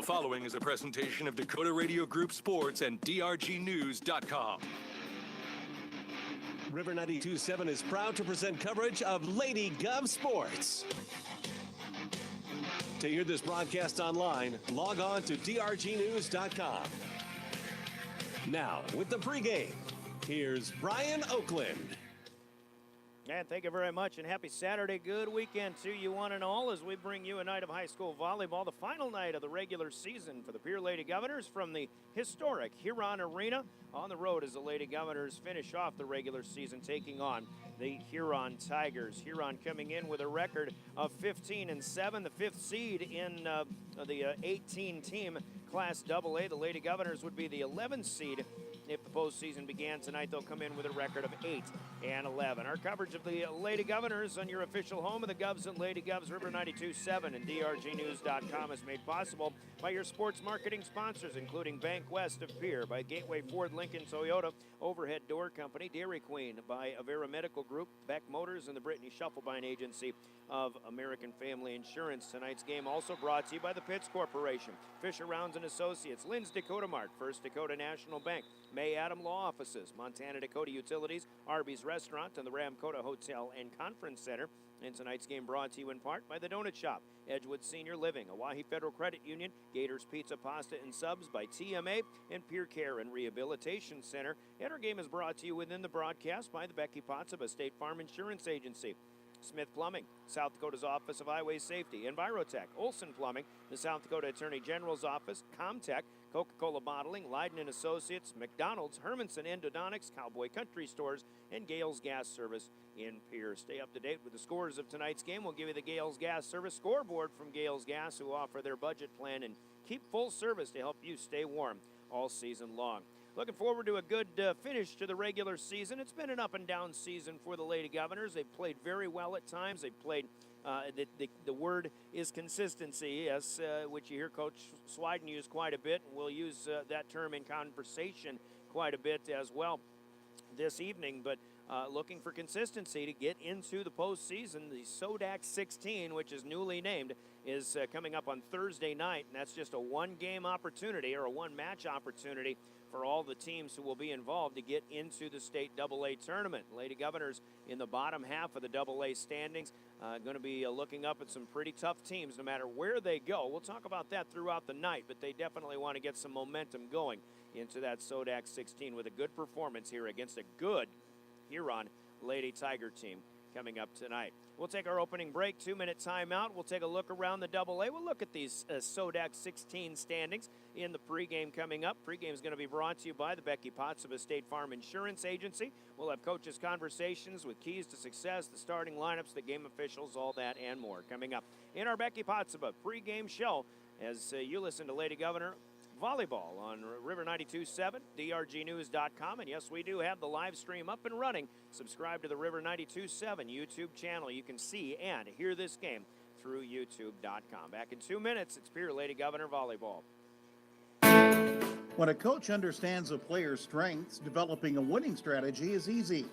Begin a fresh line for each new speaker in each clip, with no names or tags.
following is a presentation of Dakota Radio Group Sports and DRGnews.com.
River 92.7 is proud to present coverage of Lady Gov Sports. To hear this broadcast online, log on to DRGnews.com. Now, with the pregame, here's Brian Oakland.
And thank you very much, and happy Saturday. Good weekend to you one and all as we bring you a night of high school volleyball, the final night of the regular season for the Pierre Lady Governors from the historic Huron Arena. On the road as the Lady Governors finish off the regular season, taking on the Huron Tigers. Huron coming in with a record of 15-7, the fifth seed in the 18-team Class AA. The Lady Governors would be the 11th seed. If the postseason began tonight, they'll come in with a record of 8-11. Our coverage of the Lady Governors on your official home of the Govs and Lady Govs, River 92.7 and DRGnews.com is made possible by your sports marketing sponsors, including Bank West of Pierre, by Gateway Ford Lincoln Toyota, Overhead Door Company, Dairy Queen, by Avera Medical Group, Beck Motors, and the Brittany Shufflebine Agency of American Family Insurance. Tonight's game also brought to you by the Pitts Corporation, Fisher Rounds and Associates, Lynn's Dakota Mart, First Dakota National Bank, May Adam Law Offices, Montana Dakota Utilities, Arby's Restaurant, and the Ramkota Hotel and Conference Center. And tonight's game brought to you in part by the Donut Shop, Edgewood Senior Living, Oahe Federal Credit Union, Gators Pizza, Pasta, and Subs by TMA, and Peer Care and Rehabilitation Center. And our game is brought to you within the broadcast by the Becky Pottsaba State Farm Insurance Agency, Smith Plumbing, South Dakota's Office of Highway Safety, Envirotech, Olson Plumbing, the South Dakota Attorney General's Office, Comtech, Coca-Cola Bottling, Leiden & Associates, McDonald's, Hermanson Endodontics, Cowboy Country Stores, and Gales Gas Service in Pierre. Stay up to date with the scores of tonight's game. We'll give you the Gales Gas Service scoreboard from Gales Gas, who offer their budget plan and keep full service to help you stay warm all season long. Looking forward to a good finish to the regular season. It's been an up-and-down season for the Lady Governors. They've played very well at times. They've played, the word is consistency, yes, which you hear Coach Swiden use quite a bit. We'll use that term in conversation quite a bit as well this evening. But looking for consistency to get into the postseason. The Sodak 16, which is newly named, is coming up on Thursday night, and that's just a one-game opportunity or a one-match opportunity for all the teams who will be involved to get into the state AA tournament. Lady Governors in the bottom half of the AA standings, going to be looking up at some pretty tough teams no matter where they go. We'll talk about that throughout the night, but they definitely want to get some momentum going into that Sodak 16 with a good performance here against a good Huron Lady Tiger team coming up tonight. We'll take our opening break, 2-minute timeout. We'll take a look around the AA. We'll look at these Sodak 16 standings in the pregame coming up. Pregame is going to be brought to you by the Becky Pottsaba State Farm Insurance Agency. We'll have coaches' conversations with keys to success, the starting lineups, the game officials, all that and more coming up in our Becky Pottsaba pregame show as you listen to Lady Governor Volleyball on River 92.7, DRGnews.com. And yes, we do have the live stream up and running. Subscribe to the River 92.7 YouTube channel. You can see and hear this game through YouTube.com. Back in 2 minutes, it's Pierre Lady Governor Volleyball.
When a coach understands a player's strengths, developing a winning strategy is easy.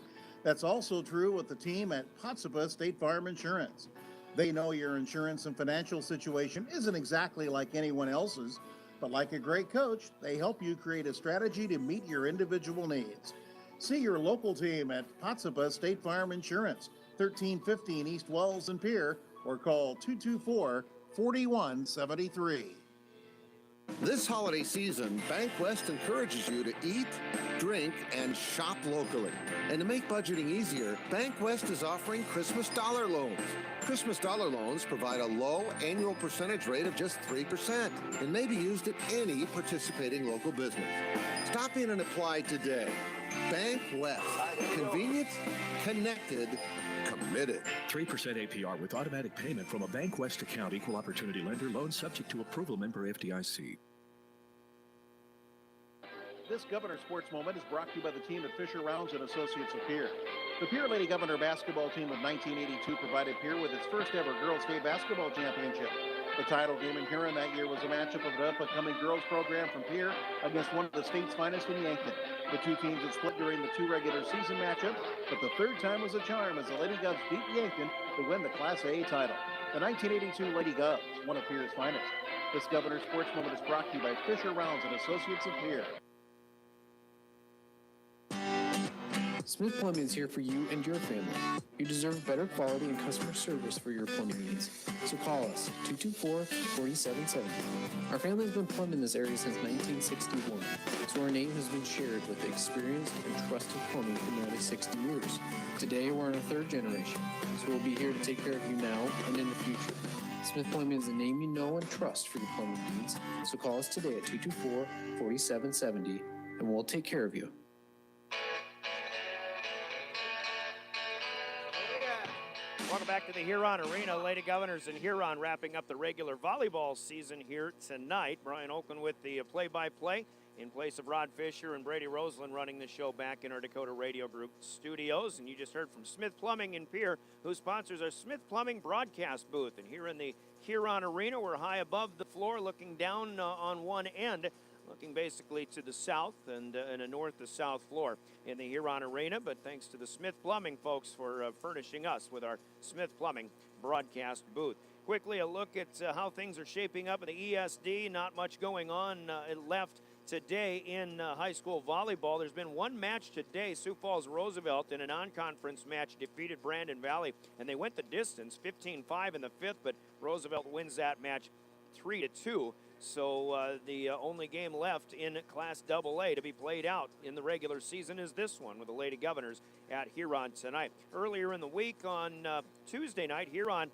That's also true with the team at Pottsaba State Farm Insurance. They know your insurance and financial situation isn't exactly like anyone else's, but like a great coach, they help you create a strategy to meet your individual needs. See your local team at Pottsaba State Farm Insurance, 1315 East Wells in Pierre, or call 224-4173.
This holiday season, Bank West encourages you to eat, drink, and shop locally. And to make budgeting easier, Bank West is offering Christmas dollar loans. Christmas dollar loans provide a low annual percentage rate of just 3% and may be used at any participating local business. Stop in and apply today. Bank West. Convenient, connected, committed.
3% APR with automatic payment from a Bank West account. Equal opportunity lender. Loan subject to approval. Member FDIC.
This Governor Sports Moment is brought to you by the team at Fisher Rounds and Associates of Pierre. The Pierre Lady Governor basketball team of 1982 provided Pierre with its first ever Girls State Basketball Championship. The title game in Huron that year was a matchup of the up-and-coming girls program from Pierre against one of the state's finest in Yankton. The two teams had split during the two regular season matchups, but the third time was a charm as the Lady Govs beat Yankton to win the Class A title. The 1982 Lady Govs, one of Pierre's finest. This Governor Sports Moment is brought to you by Fisher Rounds and Associates of Pierre.
Smith Plumbing is here for you and your family. You deserve better quality and customer service for your plumbing needs. So call us, 224-4770. Our family has been plumbing this area since 1961, so our name has been shared with experienced and trusted plumbing for nearly 60 years. Today, we're in our third generation, so we'll be here to take care of you now and in the future. Smith Plumbing is a name you know and trust for your plumbing needs, so call us today at 224-4770, and we'll take care of you.
Welcome back to the Huron Arena. Lady Governors and Huron wrapping up the regular volleyball season here tonight. Brian Oakland with the play-by-play in place of Rod Fisher and Brady Roseland running the show back in our Dakota Radio Group studios. And you just heard from Smith Plumbing in Pierre, who sponsors our Smith Plumbing broadcast booth. And here in the Huron Arena, we're high above the floor looking down on one end, looking basically to the south and a north to south floor in the Huron Arena. But thanks to the Smith Plumbing folks for furnishing us with our Smith Plumbing broadcast booth. Quickly, a look at how things are shaping up in the ESD. Not much going on left today in high school volleyball. There's been one match today. Sioux Falls Roosevelt in a non-conference match defeated Brandon Valley, and they went the distance, 15-5 in the fifth, but Roosevelt wins that match 3-2. So the only game left in Class AA to be played out in the regular season is this one with the Lady Governors at Huron tonight. Earlier in the week on Tuesday night, Huron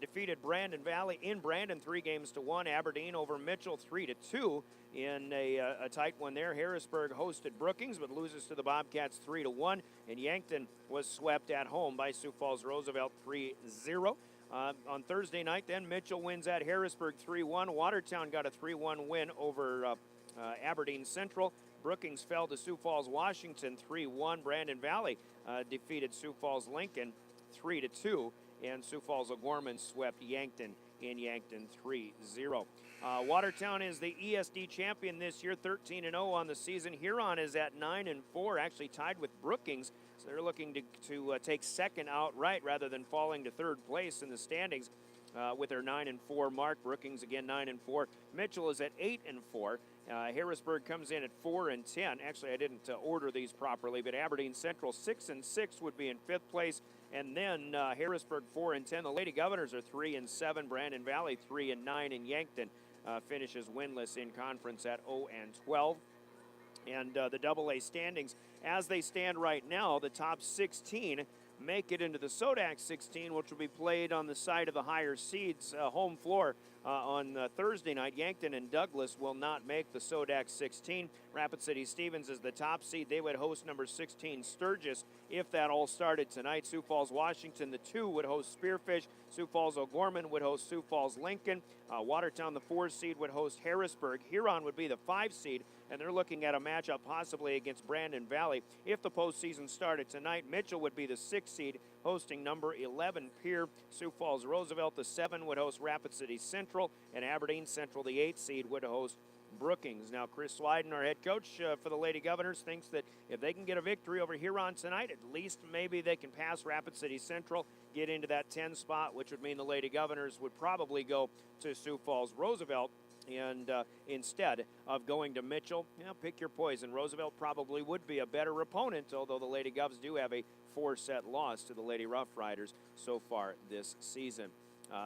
defeated Brandon Valley in Brandon 3-1. Aberdeen over Mitchell 3-2 in a tight one there. Harrisburg hosted Brookings but loses to the Bobcats 3-1. And Yankton was swept at home by Sioux Falls Roosevelt 3-0. On Thursday night, then, Mitchell wins at Harrisburg 3-1. Watertown got a 3-1 win over Aberdeen Central. Brookings fell to Sioux Falls Washington 3-1. Brandon Valley defeated Sioux Falls Lincoln 3-2. And Sioux Falls O'Gorman swept Yankton in Yankton 3-0. Watertown is the ESD champion this year, 13-0 on the season. Huron is at 9-4, actually tied with Brookings. So they're looking to take second outright rather than falling to third place in the standings with their 9-4 mark. Brookings again 9-4. Mitchell is at 8-4. Harrisburg comes in at 4-10. Actually, I didn't order these properly, but Aberdeen Central 6-6 would be in fifth place, and then Harrisburg 4-10. The Lady Governors are 3-7. Brandon Valley 3-9, and Yankton finishes winless in conference at 0-12. And the AA standings, as they stand right now, the top 16 make it into the Sodax 16, which will be played on the side of the higher seeds home floor on Thursday night. Yankton and Douglas will not make the Sodax 16. Rapid City Stevens is the top seed. They would host number 16 Sturgis if that all started tonight. Sioux Falls Washington, the 2, would host Spearfish. Sioux Falls O'Gorman would host Sioux Falls Lincoln. Watertown, the 4 seed, would host Harrisburg. Huron would be the 5 seed, and they're looking at a matchup possibly against Brandon Valley. If the postseason started tonight, Mitchell would be the 6 seed, hosting number 11 Pierre. Sioux Falls Roosevelt, the 7, would host Rapid City Central, and Aberdeen Central, the 8 seed, would host Brookings. Now, Chris Slyden, our head coach for the Lady Governors, thinks that if they can get a victory over Huron tonight, at least maybe they can pass Rapid City Central, get into that 10 spot, which would mean the Lady Governors would probably go to Sioux Falls Roosevelt. And instead of going to Mitchell, pick your poison. Roosevelt probably would be a better opponent, although the Lady Govs do have a 4-set loss to the Lady Rough Riders so far this season.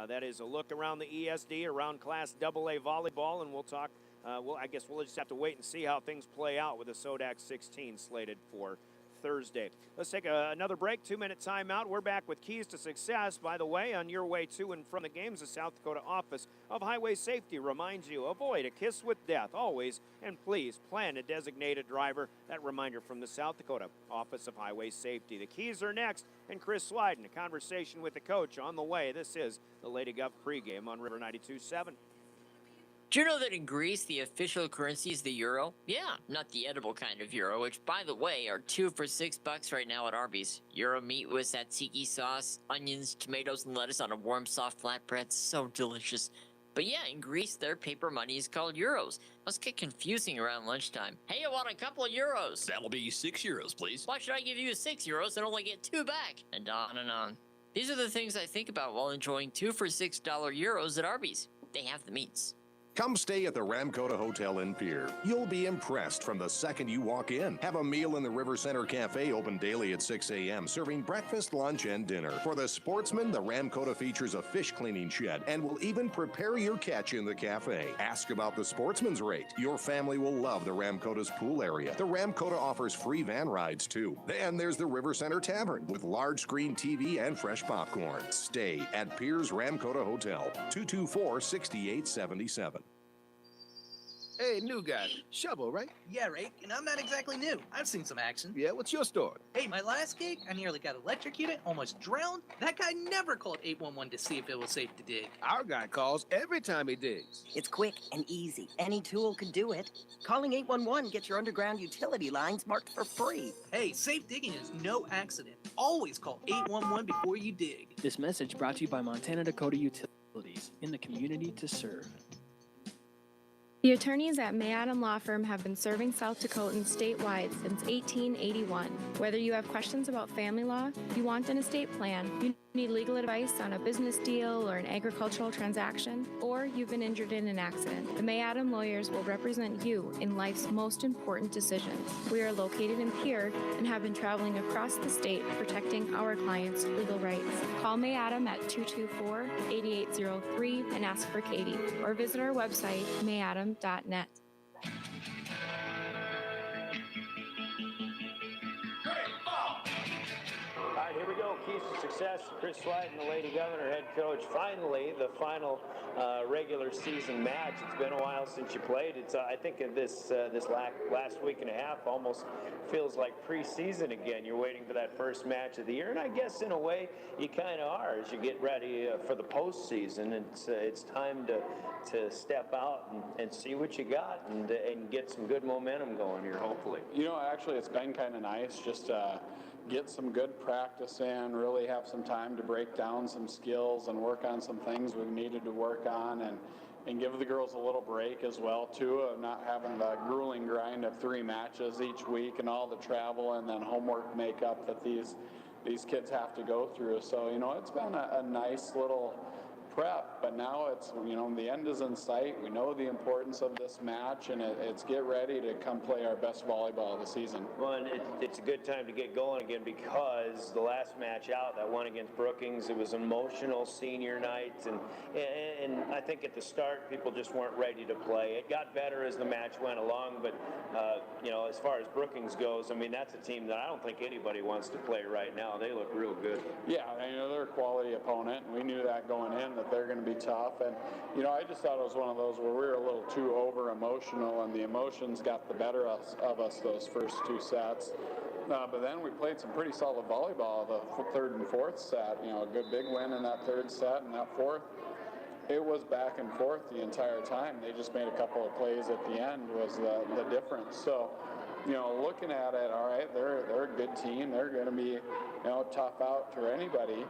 That is a look around the ESD, around Class AA volleyball, and we'll talk. I guess we'll just have to wait and see how things play out with the Sodax 16 slated for Thursday. Let's take another break, 2-minute timeout. We're back with Keys to Success. By the way, on your way to and from the games, the South Dakota Office of Highway Safety reminds you, avoid a kiss with death always, and please plan a designated driver. That reminder from the South Dakota Office of Highway Safety. The Keys are next, and Chris Slyden, a conversation with the coach on the way. This is the Lady Gov pregame on River 92.7.
Do you know that in Greece, the official currency is the euro? Yeah, not the edible kind of euro, which, by the way, are 2 for $6 right now at Arby's. Euro meat with tzatziki sauce, onions, tomatoes, and lettuce on a warm, soft flatbread. So delicious. But yeah, in Greece, their paper money is called euros. Must get confusing around lunchtime. Hey, I want a couple of euros.
That'll be €6, please.
Why should I give you €6 and only get 2 back? And on and on. These are the things I think about while enjoying 2 for $6 euros at Arby's. They have the meats.
Come stay at the Ramkota Hotel in Pierre. You'll be impressed from the second you walk in. Have a meal in the River Center Cafe, open daily at 6 a.m., serving breakfast, lunch, and dinner. For the sportsman, the Ramkota features a fish cleaning shed and will even prepare your catch in the cafe. Ask about the sportsman's rate. Your family will love the Ramkota's pool area. The Ramkota offers free van rides, too. Then there's the River Center Tavern with large screen TV and fresh popcorn. Stay at Pierre's Ramkota Hotel, 224-6877.
Hey, new guy. Shovel, right?
Yeah, right. And I'm not exactly new. I've seen some action.
Yeah, what's your story?
Hey, my last gig, I nearly got electrocuted, almost drowned. That guy never called 811 to see if it was safe to dig.
Our guy calls every time he digs.
It's quick and easy. Any tool can do it. Calling 811 gets your underground utility lines marked for free.
Hey, safe digging is no accident. Always call 811 before you dig.
This message brought to you by Montana Dakota Utilities, in the community to serve.
The attorneys at May Adam Law Firm have been serving South Dakotans statewide since 1881. Whether you have questions about family law, you want an estate plan, you need legal advice on a business deal or an agricultural transaction, or you've been injured in an accident, the May Adam lawyers will represent you in life's most important decisions. We are located in Pierre and have been traveling across the state protecting our clients' legal rights. Call May Adam at 224-8803 and ask for Katie, or visit our website, mayadam.net.
All right, here we go. Keys to success. Chris Swyden, the Lady Governor head coach. Finally, the final regular season match. It's been a while since you played. It's I think of this last week and a half almost feels like preseason again. You're waiting for that first match of the year, and I guess in a way you kind of are as you get ready for the postseason. It's time to step out and see what you got and get some good momentum going here. Hopefully,
you know, actually, it's been kind of nice just get some good practice in, really have some time to break down some skills and work on some things we've needed to work on, and give the girls a little break as well too, of not having the grueling grind of 3 matches each week and all the travel and then homework makeup that these kids have to go through. So, you know, it's been a nice little prep, but now it's, you know, the end is in sight. We know the importance of this match, and it's get ready to come play our best volleyball of the season.
Well, and it's a good time to get going again because the last match out, that one against Brookings, it was an emotional senior night, and I think at the start people just weren't ready to play. It got better as the match went along, but you know, as far as Brookings goes, I mean, that's a team that I don't think anybody wants to play right now. They look real good.
Yeah, you know, they're a quality opponent, and we knew that going in, that they're going to be tough. And, you know, I just thought it was one of those where we were a little too over-emotional, and the emotions got the better of us those first 2 sets. But then we played some pretty solid volleyball the 3rd and 4th set. You know, a good big win in that 3rd set, and that 4th, it was back and forth the entire time. They just made a couple of plays at the end was the difference. So, you know, looking at it, all right, they're a good team. They're going to be, you know, tough out to anybody.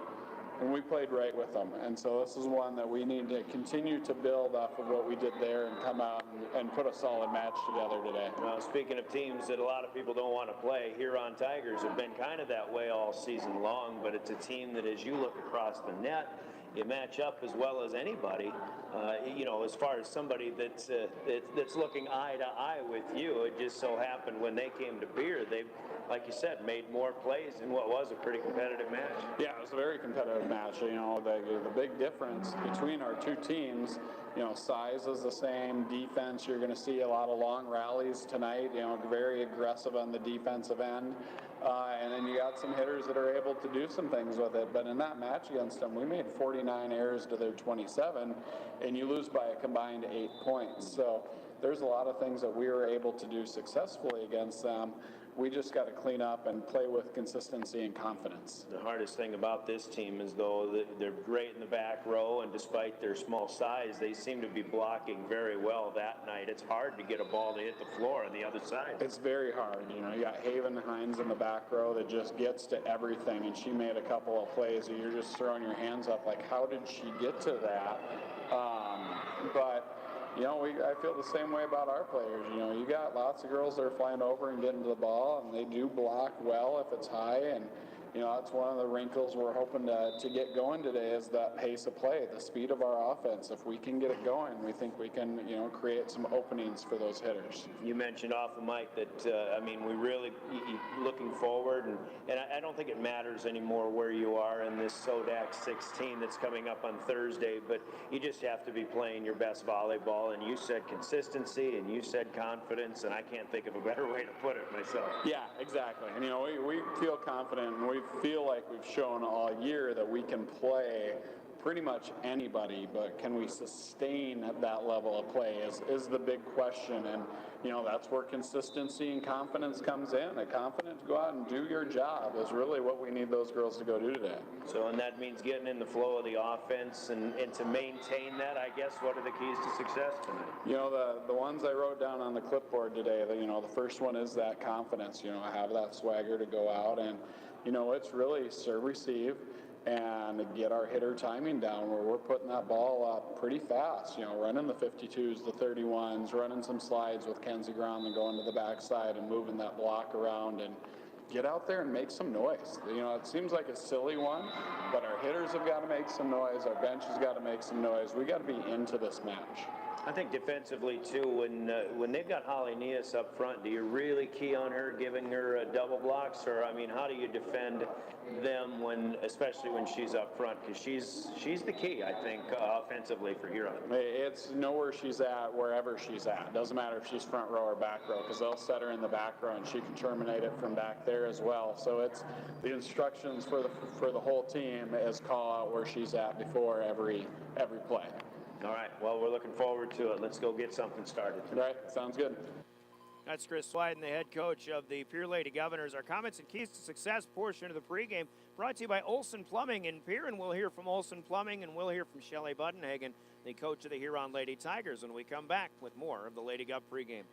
And we played right with them. And so this is one that we need to continue to build off of what we did there and come out and put a solid match together today.
Well, speaking of teams that a lot of people don't want to play, Huron Tigers have been kind of that way all season long, but it's a team that as you look across the net, you match up as well as anybody. You know, as far as somebody that's looking eye to eye with you, it just so happened when they came to Pierre, they, like you said, made more plays in what was a pretty competitive match.
Yeah, it was a very competitive match. You know, the big difference between our 2 teams, you know, size is the same. Defense, you're going to see a lot of long rallies tonight, you know, very aggressive on the defensive end. And then you got some hitters that are able to do some things with it. But in that match against them, we made 49 errors to their 27, and you lose by a combined 8 points. So there's a lot of things that we were able to do successfully against them. We just got to clean up and play with consistency and confidence.
The hardest thing about this team is, though, they're great in the back row, and despite their small size, they seem to be blocking very well that night. It's hard to get a ball to hit the floor on the other side.
It's very hard. You know, you got Haven Hines in the back row that just gets to everything, and she made a couple of plays, and you're just throwing your hands up like, how did she get to that? but I feel the same way about our players. You got lots of girls that are flying over and getting to the ball, and they do block well if it's high, and that's one of the wrinkles we're hoping to get going today is that pace of play, the speed of our offense. If we can get it going, we think we can, create some openings for those hitters.
You mentioned off the mic that, we really looking forward, and I don't think it matters anymore where you are in this SODAC 16 that's coming up on Thursday, but you just have to be playing your best volleyball, and you said consistency, and you said confidence, and I can't think of a better way to put it myself.
Yeah, exactly. And, we feel confident, and we feel like we've shown all year that we can play pretty much anybody, but can we sustain that level of play is the big question. And that's where consistency and confidence comes in. The confidence to go out and do your job is really what we need those girls to go do today.
So, and that means getting in the flow of the offense, and to maintain that, I guess, what are the keys to success tonight?
The ones I wrote down on the clipboard today, the first one is that confidence, have that swagger to go out and, it's really serve, receive, and get our hitter timing down where we're putting that ball up pretty fast, running the 52s, the 31s, running some slides with Kenzie Ground and going to the backside and moving that block around and get out there and make some noise. It seems like a silly one, but our hitters have got to make some noise. Our bench has got to make some noise. We got to be into this match.
I think defensively too, when they've got Holly Neas up front, do you really key on her, giving her double blocks, or how do you defend them especially when she's up front? Because she's the key, I think, offensively for Huron.
It's know where she's at, wherever she's at. Doesn't matter if she's front row or back row, because they'll set her in the back row and she can terminate it from back there as well. So it's the instructions for the whole team is call out where she's at before every play.
All right, well, we're looking forward to it. Let's go get something started.
All right, sounds good.
That's Chris Slyden, the head coach of the Pierre Lady Governors. Our comments and keys to success portion of the pregame brought to you by Olson Plumbing in Pierre, and we'll hear from Olson Plumbing, and we'll hear from Shelley Budenhagen, the coach of the Huron Lady Tigers, when we come back with more of the Lady Gov pregame.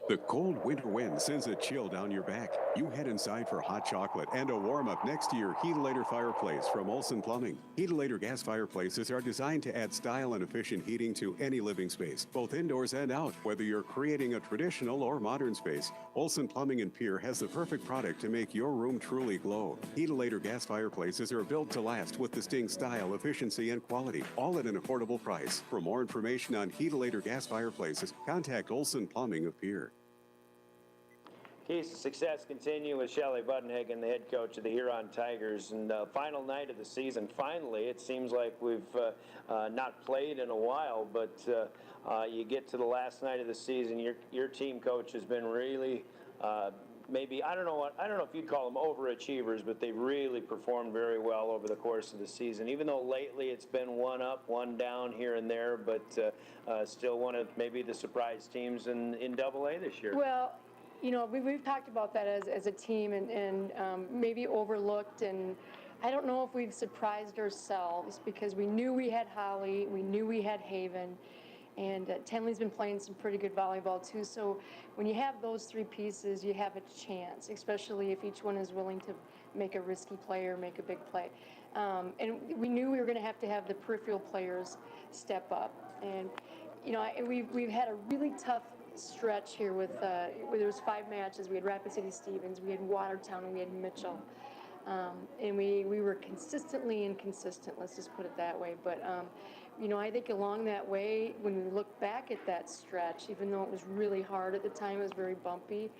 The cold winter wind sends a chill down your back. You head inside for hot chocolate and a warm-up next to your Heatilator fireplace from Olson Plumbing. Heatilator gas fireplaces are designed to add style and efficient heating to any living space, both indoors and out. Whether you're creating a traditional or modern space, Olson Plumbing in Pierre has the perfect product to make your room truly glow. Heatilator gas fireplaces are built to last with distinct style, efficiency, and quality, all at an affordable price. For more information on Heatilator gas fireplaces, contact Olson Plumbing of Pierre.
Keys to success continue with Shelley Budenhagen, the head coach of the Huron Tigers. And final night of the season, finally, it seems like we've not played in a while, but you get to the last night of the season, your team coach has been really maybe, I don't know if you'd call them overachievers, but they've really performed very well over the course of the season. Even though lately it's been one up, one down here and there, but still one of maybe the surprise teams in AA this year.
Well, we've talked about that as a team and maybe overlooked, and I don't know if we've surprised ourselves because we knew we had Holly, we knew we had Haven, and Tenley's been playing some pretty good volleyball too. So when you have those three pieces, you have a chance, especially if each one is willing to make a risky play or make a big play. And we knew we were going to have the peripheral players step up. And we've had a really tough stretch here with where there was 5 matches. We had Rapid City Stevens, we had Watertown, and we had Mitchell. And we were consistently inconsistent, let's just put it that way. But I think along that way, when we look back at that stretch, even though it was really hard at the time, it was very bumpy,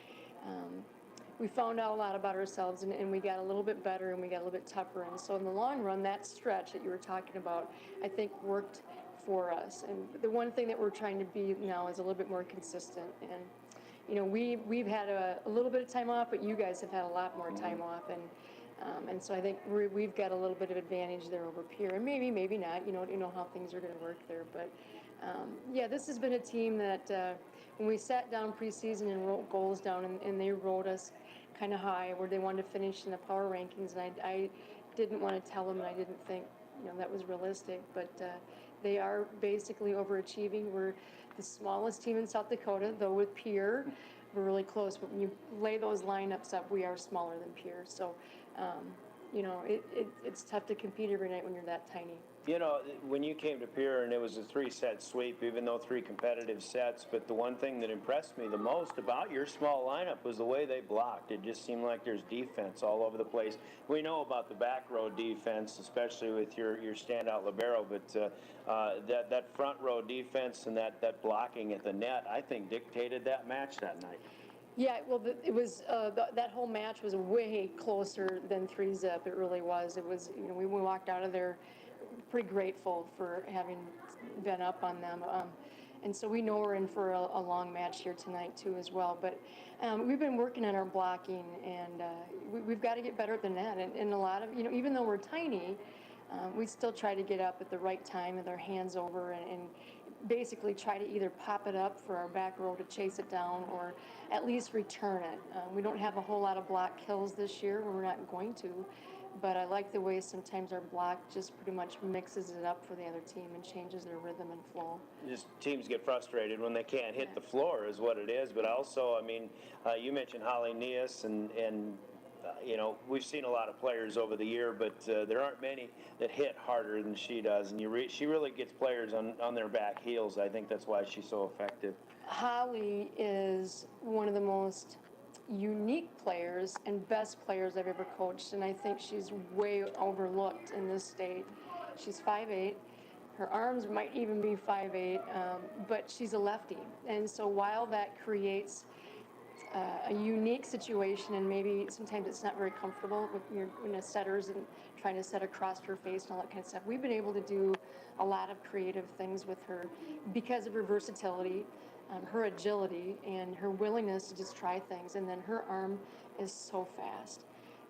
we found out a lot about ourselves, and we got a little bit better and we got a little bit tougher. And so in the long run, that stretch that you were talking about, I think worked for us. And the one thing that we're trying to be now is a little bit more consistent. And we've had a little bit of time off, but you guys have had a lot more time off, and so I think we've got a little bit of advantage there over Pierre, and maybe not. You know how things are going to work there, but yeah, this has been a team that when we sat down preseason and wrote goals down, and they wrote us kind of high where they wanted to finish in the power rankings, and I didn't want to tell them, and I didn't think that was realistic, but they are basically overachieving. We're the smallest team in South Dakota, though with Pierre, we're really close. But when you lay those lineups up, we are smaller than Pierre. So it's tough to compete every night when you're that tiny.
You know, when you came to Pierre and it was a 3-set sweep, even though 3 competitive sets, but the one thing that impressed me the most about your small lineup was the way they blocked. It just seemed like there's defense all over the place. We know about the back row defense, especially with your standout libero, but that front row defense and that blocking at the net, I think dictated that match that night.
Yeah, well, it was that whole match was way closer than 3-zip. It really was. It was, we walked out of there pretty grateful for having been up on them. And so we know we're in for a long match here tonight too as well. But we've been working on our blocking, and we've got to get better than that. And a lot of, even though we're tiny, we still try to get up at the right time with our hands over and basically try to either pop it up for our back row to chase it down or at least return it. We don't have a whole lot of block kills this year. We're not going to. But I like the way sometimes our block just pretty much mixes it up for the other team and changes their rhythm and flow.
Just teams get frustrated when they can't hit the floor is what it is. But also, I mean, you mentioned Holly Neas, and we've seen a lot of players over the year, but there aren't many that hit harder than she does. And she really gets players on their back heels. I think that's why she's so effective.
Holly is one of the most unique players and best players I've ever coached, and I think she's way overlooked in this state. She's 5'8". Her arms might even be 5'8", but she's a lefty. And so while that creates a unique situation, and maybe sometimes it's not very comfortable when a setter's and trying to set across her face and all that kind of stuff, we've been able to do a lot of creative things with her because of her versatility, her agility, and her willingness to just try things. And then her arm is so fast.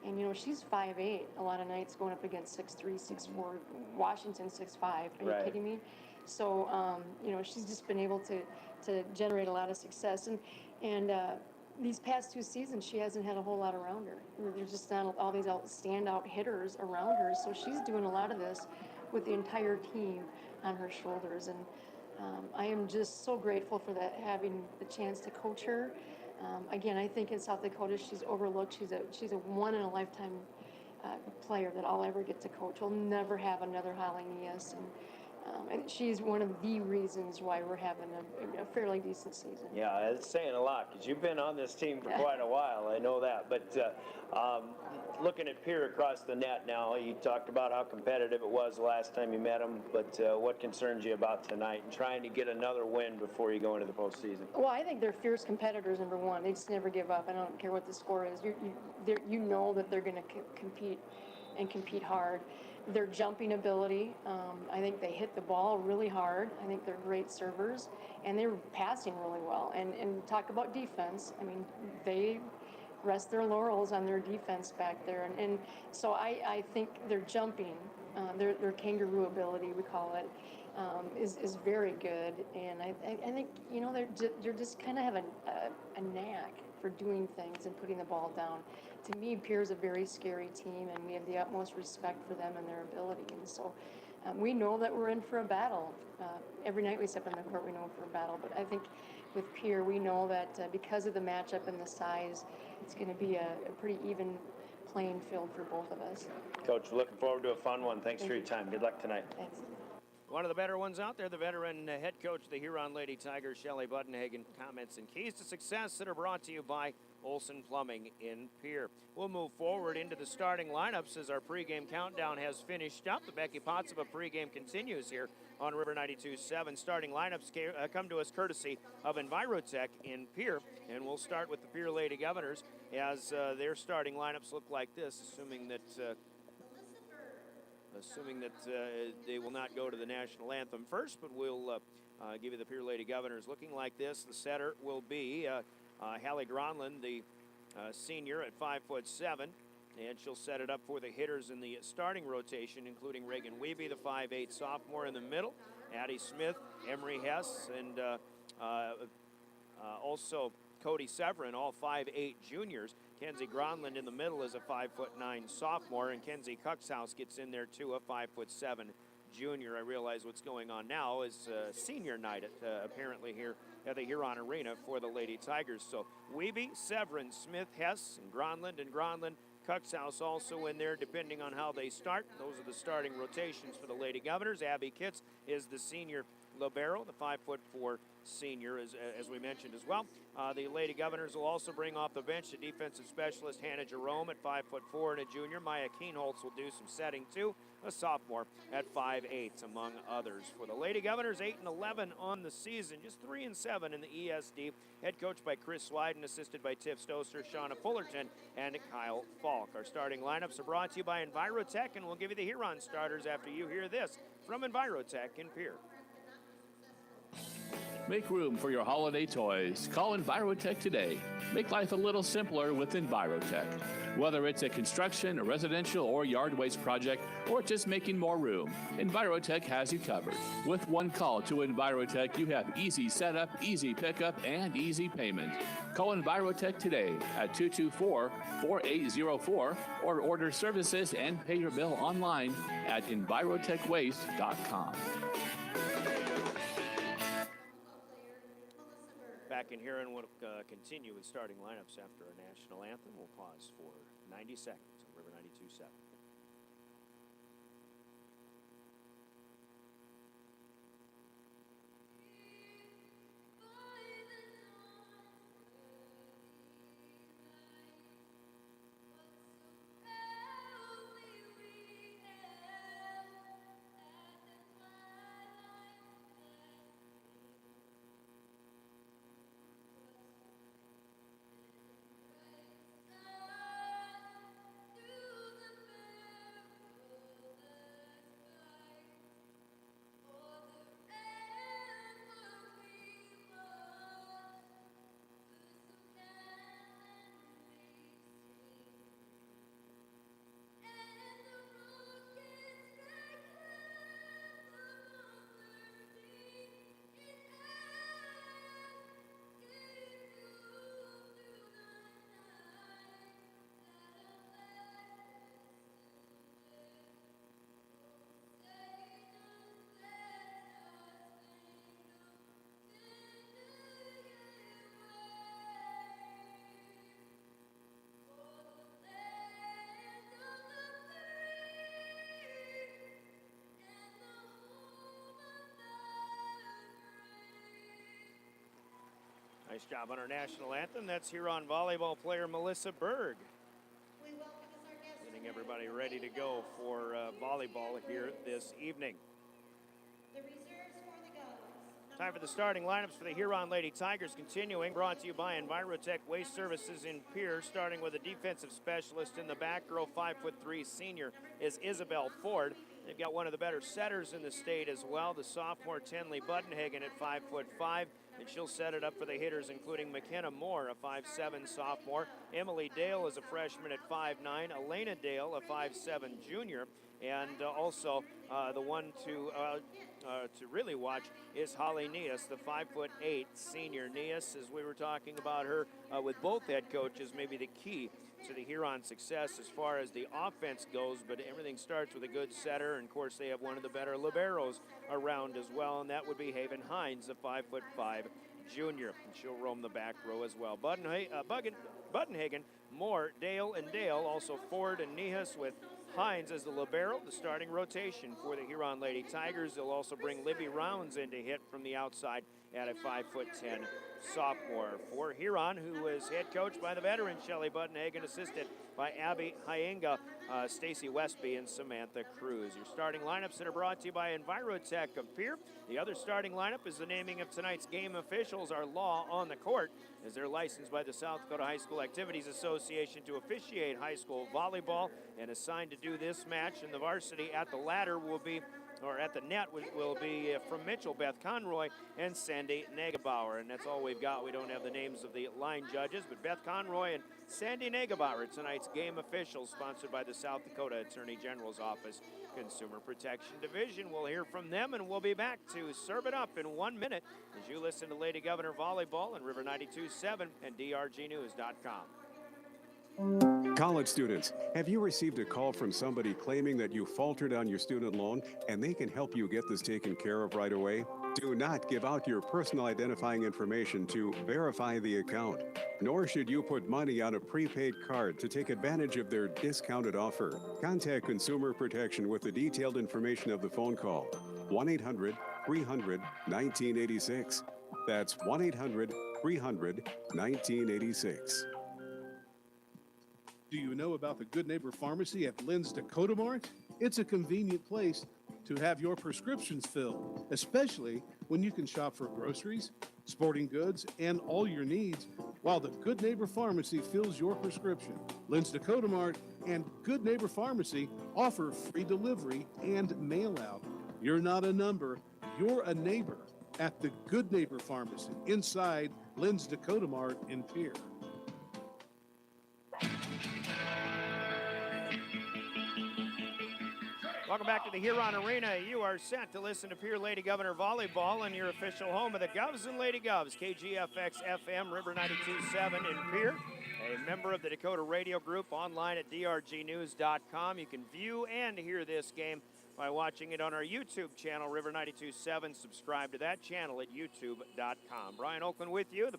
And, she's 5'8", a lot of nights going up against 6'3", 6'4", Washington 6'5". Are you kidding me? So, she's just been able to generate a lot of success. And these past 2 seasons, she hasn't had a whole lot around her. There's just not all these standout hitters around her. So she's doing a lot of this with the entire team on her shoulders. And I am just so grateful for that, having the chance to coach her. Again, I think in South Dakota she's overlooked. She's a one-in-a-lifetime player that I'll ever get to coach. We'll never have another Holly Neas, and she's one of the reasons why we're having a fairly decent season.
Yeah, it's saying a lot because you've been on this team for quite a while. I know that. But looking at Pierre across the net now, you talked about how competitive it was the last time you met him, but what concerns you about tonight and trying to get another win before you go into the postseason?
Well, I think they're fierce competitors, number one. They just never give up. I don't care what the score is. You know that they're going to compete and compete hard. Their jumping ability, I think they hit the ball really hard. I think they're great servers, and they're passing really well. And talk about defense. I mean, they rest their laurels on their defense back there. And so I think their jumping, their kangaroo ability, we call it, is very good. And I think, they're just kind of have a knack for doing things and putting the ball down. To me, Pierre's a very scary team, and we have the utmost respect for them and their ability. And so we know that we're in for a battle. Every night we step in the court, we know we're for a battle. But I think with Pierre, we know that because of the matchup and the size, it's going to be a pretty even playing field for both of us.
Coach, looking forward to a fun one. Thanks for your time. Good luck tonight.
Thanks.
One of the better ones out there, the veteran head coach of the Huron Lady Tigers, Shelley Buddenhagen. Comments and keys to success that are brought to you by Olson Plumbing in Pierre. We'll move forward into the starting lineups as our pregame countdown has finished up. The Becky Pottseva pregame continues here on River 92.7. Starting lineups come to us courtesy of Envirotech in Pierre, and we'll start with the Pierre Lady Governors as their starting lineups look like this, assuming that they will not go to the national anthem first, but we'll give you the Pierre Lady Governors looking like this. The setter will be Hallie Gronlund, the senior at 5'7", and she'll set it up for the hitters in the starting rotation, including Reagan Wiebe, the 5'8" sophomore in the middle, Addie Smith, Emery Hess, and also Cody Severin, all 5'8" juniors. Kenzie Gronlund in the middle is a 5'9" sophomore, and Kenzie Cuxhouse gets in there too, a 5'7" junior. I realize what's going on now is senior night apparently here at the Huron Arena for the Lady Tigers. So Wiebe, Severin, Smith, Hess, and Gronlund, Cuxhouse also in there, depending on how they start. Those are the starting rotations for the Lady Governors. Abby Kitts is the senior libero, the 5'4" senior, as we mentioned as well. The Lady Governors will also bring off the bench the defensive specialist Hannah Jerome at 5'4" and a junior. Maya Keenholtz will do some setting too, a sophomore at 5'8", among others. For the Lady Governors, 8-11 on the season, just 3-7 in the ESD. Head coached by Chris Swyden, assisted by Tiff Stoster, Shauna Fullerton, and Kyle Falk. Our starting lineups are brought to you by Envirotech, and we'll give you the Huron starters after you hear this from Envirotech in Pierre.
Make room for your holiday toys. Call Envirotech today. Make life a little simpler with Envirotech. Whether it's a construction, a residential, or yard waste project, or just making more room, Envirotech has you covered. With one call to Envirotech, you have easy setup, easy pickup, and easy payment. Call Envirotech today at 224-4804 or order services and pay your bill online at envirotechwaste.com.
Back in here, and we'll continue with starting lineups after a national anthem. We'll pause for 90 seconds on River 92.7. Nice job on our national anthem. That's Huron volleyball player Melissa Berg. Getting everybody ready to go for volleyball here this evening. Time for the starting lineups for the Huron Lady Tigers continuing. Brought to you by Envirotech Waste Services in Pierre, starting with a defensive specialist in the back row. 5'3" senior is Isabel Ford. They've got one of the better setters in the state as well, the sophomore Tenley Buttonhagen at 5'5", and she'll set it up for the hitters, including McKenna Moore, a 5'7" sophomore. Emily Dale is a freshman at 5'9". Elena Dale, a 5'7" junior. And also the one to really watch is Holly Neas, the 5'8" senior. Neas, as we were talking about her with both head coaches, maybe the key to the Huron success as far as the offense goes, but everything starts with a good setter, and of course they have one of the better liberos around as well, and that would be Haven Hines, a 5'5" junior, and she'll roam the back row as well. Buttonhagen, Moore, Dale, and Dale, also Ford and Neas with Hines as the libero, the starting rotation for the Huron Lady Tigers. They'll also bring Libby Rounds in to hit from the outside at a 5'10" sophomore. For Huron, who is head coached by the veteran Shelley Buttonhagen, assisted by Abby Hyenga, Stacy Westby, and Samantha Cruz. Your starting lineups that are brought to you by Envirotech of Pierre. The other starting lineup is the naming of tonight's game officials. Our law on the court, as they're licensed by the South Dakota High School Activities Association to officiate high school volleyball and assigned to do this match. And the varsity at the ladder will be, or at the net will be from Mitchell, Beth Conroy, and Sandy Negebauer. And that's all we've got. We don't have the names of the line judges, but Beth Conroy and Sandy Negebauer, tonight's game officials, sponsored by the South Dakota Attorney General's Office Consumer Protection Division. We'll hear from them, and we'll be back to serve it up in 1 minute as you listen to Lady Governor Volleyball on River 92.7 and DRGnews.com.
College students, have you received a call from somebody claiming that you faltered on your student loan and they can help you get this taken care of right away? Do not give out your personal identifying information to verify the account, nor should you put money on a prepaid card to take advantage of their discounted offer. Contact Consumer Protection with the detailed information of the phone call. 1-800-300-1986. That's 1-800-300-1986.
Do you know about the Good Neighbor Pharmacy at Lynn's Dakota Mart? It's a convenient place to have your prescriptions filled, especially when you can shop for groceries, sporting goods, and all your needs while the Good Neighbor Pharmacy fills your prescription. Lynn's Dakota Mart and Good Neighbor Pharmacy offer free delivery and mail out. You're not a number, you're a neighbor at the Good Neighbor Pharmacy inside Lynn's Dakota Mart in Pierre.
Welcome back to the Huron Arena. You are set to listen to Pierre Lady Governor Volleyball on your official home of the Govs and Lady Govs, KGFX FM, River 92.7 in Pierre. A member of the Dakota Radio Group, online at drgnews.com. You can view and hear this game by watching it on our YouTube channel, River 92.7. Subscribe to that channel at youtube.com. Brian Oakland with you. The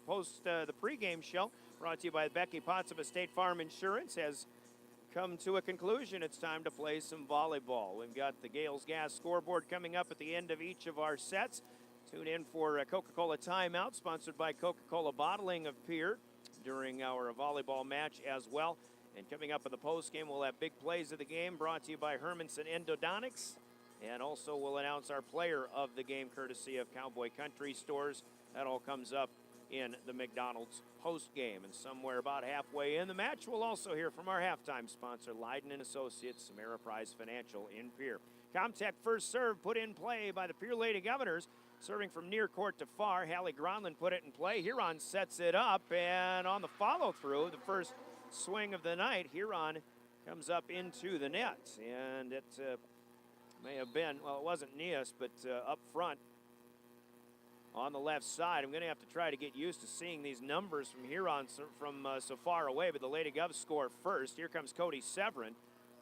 pregame show brought to you by Becky Potts of State Farm Insurance has come to a conclusion. It's time to play some volleyball. We've got the Gales Gas scoreboard coming up at the end of each of our sets. Tune in for a Coca-Cola timeout, sponsored by Coca-Cola Bottling of Pierre, during our volleyball match as well. And coming up in the postgame, we'll have big plays of the game brought to you by Hermanson Endodontics. And also we'll announce our player of the game, courtesy of Cowboy Country Stores. That all comes up in the McDonald's post game. And somewhere about halfway in the match, we'll also hear from our halftime sponsor, Leiden & Associates, Ameriprise Financial in Pierre. Comtech first serve put in play by the Pierre Lady Governors. Serving from near court to far, Hallie Gronlund put it in play. Huron sets it up, and on the follow-through, the first swing of the night, Huron comes up into the net. And it may have been, well, it wasn't Nias, but up front, on the left side. I'm going to have to try to get used to seeing these numbers from Huron from so far away, but the Lady Govs score first. Here comes Cody Severin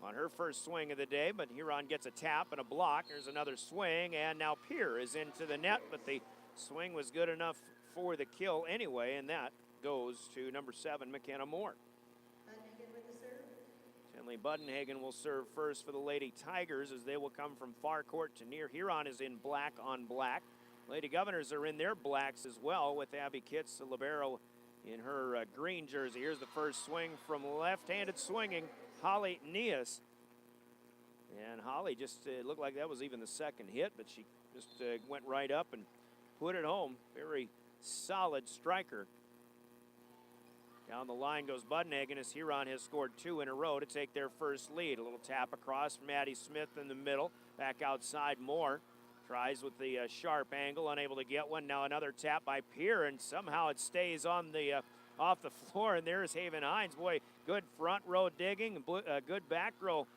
on her first swing of the day, but Huron gets a tap and a block. There's another swing, and now Pierre is into the net, but the swing was good enough for the kill anyway, and that goes to number 7, McKenna Moore. Finley Budenhagen will serve first for the Lady Tigers as they will come from far court to near. Huron is in black on black. Lady Governors are in their blacks as well, with Abby Kitts, the libero, in her green jersey. Here's the first swing from left-handed swinging Holly Nias. And Holly just looked like that was even the second hit, but she just went right up and put it home. Very solid striker. Down the line goes Budenhagen as Huron has scored 2 in a row to take their first lead. A little tap across from Addie Smith in the middle. Back outside Moore. Tries with the sharp angle, unable to get one. Now another tap by Pierre, and somehow it stays on the off the floor. And there's Haven Hines. Boy, good front row digging, good back row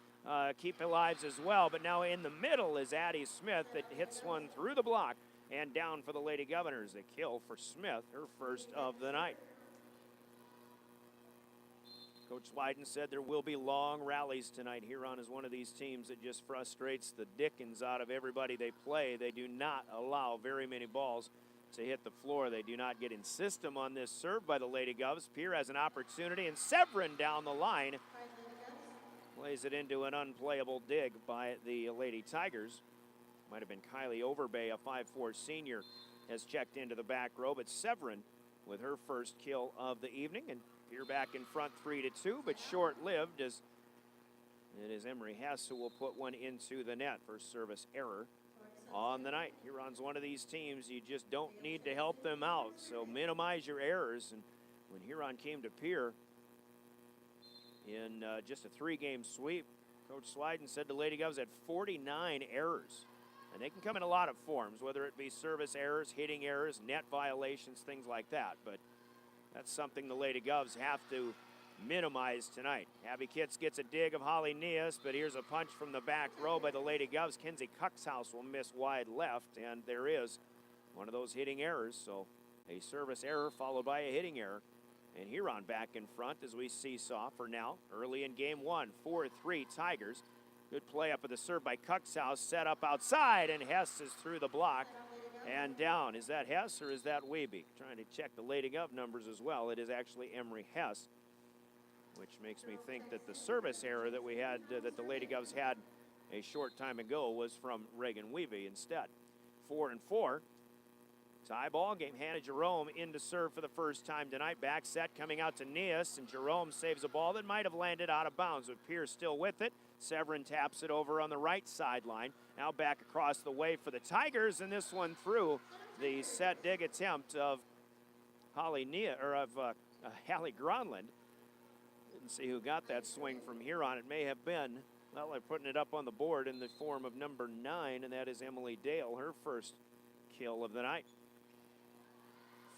keep lives as well. But now in the middle is Addie Smith that hits one through the block and down for the Lady Governors. A kill for Smith, her first of the night. Coach Wyden said there will be long rallies tonight. Huron is one of these teams that just frustrates the dickens out of everybody they play. They do not allow very many balls to hit the floor. They do not get in system on this serve by the Lady Govs. Pierre has an opportunity, and Severin down the line plays it into an unplayable dig by the Lady Tigers. Might have been Kylie Overbay, a 5'4 senior, has checked into the back row, but Severin with her first kill of the evening. And Pierre back in front 3-2, but short-lived as it is Emery Hess who will put one into the net. First service error on the night. Huron's one of these teams you just don't need to help them out, so minimize your errors. And when Huron came to Pierre in just a 3-game sweep, Coach Swiden said the Lady Govs had 49 errors. And they can come in a lot of forms, whether it be service errors, hitting errors, net violations, things like that. But that's something the Lady Govs have to minimize tonight. Abby Kitts gets a dig of Holly Nias, but here's a punch from the back row by the Lady Govs. Kenzie Cuxhouse will miss wide left, and there is one of those hitting errors. So a service error followed by a hitting error. And Huron back in front as we seesaw for now. Early in game 1, 4-3 Tigers. Good play up at the serve by Cuxhouse, set up outside, and Hess is through the block And down. Is that Hess or is that Wiebe? Trying to check the Lady Gov numbers as well. It is actually Emery Hess, which makes me think that the service error that we had, that the Lady Govs had a short time ago, was from Reagan Wiebe instead. 4-4. Tie ball game. Hannah Jerome in to serve for the first time tonight. Back set coming out to Nias, and Jerome saves a ball that might have landed out of bounds, but Pierce still with it. Severin taps it over on the right sideline. Now back across the way for the Tigers, and this one through the set dig attempt of Hallie Gronland. Didn't see who got that swing from Huron. It may have been, well, they're putting it up on the board in the form of number 9, and that is Emily Dale, her first kill of the night.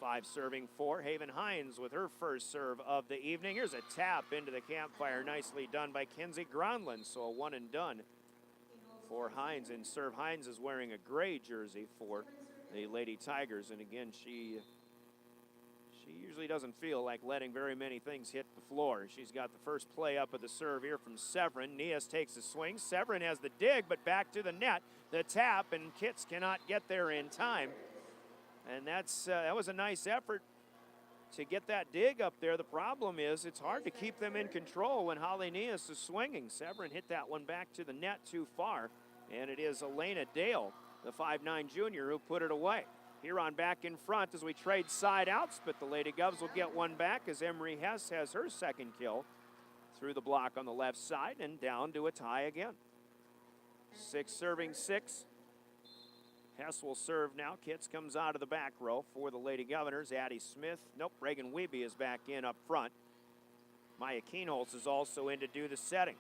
5 serving 4. Haven Hines with her first serve of the evening. Here's a tap into the campfire. Nicely done by Kenzie Gronland. So a one and done for Hines. And serve Hines is wearing a gray jersey for the Lady Tigers. And again, she usually doesn't feel like letting very many things hit the floor. She's got the first play up of the serve here from Severin. Nias takes a swing. Severin has the dig, but back to the net. The tap, and Kitts cannot get there in time. And that was a nice effort to get that dig up there. The problem is it's hard to keep them in control when Holly Nias is swinging. Severin hit that one back to the net too far, and it is Elena Dale, the 5'9" junior, who put it away. Huron back in front as we trade side outs, but the Lady Govs will get one back as Emery Hess has her second kill through the block on the left side and down to a tie again. 6 serving 6. Hess will serve now. Kitts comes out of the back row for the Lady Governors. Addie Smith. Nope, Reagan Wiebe is back in up front. Maya Keenholz is also in to do the setting.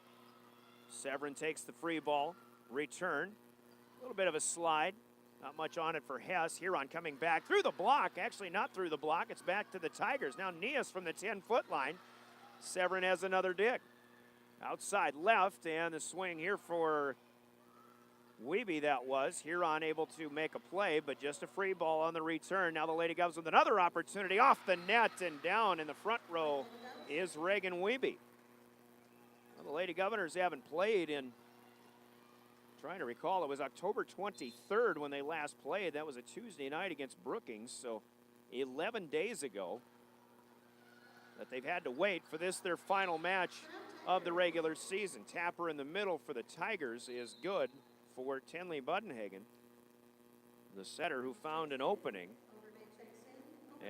Severin takes the free ball. Return. A little bit of a slide. Not much on it for Hess. Huron coming back through the block. Actually, not through the block. It's back to the Tigers. Now Nias from the 10-foot line. Severin has another dig. Outside left, and the swing here for Wiebe that was. Huron able to make a play, but just a free ball on the return. Now the Lady Govs with another opportunity off the net, and down in the front row is Reagan Wiebe. Well, the Lady Governors haven't played in, trying to recall, it was October 23rd when they last played. That was a Tuesday night against Brookings, so 11 days ago that they've had to wait for this, their final match of the regular season. Tapper in the middle for the Tigers is good for Tenley Budenhagen, the setter who found an opening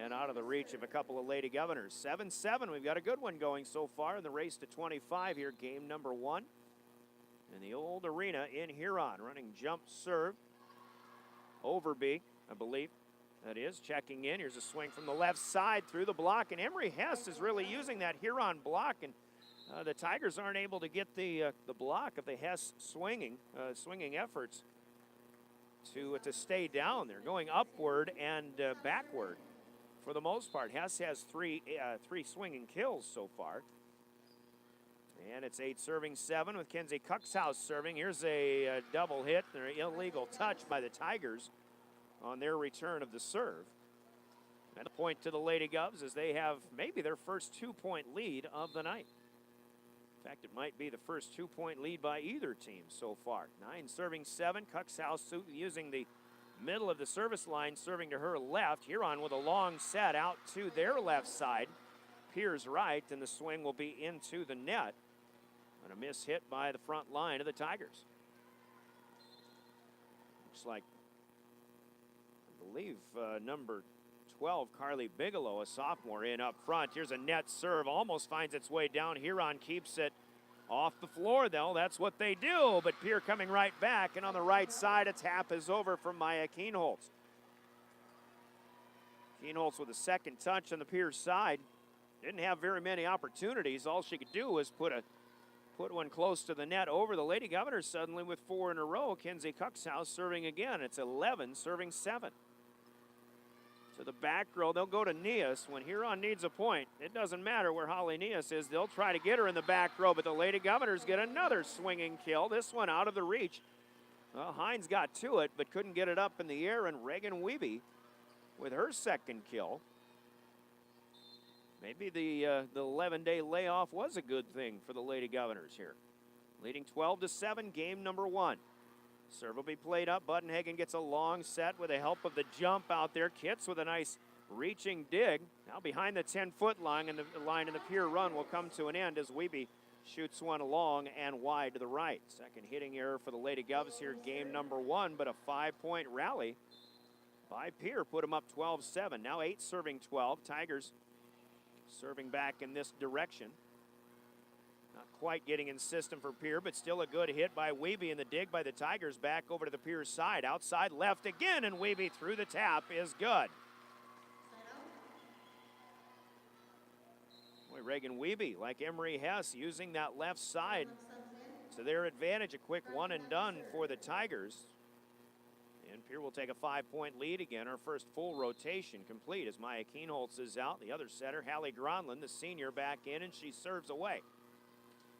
and out of the reach of a couple of Lady Governors. 7-7, we've got a good one going so far in the race to 25 here, game number 1. In the old arena in Huron, running jump serve. Overby, I believe that is, checking in. Here's a swing from the left side through the block, and Emery Hess is really using that Huron block, and the Tigers aren't able to get the block of the Hess swinging efforts to stay down. They're going upward and backward for the most part. Hess has three swinging kills so far. And it's 8 serving 7 with Kenzie Cuxhouse serving. Here's a double hit, an illegal touch by the Tigers on their return of the serve. And a point to the Lady Govs as they have maybe their first 2-point lead of the night. In fact, it might be the first 2-point lead by either team so far. 9 serving 7. Cuxhouse using the middle of the service line, serving to her left. Huron with a long set out to their left side. Pierre's right, and the swing will be into the net. And a miss hit by the front line of the Tigers. Looks like, I believe, number 12, Carly Bigelow, a sophomore, in up front. Here's a net serve, almost finds its way down. Huron keeps it off the floor, though. That's what they do, but Pierre coming right back, and on the right side, a tap is over from Maya Keenholz. Keenholz with a second touch on the Pierce side. Didn't have very many opportunities. All she could do was put one close to the net over the Lady Governors suddenly with 4 in a row. Kenzie Cuxhouse serving again. It's 11 serving 7. To the back row, they'll go to Nias. When Huron needs a point, it doesn't matter where Holly Nias is. They'll try to get her in the back row, but the Lady Governors get another swinging kill. This one out of the reach. Well, Hines got to it, but couldn't get it up in the air, and Reagan Wiebe with her second kill. Maybe the 11-day layoff was a good thing for the Lady Governors here. Leading 12-7, game number 1. Serve will be played up. Buttonhagen gets a long set with the help of the jump out there. Kitts with a nice reaching dig. Now behind the 10-foot line, and the Pierre run will come to an end as Wiebe shoots one long and wide to the right. Second hitting error for the Lady Govs here, game number 1, but a 5-point rally by Pierre put them up 12-7. Now 8 serving 12. Tigers serving back in this direction. Not quite getting in system for Pierre, but still a good hit by Wiebe, and the dig by the Tigers back over to the Pierre side. Outside left again, and Wiebe through the tap is good. Boy, Reagan Wiebe, like Emery Hess, using that left side to their advantage. A quick one and done for the Tigers. And Pierre will take a 5-point lead again. Our first full rotation complete as Maya Keenholz is out. The other setter, Hallie Gronlund, the senior, back in, and she serves away.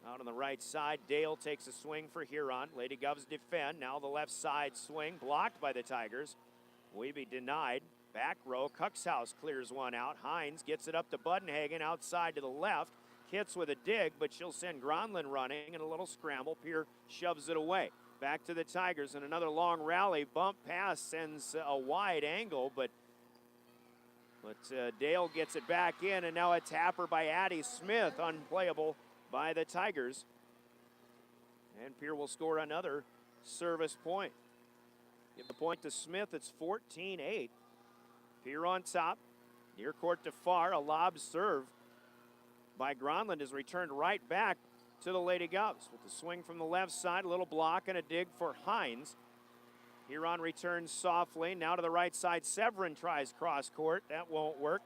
Out on the right side, Dale takes a swing for Huron. Lady Govs defend. Now the left side swing blocked by the Tigers. Wiebe denied. Back row, Cuxhouse clears one out. Hines gets it up to Buttonhagen outside to the left. Kitts with a dig, but she'll send Gronlund running, and a little scramble. Pierre shoves it away. Back to the Tigers, and another long rally. Bump pass sends a wide angle, but Dale gets it back in, and now a tapper by Addie Smith, unplayable by the Tigers. And Pierre will score another service point. Give the point to Smith. It's 14-8. Pierre on top. Near court to far. A lob serve by Gronlund is returned right back to the Lady Govs with the swing from the left side. A little block and a dig for Hines. Huron returns softly. Now to the right side. Severin tries cross court. That won't work.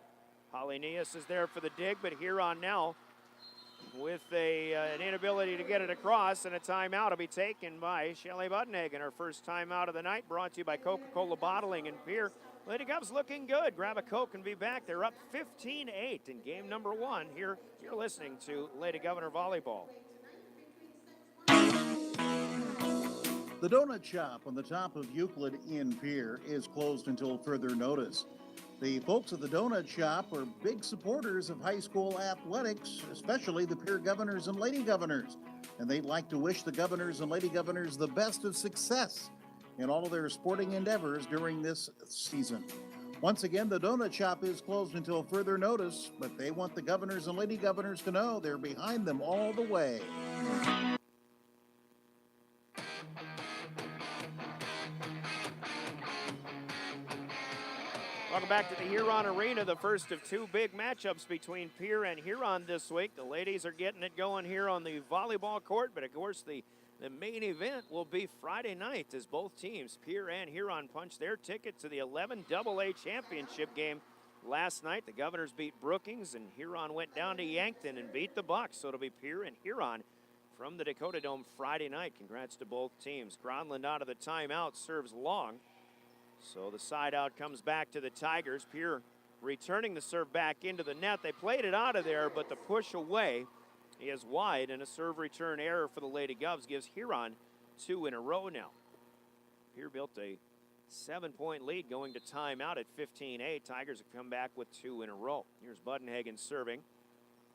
Holly Neas is there for the dig, but Huron now with an inability to get it across, and a timeout will be taken by Shelley Buttonhagen. Her first timeout of the night, brought to you by Coca-Cola Bottling and Pierre. Lady Govs looking good. Grab a Coke and be back. They're up 15-8 in game number 1. Here, you're listening to Lady Governor Volleyball.
The Donut Shop on the top of Euclid in Pierre is closed until further notice. The folks at the Donut Shop are big supporters of high school athletics, especially the Pierre Governors and Lady Governors. And they'd like to wish the Governors and Lady Governors the best of success in all of their sporting endeavors during this season. Once again, the Donut Shop is closed until further notice, but they want the Governors and Lady Governors to know they're behind them all the way.
Welcome back to the Huron Arena, the first of 2 big matchups between Pierre and Huron this week. The ladies are getting it going here on the volleyball court, but of course the main event will be Friday night as both teams, Pierre and Huron, punch their ticket to the 11 AA championship game last night. The Governors beat Brookings, and Huron went down to Yankton and beat the Bucks, so it'll be Pierre and Huron from the Dakota Dome Friday night. Congrats to both teams. Gronlund out of the timeout, serves long. So the side out comes back to the Tigers. Pierre returning the serve back into the net. They played it out of there, but the push away is wide, and a serve return error for the Lady Govs gives Huron 2 in a row now. Pierre built a 7-point lead going to timeout at 15-8. Tigers have come back with 2 in a row. Here's Buttonhagen serving.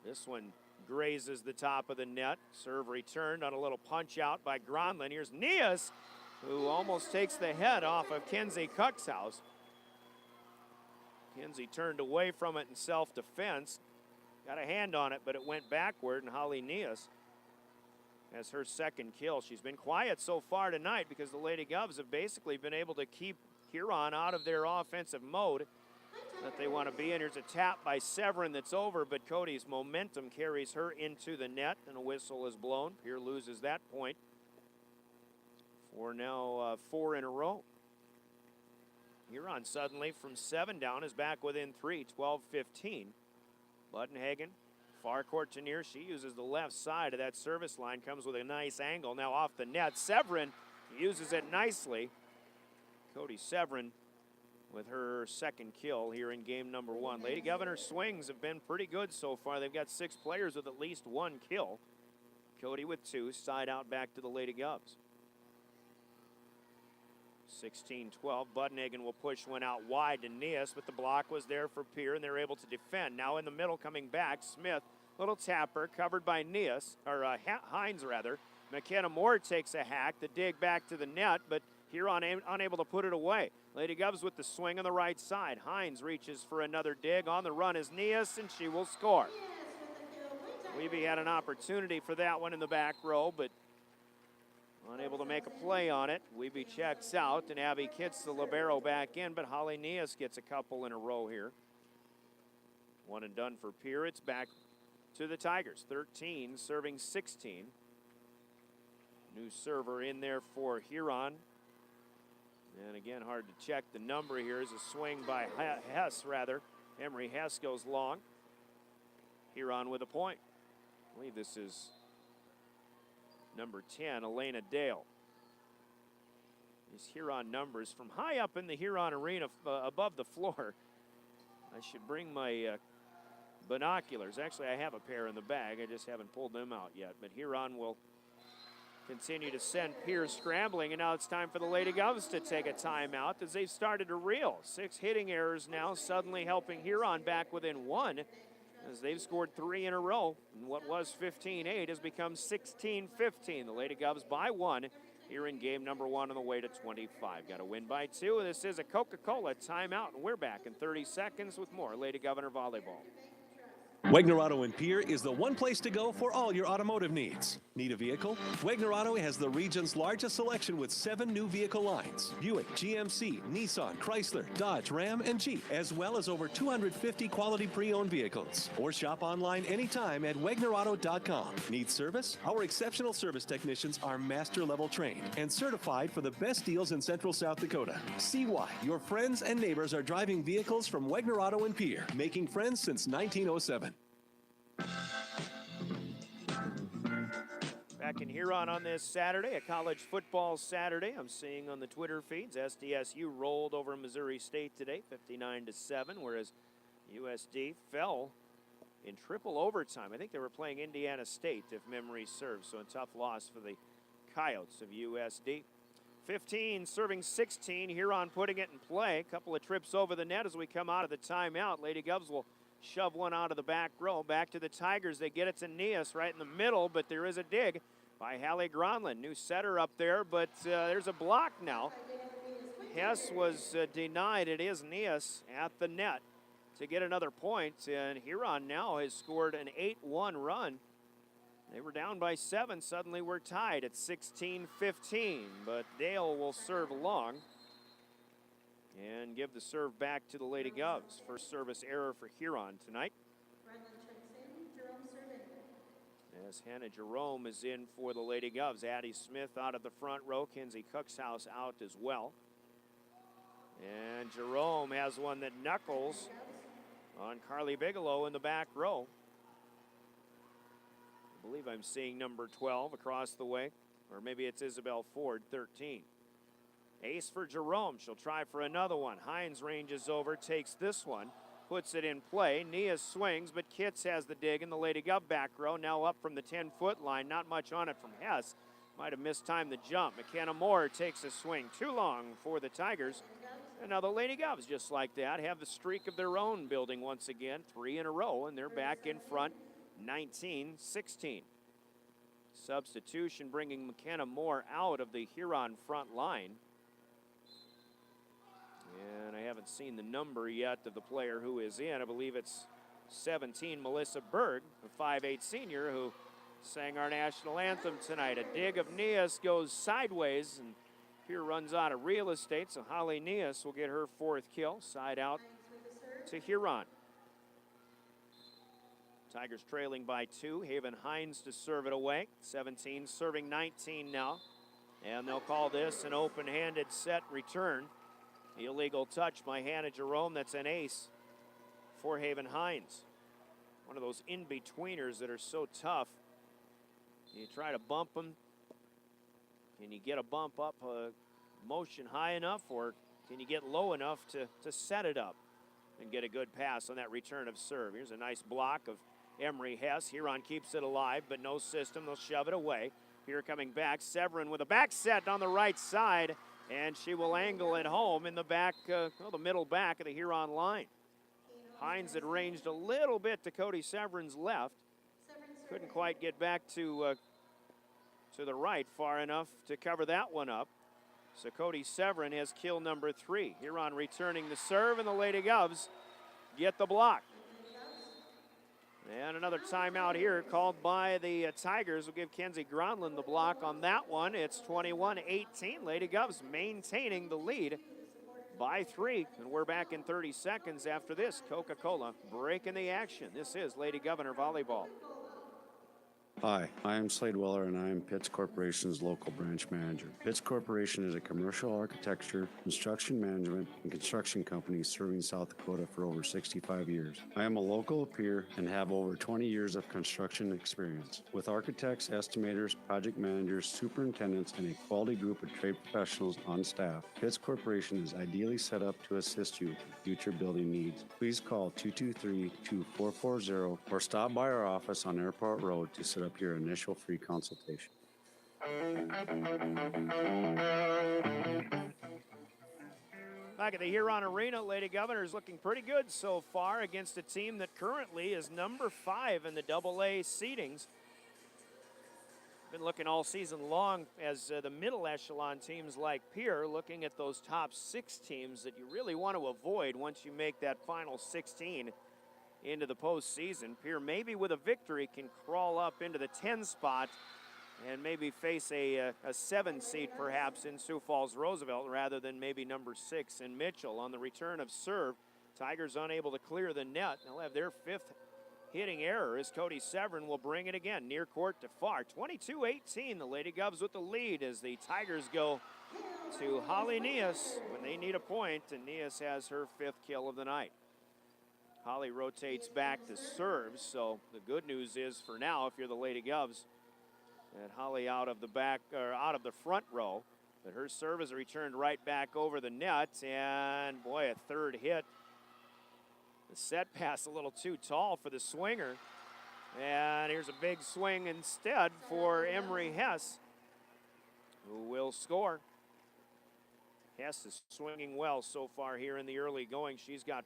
This one grazes the top of the net. Serve returned on a little punch out by Gronlund. Here's Neas, who almost takes the head off of Kenzie Cuxhouse. Kenzie turned away from it in self-defense. Got a hand on it, but it went backward, and Holly Neas has her second kill. She's been quiet so far tonight because the Lady Govs have basically been able to keep Huron out of their offensive mode that they want to be in. Here's a tap by Severin that's over, but Cody's momentum carries her into the net, and a whistle is blown. Pierre loses that point for now 4 in a row. Huron suddenly from 7 down is back within 3, 12-15. Buttonhagen, far court to near. She uses the left side of that service line, comes with a nice angle. Now off the net, Severin uses it nicely. Cody Severin with her second kill here in game number 1. Lady Governor swings have been pretty good so far. They've got 6 players with at least 1 kill. Cody with 2, side out back to the Lady Govs. 16-12. Buttonhagen will push one out wide to Neas, but the block was there for Pierre, and they're able to defend. Now in the middle coming back, Smith, little tapper, covered by Neas, or Hines rather. McKenna Moore takes a hack. The dig back to the net, but Huron unable to put it away. Lady Govs with the swing on the right side. Hines reaches for another dig. On the run is Nias, and she will score. Weeby had an opportunity for that one in the back row, but unable to make a play on it. Weeby checks out, and Abby kicks the libero back in, but Holly Nias gets a couple in a row here. One and done for Pierre. It's back to the Tigers. 13 serving 16. New server in there for Huron. And again, hard to check the number here. Is a swing by Hess, rather. Emery Hess goes long. Huron with a point. I believe this is number 10, Elena Dale. These Huron numbers from high up in the Huron arena above the floor. I should bring my binoculars. Actually, I have a pair in the bag. I just haven't pulled them out yet. But Huron will continue to send Pierre scrambling, and now it's time for the Lady Govs to take a timeout as they've started to reel. 6 hitting errors now, suddenly helping Huron back within 1 as they've scored 3 in a row. And what was 15-8 has become 16-15. The Lady Govs by 1 here in game number 1 on the way to 25. Got to win by 2, and this is a Coca-Cola timeout, and we're back in 30 seconds with more Lady Governor Volleyball.
Wagner Auto in Pierre is the one place to go for all your automotive needs. Need a vehicle? Wagner Auto has the region's largest selection with 7 new vehicle lines. Buick, GMC, Nissan, Chrysler, Dodge, Ram, and Jeep, as well as over 250 quality pre-owned vehicles. Or shop online anytime at WagnerAuto.com. Need service? Our exceptional service technicians are master-level trained and certified for the best deals in Central South Dakota. See why your friends and neighbors are driving vehicles from Wagner Auto in Pierre, making friends since 1907.
Back in Huron on this Saturday, a college football Saturday. I'm seeing on the Twitter feeds, SDSU rolled over Missouri State today, 59-7, whereas USD fell in triple overtime. I think they were playing Indiana State, if memory serves, so a tough loss for the Coyotes of USD. 15 serving 16, Huron putting it in play. A couple of trips over the net as we come out of the timeout. Lady Govs will shove one out of the back row. Back to the Tigers. They get it to Nias right in the middle, but there is a dig by Hallie Gronlund. New setter up there, but there's a block now. Hess was denied. It is Nias at the net to get another point, and Huron now has scored an 8-1 run. They were down by 7. Suddenly we're tied at 16-15, but Dale will serve long and give the serve back to the Lady Govs. First service error for Huron tonight. As Hannah Jerome is in for the Lady Govs. Addie Smith out of the front row. Kenzie Cookshouse out as well. And Jerome has one that knuckles on Carly Bigelow in the back row. I believe I'm seeing number 12 across the way. Or maybe it's Isabel Ford, 13. Ace for Jerome. She'll try for another one. Hines ranges over, takes this one, puts it in play. Nia swings, but Kitts has the dig in the Lady Gov back row. Now up from the 10-foot line. Not much on it from Hess. Might have mistimed the jump. McKenna Moore takes a swing. Too long for the Tigers. And now the Lady Govs, just like that, have the streak of their own building once again. 3 in a row, and they're back in front, 19-16. Substitution bringing McKenna Moore out of the Huron front line. And I haven't seen the number yet of the player who is in. I believe it's 17, Melissa Berg, a 5'8 senior who sang our national anthem tonight. A dig of Nias goes sideways, and Pierre runs out of real estate, so Holly Nias will get her 4th kill. Side out to Huron. Tigers trailing by 2. Haven Hines to serve it away. 17 serving 19 now. And they'll call this an open-handed set return. Illegal touch by Hannah Jerome. That's an ace for Haven Hines. One of those in-betweeners that are so tough. You try to bump them. Can you get a bump up motion high enough, or can you get low enough to set it up and get a good pass on that return of serve? Here's a nice block of Emery Hess. Huron keeps it alive, but no system. They'll shove it away. Here coming back, Severin with a back set on the right side, and she will angle it home in the back, the middle back of the Huron line. Hines had ranged a little bit to Cody Severin's left. Couldn't quite get back to to the right, far enough to cover that one up. So Cody Severin has kill number 3. Huron returning the serve, and the Lady Govs get the block. And another timeout here called by the Tigers will give Kenzie Gronlund the block on that one. It's 21-18. Lady Govs maintaining the lead by 3. And we're back in 30 seconds after this. Coca-Cola breaking the action. This is Lady Governor Volleyball.
Hi, I am Slade Weller, and I am Pitts Corporation's local branch manager. Pitts Corporation is a commercial architecture, construction management, and construction company serving South Dakota for over 65 years. I am a local peer and have over 20 years of construction experience. With architects, estimators, project managers, superintendents, and a quality group of trade professionals on staff, Pitts Corporation is ideally set up to assist you with future building needs. Please call 223-2440 or stop by our office on Airport Road to set up your initial free consultation.
Back at the Huron Arena, Lady Governors looking pretty good so far against a team that currently is number 5 in the AA seedings. Been looking all season long as the middle echelon teams like Pierre, looking at those top 6 teams that you really want to avoid once you make that final 16 into the postseason. Pierre, maybe with a victory, can crawl up into the 10 spot and maybe face a 7 seed perhaps in Sioux Falls Roosevelt rather than maybe number 6 in Mitchell. On the return of serve, Tigers unable to clear the net. They'll have their 5th hitting error as Cody Severin will bring it again near court to far. 22-18, the Lady Govs with the lead as the Tigers go to Holly Nias when they need a point, and Nias has her 5th kill of the night. Holly rotates back to serve, so the good news is for now, if you're the Lady Govs, that Holly out of the back or out of the front row, but her serve is returned right back over the net, and boy, a 3rd hit. The set pass a little too tall for the swinger, and here's a big swing instead for Emery Hess, who will score. Hess is swinging well so far here in the early going. She's got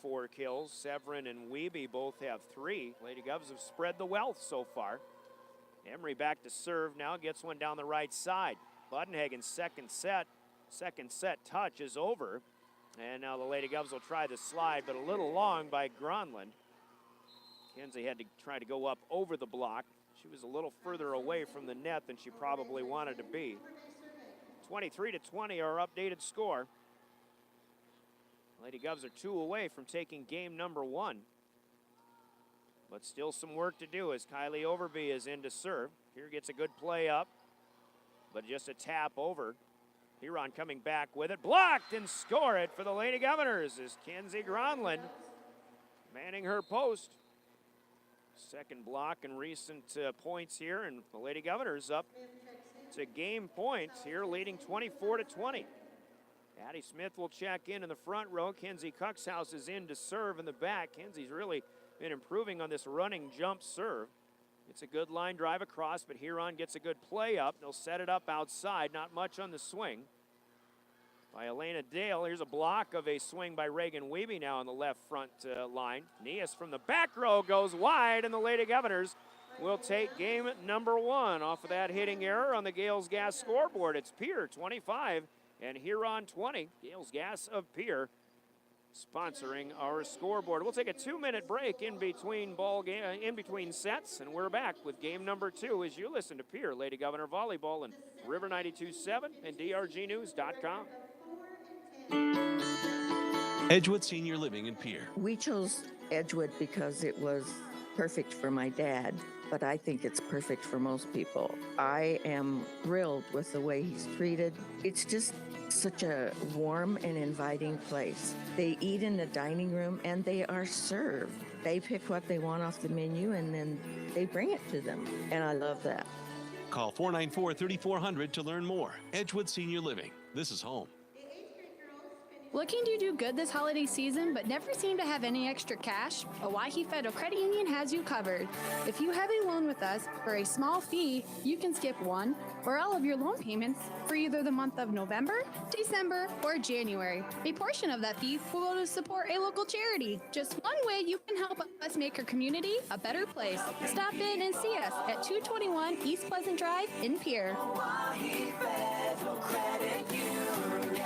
4 kills. Severin and Wiebe both have 3. Lady Govs have spread the wealth so far. Emery back to serve now, gets one down the right side. Budenhagen's second set touch is over. And now the Lady Govs will try the slide, but a little long by Gronlund. Kenzie had to try to go up over the block. She was a little further away from the net than she probably wanted to be. 23-20, our updated score. Lady Govs are 2 away from taking game number 1. But still some work to do as Kylie Overby is in to serve. Here gets a good play up, but just a tap over. Huron coming back with it, blocked, and score it for the Lady Governors is Kenzie Gronlund manning her post. Second block and recent points here, and the Lady Governors up to game points here, leading 24-20. Addie Smith will check in the front row. Kenzie Cuxhouse is in to serve in the back. Kenzie's really been improving on this running jump serve. It's a good line drive across, but Huron gets a good play up. They'll set it up outside, not much on the swing by Elena Dale. Here's a block of a swing by Reagan Wiebe now on the left front line. Nias from the back row goes wide, and the Lady Governors will take game number 1 off of that hitting error on the Gales Gas scoreboard. It's Pierre 25 and Huron 20. Gales Gas of Pierre sponsoring our scoreboard. We'll take a 2-minute break in between sets, and we're back with game number 2 as you listen to Pierre Lady Governor Volleyball and River 92.7 and DRGnews.com.
Edgewood Senior Living in Pierre.
We chose Edgewood because it was perfect for my dad, but I think it's perfect for most people. I am thrilled with the way he's treated. It's just such a warm and inviting place. They eat in the dining room and they are served. They pick what they want off the menu and then they bring it to them. And I love that.
Call 494-3400 to learn more. Edgewood Senior Living. This is home.
Looking to do good this holiday season but never seem to have any extra cash? Owyhee Federal Credit Union has you covered. If you have a loan with us for a small fee, you can skip one or all of your loan payments for either the month of November, December, or January. A portion of that fee will go to support a local charity. Just one way you can help us make our community a better place. Stop in and see us at 221 East Pleasant Drive in Pierre.
Owyhee Federal Credit Union.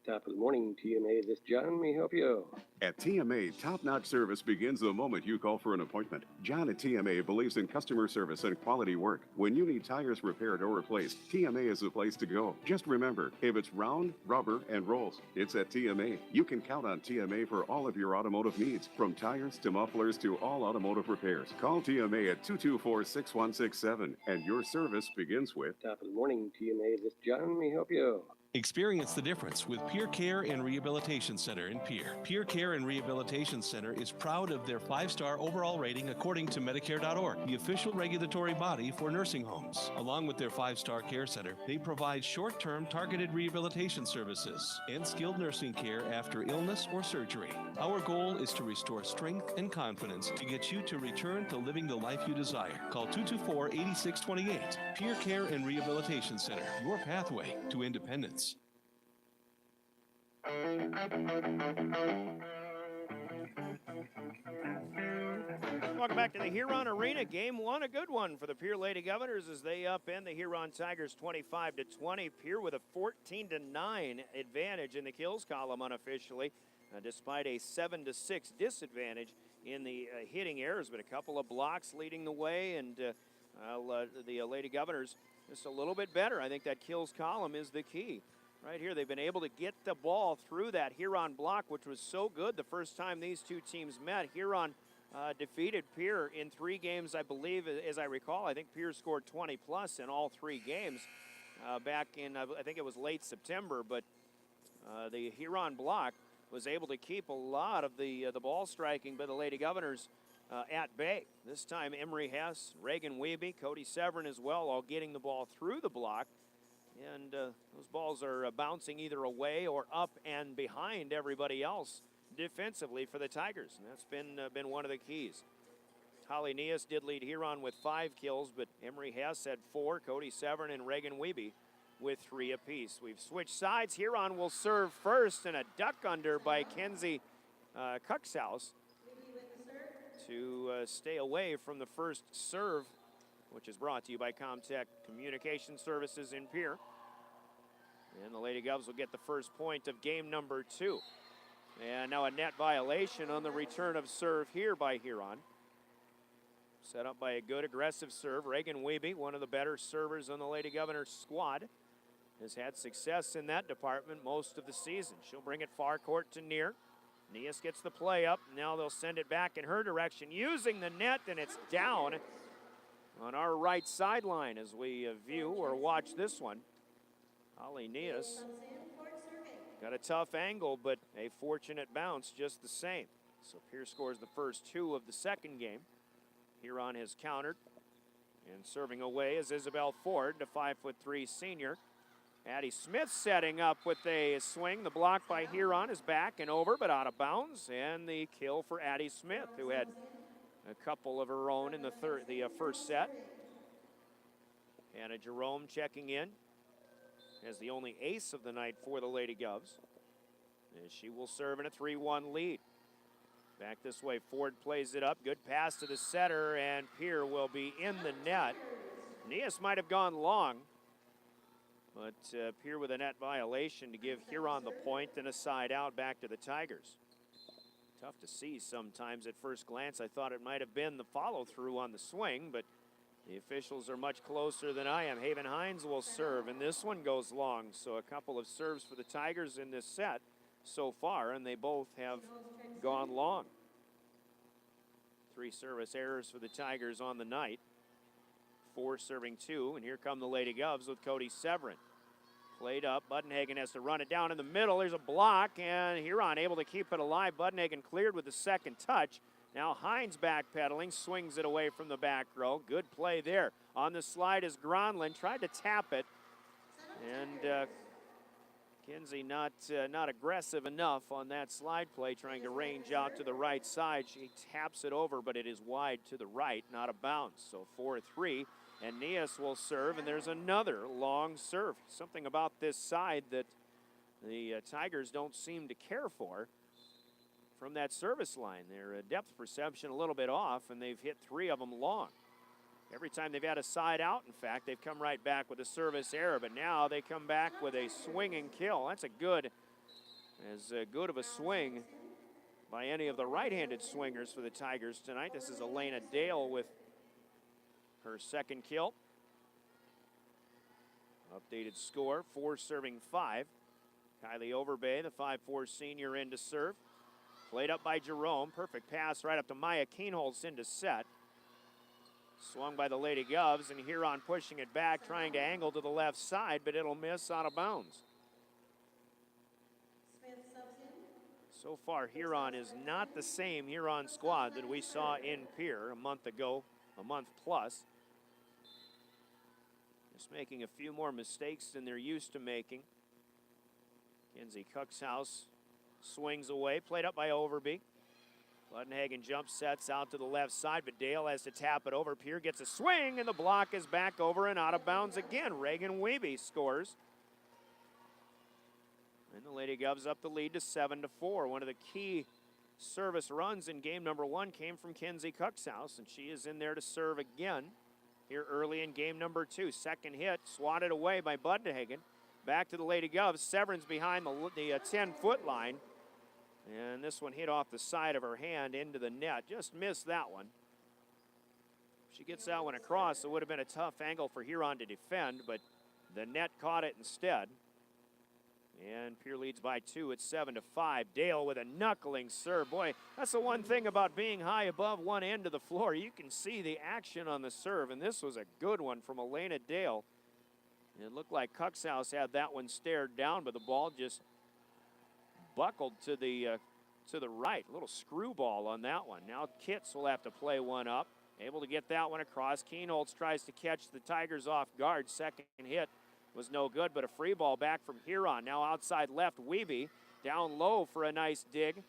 Top of the morning, TMA. This John may help you.
At TMA, top-notch service begins the moment you call for an appointment. John at TMA believes in customer service and quality work. When you need tires repaired or replaced, TMA is the place to go. Just remember, if it's round, rubber, and rolls, it's at TMA. You can count on TMA for all of your automotive needs, from tires to mufflers to all automotive repairs. Call TMA at 224-6167, and your service begins with...
Top of the morning, TMA. This John may help you.
Experience the difference with Pierre Care and Rehabilitation Center in Pierre. Pierre Care and Rehabilitation Center is proud of their 5-star overall rating according to Medicare.org, the official regulatory body for nursing homes. Along with their 5-star care center, they provide short-term targeted rehabilitation services and skilled nursing care after illness or surgery. Our goal is to restore strength and confidence to get you to return to living the life you desire. Call 224-8628. Pierre Care and Rehabilitation Center, your pathway to independence.
Welcome back to the Huron Arena. Game one, a good one for the Pierre Lady Governors as they upend the Huron Tigers 25-20. Pierre with a 14-9 advantage in the kills column unofficially, despite a 7-6 disadvantage in the hitting errors, but a couple of blocks leading the way, and the Lady Governors just a little bit better. I think that kills column is the key. Right here, they've been able to get the ball through that Huron block, which was so good the first time these two teams met. Huron defeated Pierre in 3 games, I believe, as I recall. I think Pierre scored 20-plus in all 3 games back in, I think it was late September. But the Huron block was able to keep a lot of the ball striking by the Lady Governors at bay. This time, Emery Hess, Reagan Wiebe, Cody Severin as well, all getting the ball through the block. And those balls are bouncing either away or up and behind everybody else defensively for the Tigers. And that's been one of the keys. Holly Neas did lead Huron with 5 kills, but Emery Hess had 4, Cody Severin and Reagan Wiebe with 3 apiece. We've switched sides. Huron will serve first, and a duck under by Kenzie Cuxhouse to stay away from the first serve, which is brought to you by Comtech Communication Services in Pierre. And the Lady Govs will get the first point of game number 2. And now a net violation on the return of serve here by Huron. Set up by a good aggressive serve. Reagan Wiebe, one of the better servers on the Lady Governors squad, has had success in that department most of the season. She'll bring it far court to near. Neas gets the play up. Now they'll send it back in her direction using the net, and it's down on our right sideline as we view or watch this one. Holly Neas got a tough angle, but a fortunate bounce just the same. So Pierce scores the first 2 of the second game. Huron has countered, and serving away is Isabel Ford, the 5'3" senior. Addie Smith setting up with a swing. The block by Huron is back and over, but out of bounds, and the kill for Addie Smith, who had a couple of her own in the first set. Hannah Jerome checking in as the only ace of the night for the Lady Govs, as she will serve in a 3-1 lead. Back this way, Ford plays it up. Good pass to the setter, and Pierre will be in the net. Neas might have gone long, but Pierre with a net violation to give Huron the point and a side out back to the Tigers. Tough to see sometimes at first glance. I thought it might have been the follow-through on the swing, but the officials are much closer than I am. Haven Hines will serve, and this one goes long. So a couple of serves for the Tigers in this set so far, and they both have gone long. 3 service errors for the Tigers on the night. 4 serving 2, and here come the Lady Govs with Cody Severin. Played up, Budenhagen has to run it down in the middle. There's a block, and Huron able to keep it alive. Budenhagen cleared with the second touch. Now Hines backpedaling, swings it away from the back row. Good play there. On the slide is Gronlund, tried to tap it, And Kinsey not aggressive enough on that slide play, trying to range out to the right side. She taps it over, but it is wide to the right, not a bounce. So 4-3, and Nias will serve, and there's another long serve. Something about this side that the Tigers don't seem to care for from that service line. Their depth perception a little bit off, and they've hit 3 of them long. Every time they've had a side out, in fact, they've come right back with a service error, but now they come back with a swinging kill. That's as good of a swing by any of the right-handed swingers for the Tigers tonight. This is Elena Dale with her second kill. Updated score, 4 serving 5. Kylie Overbay, the 5'4" senior, in to serve. Played up by Jerome. Perfect pass right up to Maya Keenholz into set. Swung by the Lady Govs, and Huron pushing it back, trying to angle to the left side, but it'll miss out of bounds. So far, Huron is not the same Huron squad that we saw in Pierre a month ago, a month plus. Just making a few more mistakes than they're used to making. Kenzie Cuxhouse swings away, played up by Overby. Budenhagen jump sets out to the left side, but Dale has to tap it over. Pierre gets a swing, and the block is back over and out of bounds again. Reagan Wiebe scores. And the Lady Govs up the lead to 7-4. One of the key service runs in game number 1 came from Kenzie Cuxhouse, and she is in there to serve again here early in game number 2. Second hit, swatted away by Budenhagen. Back to the Lady Govs. Severn's behind the 10-foot line. And this one hit off the side of her hand into the net. Just missed that one. If she gets that one across, it would have been a tough angle for Huron to defend, but the net caught it instead. And Pierre leads by 2 at 7-5. Dale with a knuckling serve. Boy, that's the one thing about being high above one end of the floor. You can see the action on the serve, and this was a good one from Elena Dale. It looked like Cuxhouse had that one stared down, but the ball just buckled to the right. A little screwball on that one. Now Kitts will have to play one up. Able to get that one across. Keenholz tries to catch the Tigers off guard. Second hit was no good, but a free ball back from Huron. Now outside left, Wiebe down low for a nice dig.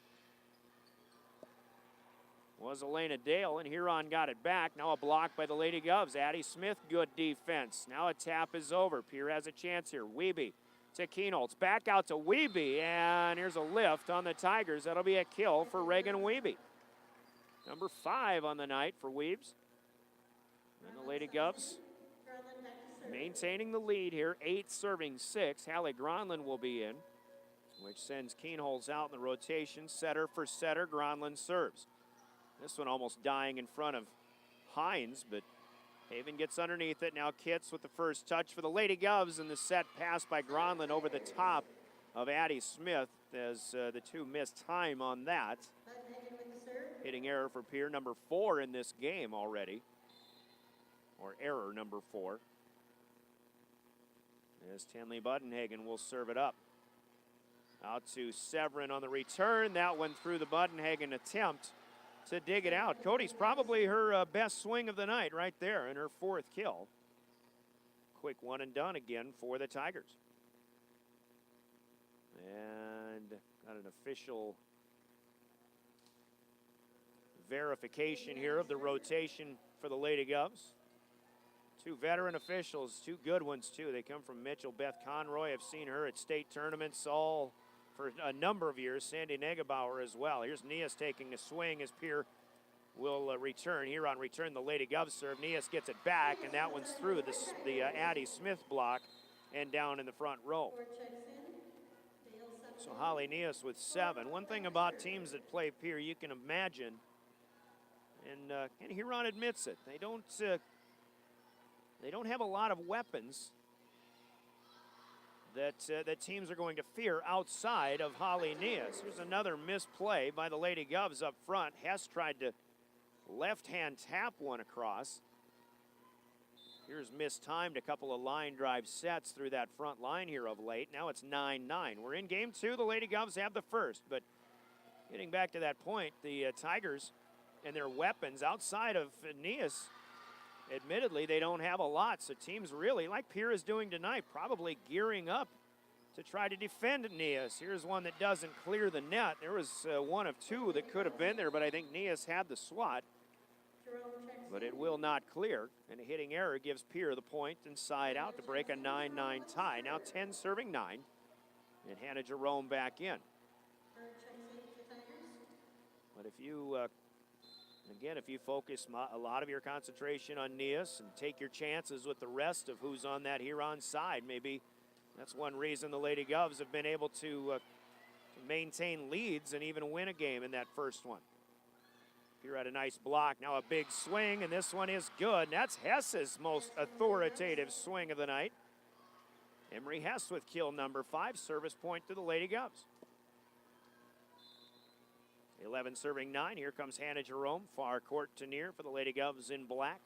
Was Elena Dale, and Huron got it back. Now a block by the Lady Govs. Addie Smith, good defense. Now a tap is over. Pierre has a chance here. Wiebe to Keenholz. Back out to Wiebe, and here's a lift on the Tigers. That'll be a kill for Reagan Wiebe. Number 5 on the night for Weebs. And the Lady Govs maintaining the lead here, 8 serving 6. Hallie Gronlund will be in, which sends Keenholz out in the rotation. Setter for setter, Gronlund serves. This one almost dying in front of Hines, but Haven gets underneath it. Now Kitts with the first touch for the Lady Govs, and the set pass by Gronlund over the top of Addie Smith as the 2 missed time on that. Hitting error for Pierre, number 4 in this game already, or error number 4. As Tenley Budenhagen will serve it up. Out to Severin on the return. That one through the Budenhagen attempt to dig it out. Cody's probably her best swing of the night right there in her 4th kill. Quick one and done again for the Tigers. And got an official verification here of the rotation for the Lady Govs. 2 veteran officials, 2 good ones too. They come from Mitchell. Beth Conroy, I've seen her at state tournaments all for a number of years. Sandy Negebauer as well. Here's Nias taking a swing as Pierre will return. Huron return the Lady Govs serve. Nias gets it back, and that one's through the Addie Smith block and down in the front row. So Holly Nias with 7. One thing about teams that play Pierre, you can imagine, and Huron admits it, they don't have a lot of weapons that teams are going to fear outside of Holly Nias. Here's another misplay by the Lady Govs up front. Hess tried to left-hand tap one across. Here's mistimed, a couple of line drive sets through that front line here of late. Now it's 9-9. We're in game 2. The Lady Govs have the first, but getting back to that point, the Tigers and their weapons outside of Nias admittedly, they don't have a lot, so teams really, like Pierre is doing tonight, probably gearing up to try to defend Nias. Here's one that doesn't clear the net. There was one of two that could have been there, but I think Nias had the swat. But it will not clear, and a hitting error gives Pierre the point inside out to break a 9-9 tie. Now 10 serving 9, and Hannah Jerome back in. But if you, again, if you focus a lot of your concentration on Nias and take your chances with the rest of who's on that Huron side, maybe that's one reason the Lady Govs have been able to maintain leads and even win a game in that first one. Pierre had a nice block, now a big swing, and this one is good. And that's Hess's most authoritative swing of the night. Emery Hess with kill number 5, service point to the Lady Govs. 11 serving 9, here comes Hannah Jerome, far court to near for the Lady Govs in black.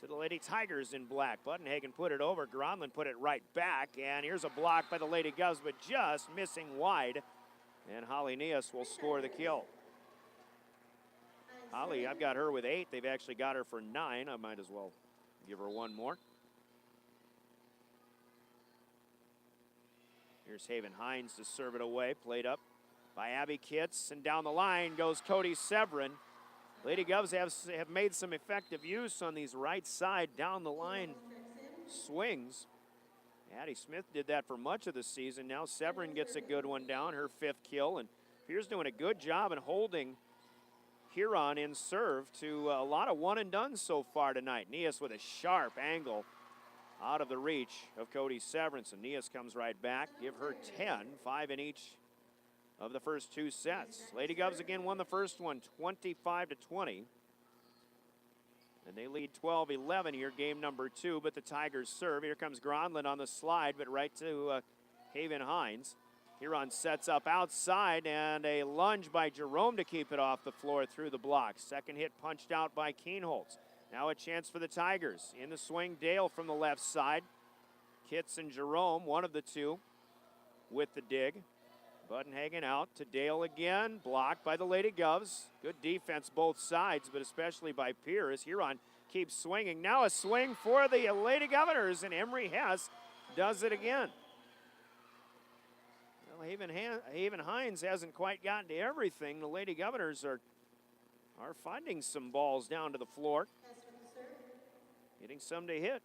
To the Lady Tigers in black. Buttonhagen put it over, Gronlund put it right back, and here's a block by the Lady Govs, but just missing wide. And Holly Nias will score the kill. Holly, I've got her with 8. They've actually got her for 9. I might as well give her one more. Here's Haven Hines to serve it away. Played up by Abby Kitts, and down the line goes Cody Severin. Lady Govs have made some effective use on these right side down the line swings. Addie Smith did that for much of the season. Now Severin gets a good one down, her 5th kill, and Pierre's doing a good job in holding Huron in serve to a lot of one and done so far tonight. Nias with a sharp angle out of the reach of Cody Severin. So Nias comes right back. Give her 10, 5 in each of the first 2 sets. Lady Govs again won the first one 25-20. And they lead 12-11 here, game number 2, but the Tigers serve. Here comes Gronlund on the slide, but right to Haven Hines. Huron sets up outside, and a lunge by Jerome to keep it off the floor through the block. Second hit punched out by Keenholz. Now a chance for the Tigers. In the swing, Dale from the left side. Kitts and Jerome, one of the two, with the dig. Buttonhagen out to Dale again. Blocked by the Lady Govs. Good defense both sides, but especially by Pierre as Huron keeps swinging. Now a swing for the Lady Governors, and Emery Hess does it again. Well, Haven Hines hasn't quite gotten to everything. The Lady Governors are finding some balls down to the floor. Getting some to hit.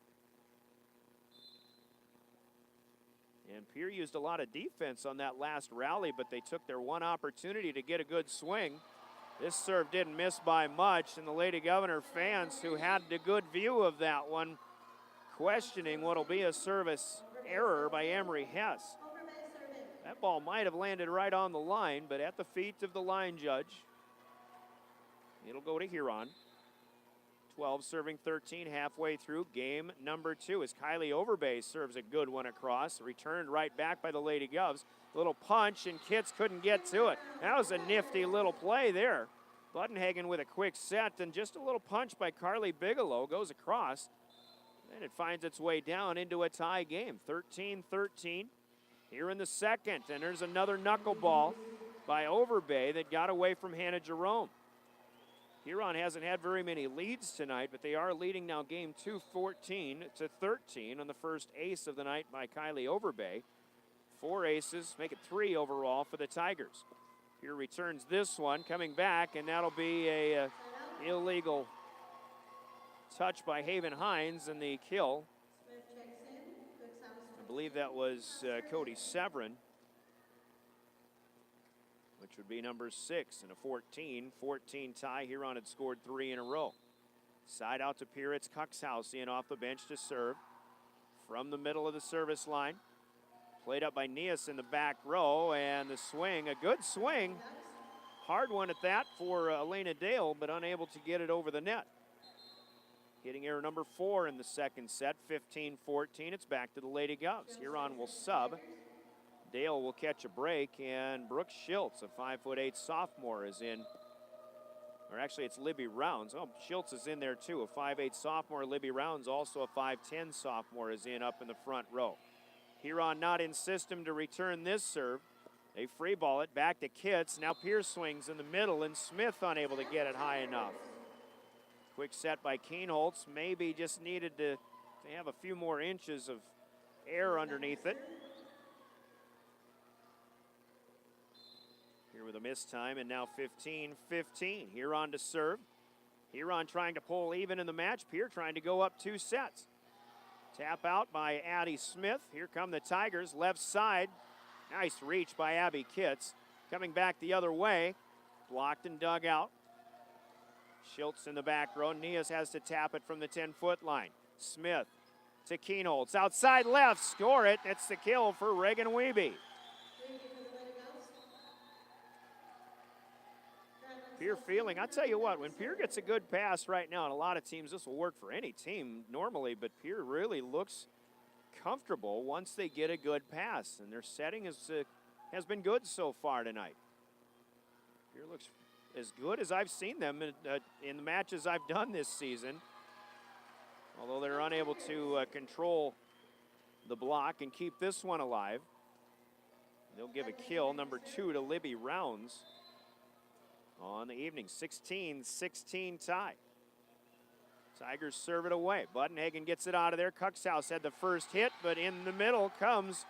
And Pierre used a lot of defense on that last rally, but they took their one opportunity to get a good swing. This serve didn't miss by much, and the Lady Governor fans who had a good view of that one questioning what'll be a service error by Emery Hess. That ball might have landed right on the line, but at the feet of the line judge, it'll go to Huron. 12 serving 13 halfway through game number 2 as Kylie Overbay serves a good one across. Returned right back by the Lady Govs. Little punch, and Kitts couldn't get to it. That was a nifty little play there. Buttonhagen with a quick set, and just a little punch by Carly Bigelow goes across. And it finds its way down into a tie game. 13-13 here in the second. And there's another knuckleball by Overbay that got away from Hannah Jerome. Huron hasn't had very many leads tonight, but they are leading now game 2, 14-13 on the first ace of the night by Kylie Overbay. 4 aces, make it 3 overall for the Tigers. Here returns this one, coming back, and that'll be a illegal touch by Haven Hines and the kill. I believe that was Cody Severin, which would be number 6 in a 14-14 tie. Huron had scored 3 in a row. Side out to Pierre. It's Cuxhouse in off the bench to serve. From the middle of the service line. Played up by Nias in the back row, and the swing, a good swing. Hard one at that for Elena Dale, but unable to get it over the net. Hitting error number 4 in the second set, 15-14. It's back to the Lady Govs. Huron will sub. Dale will catch a break, and Brooke Schiltz, a 5'8" sophomore, is in. Or actually, it's Libby Rounds. Oh, Schiltz is in there too. A 5'8" sophomore. Libby Rounds, also a 5'10" sophomore, is in up in the front row. Huron not in system to return this serve. They free ball it back to Kitts. Now Pierce swings in the middle, and Smith unable to get it high enough. Quick set by Keenholz. Maybe just needed to have a few more inches of air underneath it. Here with a missed time, and now 15-15. Huron to serve. Huron trying to pull even in the match. Pierre trying to go up 2 sets. Tap out by Addie Smith. Here come the Tigers, left side. Nice reach by Abby Kitts. Coming back the other way. Blocked and dug out. Schultz in the back row. Nias has to tap it from the 10-foot line. Smith to Keenholz. Outside left, score it. It's the kill for Reagan Wiebe. Pierre feeling, I'll tell you what, when Pierre gets a good pass right now, and a lot of teams, this will work for any team normally, but Pierre really looks comfortable once they get a good pass, and their setting has been good so far tonight. Pierre looks as good as I've seen them in the matches I've done this season, although they're unable to control the block and keep this one alive. They'll give a kill, number 2 to Libby Rounds. On the evening, 16-16 tie. Tigers serve it away. Buttonhagen gets it out of there. Cuxhouse had the first hit, but in the middle comes,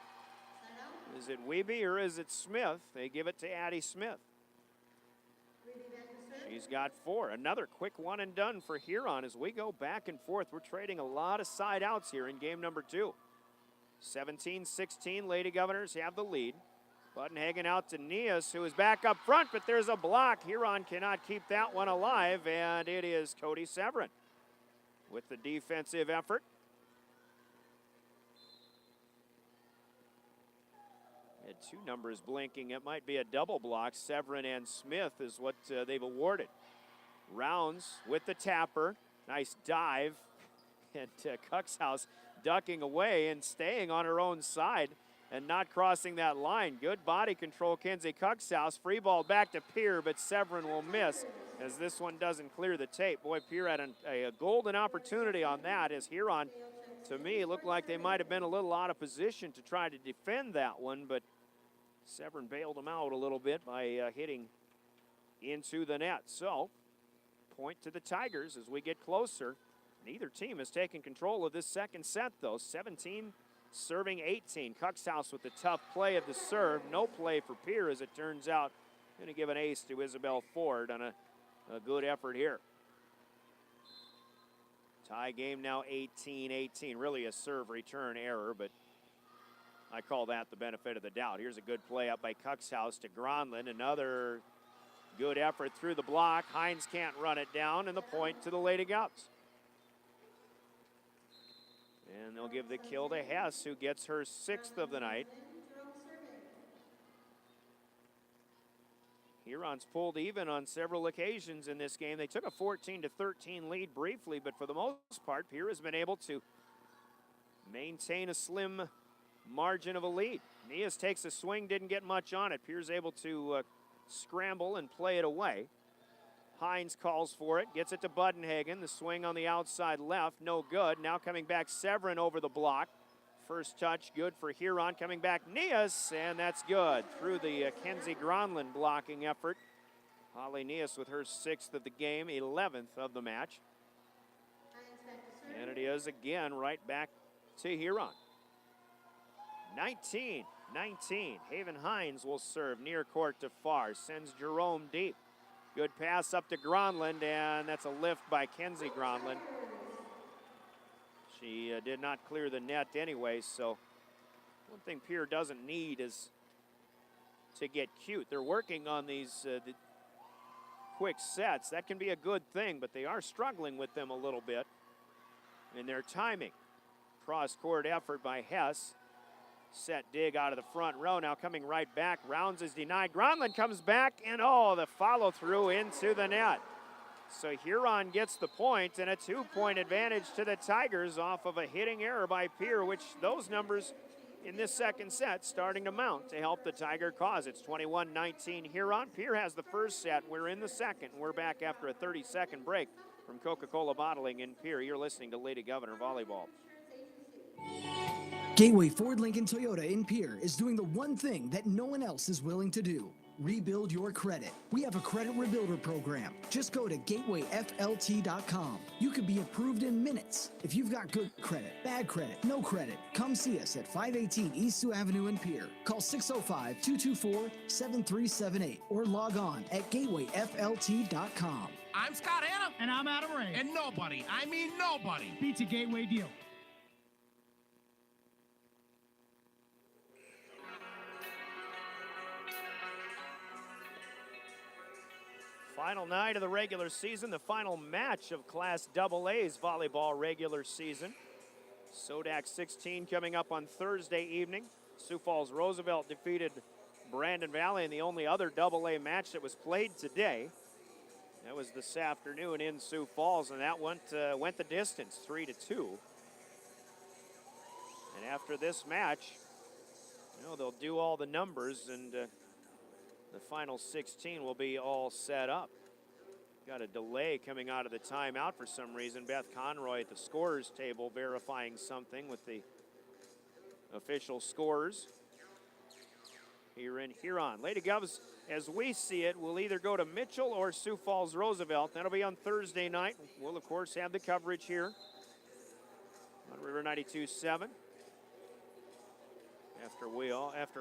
is it Wiebe or is it Smith? They give it to Addie Smith. She's got 4. Another quick one and done for Huron as we go back and forth. We're trading a lot of side outs here in game number 2. 17-16, Lady Governors have the lead. Buttonhagen out to Nias, who is back up front, but there's a block. Huron cannot keep that one alive, and it is Cody Severin with the defensive effort. Had 2 numbers blinking. It might be a double block. Severin and Smith is what they've awarded. Rounds with the tapper. Nice dive. And Cuxhouse ducking away and staying on her own side and not crossing that line. Good body control, Kenzie Cuxhouse. Free ball back to Pierre, but Severin will miss as this one doesn't clear the tape. Boy, Pierre had a golden opportunity on that as Huron, to me, looked like they might have been a little out of position to try to defend that one, but Severin bailed them out a little bit by hitting into the net. So, point to the Tigers as we get closer. Neither team has taken control of this second set, though. 17 serving 18. Cuxhouse with the tough play of the serve. No play for Pierre, as it turns out. Going to give an ace to Isabel Ford on a good effort here. Tie game now 18-18. Really a serve return error, but I call that the benefit of the doubt. Here's a good play up by Cuxhouse to Gronlund. Another good effort through the block. Hines can't run it down, and the point to the Lady Govs. And they'll give the kill to Hess, who gets her 6th of the night. Huron's pulled even on several occasions in this game. They took a 14-13 lead briefly, but for the most part, Pierre has been able to maintain a slim margin of a lead. Nias takes a swing, didn't get much on it. Pierre's able to scramble and play it away. Hines calls for it, gets it to Buttonhagen. The swing on the outside left, no good. Now coming back, Severin over the block. First touch, good for Huron. Coming back, Nias, and that's good. Through the Kenzie Gronlund blocking effort. Holly Nias with her 6th of the game, 11th of the match. And it is again right back to Huron. 19-19. Haven Hines will serve near court to far. Sends Jerome deep. Good pass up to Gronlund, and that's a lift by Kenzie Gronlund. She did not clear the net anyway, so one thing Pierre doesn't need is to get cute. They're working on these the quick sets. That can be a good thing, but they are struggling with them a little bit in their timing. Cross-court effort by Hess. Set dig out of the front row. Now coming right back. Rounds is denied. Gronlund comes back, and the follow-through into the net. So Huron gets the point, and a 2-point advantage to the Tigers off of a hitting error by Pierre, which those numbers in this second set starting to mount to help the Tiger cause. It's 21-19 Huron. Pierre has the first set. We're in the second. We're back after a 30-second break from Coca-Cola Bottling in Pierre. You're listening to Lady Governor Volleyball.
Gateway Ford Lincoln Toyota in Pierre is doing the one thing that no one else is willing to do. Rebuild your credit. We have a credit rebuilder program. Just go to gatewayflt.com. You could be approved in minutes. If you've got good credit, bad credit, no credit, come see us at 518 East Sioux Avenue in Pierre. Call 605-224-7378 or log on at gatewayflt.com.
I'm Scott Hanna. And I'm Adam Ray. And nobody, I mean nobody, beats a Gateway deal.
Final night of the regular season, the final match of Class AA's volleyball regular season. Sodak 16 coming up on Thursday evening. Sioux Falls Roosevelt defeated Brandon Valley in the only other AA match that was played today. That was this afternoon in Sioux Falls, and that went the distance, 3-2. And after this match, they'll do all the numbers, and the final 16 will be all set up. Got a delay coming out of the timeout for some reason. Beth Conroy at the scorers table verifying something with the official scores here in Huron. Lady Govs, as we see it, will either go to Mitchell or Sioux Falls Roosevelt. That'll be on Thursday night. We'll, of course, have the coverage here on River 92.7. After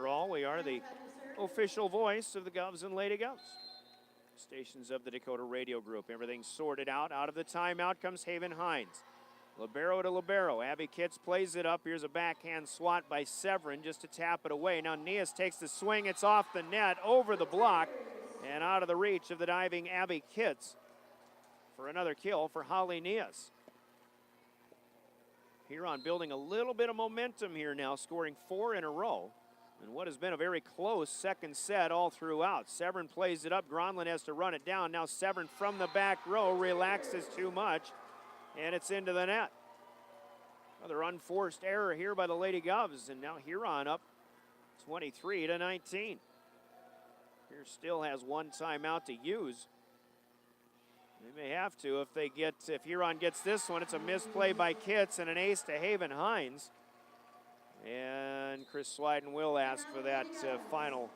all, we are the official voice of the Govs and Lady Govs. Stations of the Dakota Radio Group. Everything's sorted out. Out of the timeout comes Haven Hines. Libero to libero. Abby Kitts plays it up. Here's a backhand swat by Severin just to tap it away. Now Nias takes the swing. It's off the net, over the block, and out of the reach of the diving Abby Kitts for another kill for Holly Nias. Huron building a little bit of momentum here now, scoring 4 in a row. And what has been a very close second set all throughout. Severin plays it up. Gronlund has to run it down. Now Severin from the back row relaxes too much, and it's into the net. Another unforced error here by the Lady Govs, and now Huron up 23-19. Here still has one timeout to use. They may have to if Huron gets this one. It's a misplay by Kitts and an ace to Haven Hines. And Chris Slyden will ask for that final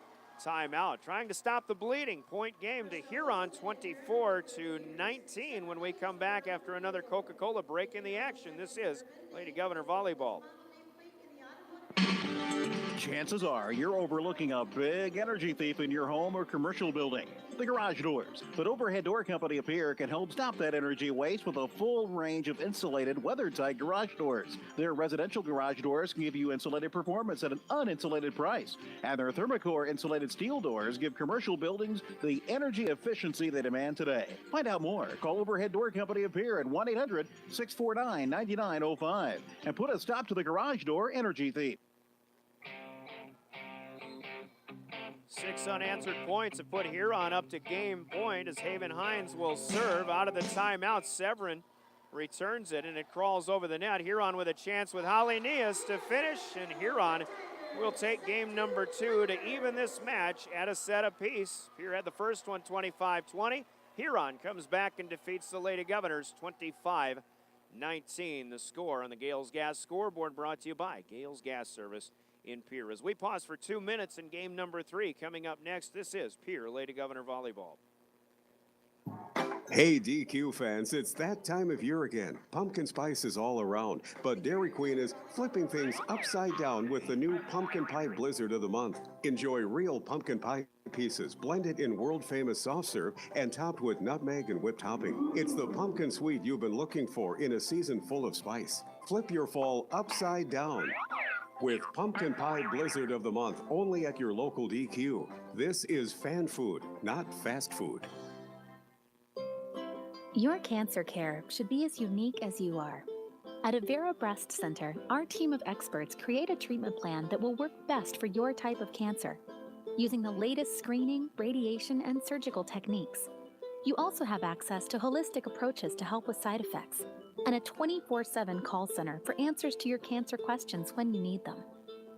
timeout. Trying to stop the bleeding. Point game to Huron, 24-19 when we come back after another Coca-Cola break in the action. This is Lady Governor Volleyball.
Chances are you're overlooking a big energy thief in your home or commercial building. The Garage Doors. But Overhead Door Company of Pierre can help stop that energy waste with a full range of insulated, weather-tight garage doors. Their residential garage doors can give you insulated performance at an uninsulated price. And their Thermocore insulated steel doors give commercial buildings the energy efficiency they demand today. Find out more. Call Overhead Door Company of Pierre at 1-800-649-9905 and put a stop to the garage door energy thief.
6 unanswered points have put Huron up to game point as Haven Hines will serve. Out of the timeout, Severin returns it, and it crawls over the net. Huron with a chance with Holly Nias to finish, and Huron will take game number 2 to even this match at a set apiece. Pierre had the first one 25-20. Huron comes back and defeats the Lady Governors 25-19. The score on the Gales Gas scoreboard brought to you by Gales Gas Service in Pierre. As we pause for 2 minutes in game number 3, coming up next, this is Pierre Lady Governor Volleyball.
Hey DQ fans, it's that time of year again. Pumpkin spice is all around, but Dairy Queen is flipping things upside down with the new Pumpkin Pie Blizzard of the Month. Enjoy real pumpkin pie pieces blended in world-famous soft serve and topped with nutmeg and whipped topping. It's the pumpkin sweet you've been looking for in a season full of spice. Flip your fall upside down with Pumpkin Pie Blizzard of the Month, only at your local DQ. This is fan food, not fast food.
Your cancer care should be as unique as you are. At Avera Breast Center, our team of experts create a treatment plan that will work best for your type of cancer, using the latest screening, radiation, and surgical techniques. You also have access to holistic approaches to help with side effects, and a 24/7 call center for answers to your cancer questions when you need them.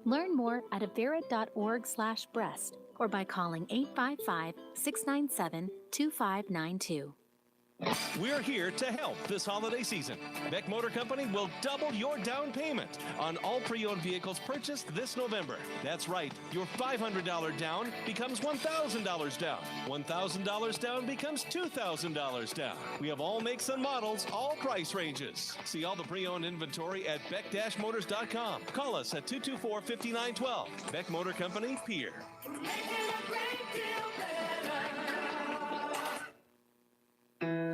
Learn more at avera.org/breast or by calling 855-697-2592.
We're here to help this holiday season. Beck Motor Company will double your down payment on all pre-owned vehicles purchased this November. That's right, your $500 down becomes $1,000 down. $1,000 down becomes $2,000 down. We have all makes and models, all price ranges. See all the pre-owned inventory at beck-motors.com. Call us at 224-5912. Beck Motor Company, Pierre.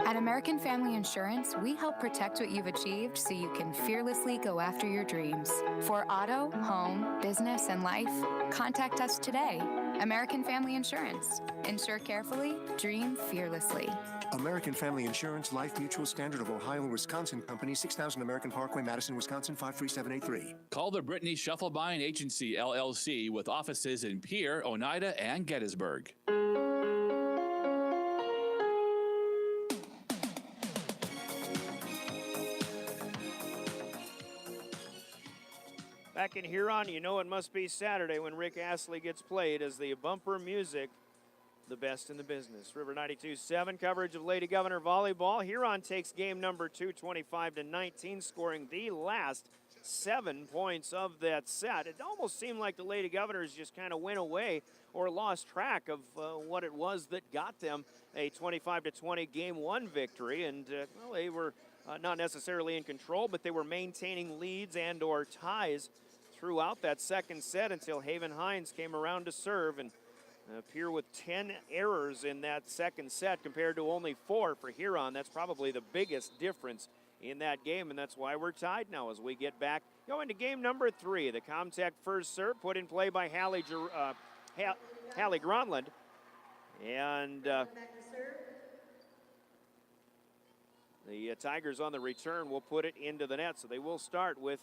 At American Family Insurance, we help protect what you've achieved so you can fearlessly go after your dreams. For auto, home, business, and life, contact us today. American Family Insurance. Insure carefully, dream fearlessly.
American Family Insurance, Life Mutual, Standard of Ohio and Wisconsin Company, 6000 American Parkway, Madison, Wisconsin, 53783.
Call the Brittany Shuffle Buying Agency, LLC, with offices in Pierre, Oneida, and Gettysburg.
Back in Huron, you know it must be Saturday when Rick Astley gets played as the bumper music, the best in the business. River 92.7 coverage of Lady Governor Volleyball. Huron takes game number 2, 25-19, scoring the last 7 points of that set. It almost seemed like the Lady Governors just kind of went away or lost track of what it was that got them a 25-20 game 1 victory. And well, they were not necessarily in control, but they were maintaining leads and or ties throughout that second set until Haven Hines came around to serve and Pierre with 10 errors in that second set compared to only 4 for Huron. That's probably the biggest difference in that game, and that's why we're tied now as we get back going to game number 3. The Comtech first serve put in play by Hallie Gronland. And the Tigers on the return will put it into the net, so they will start with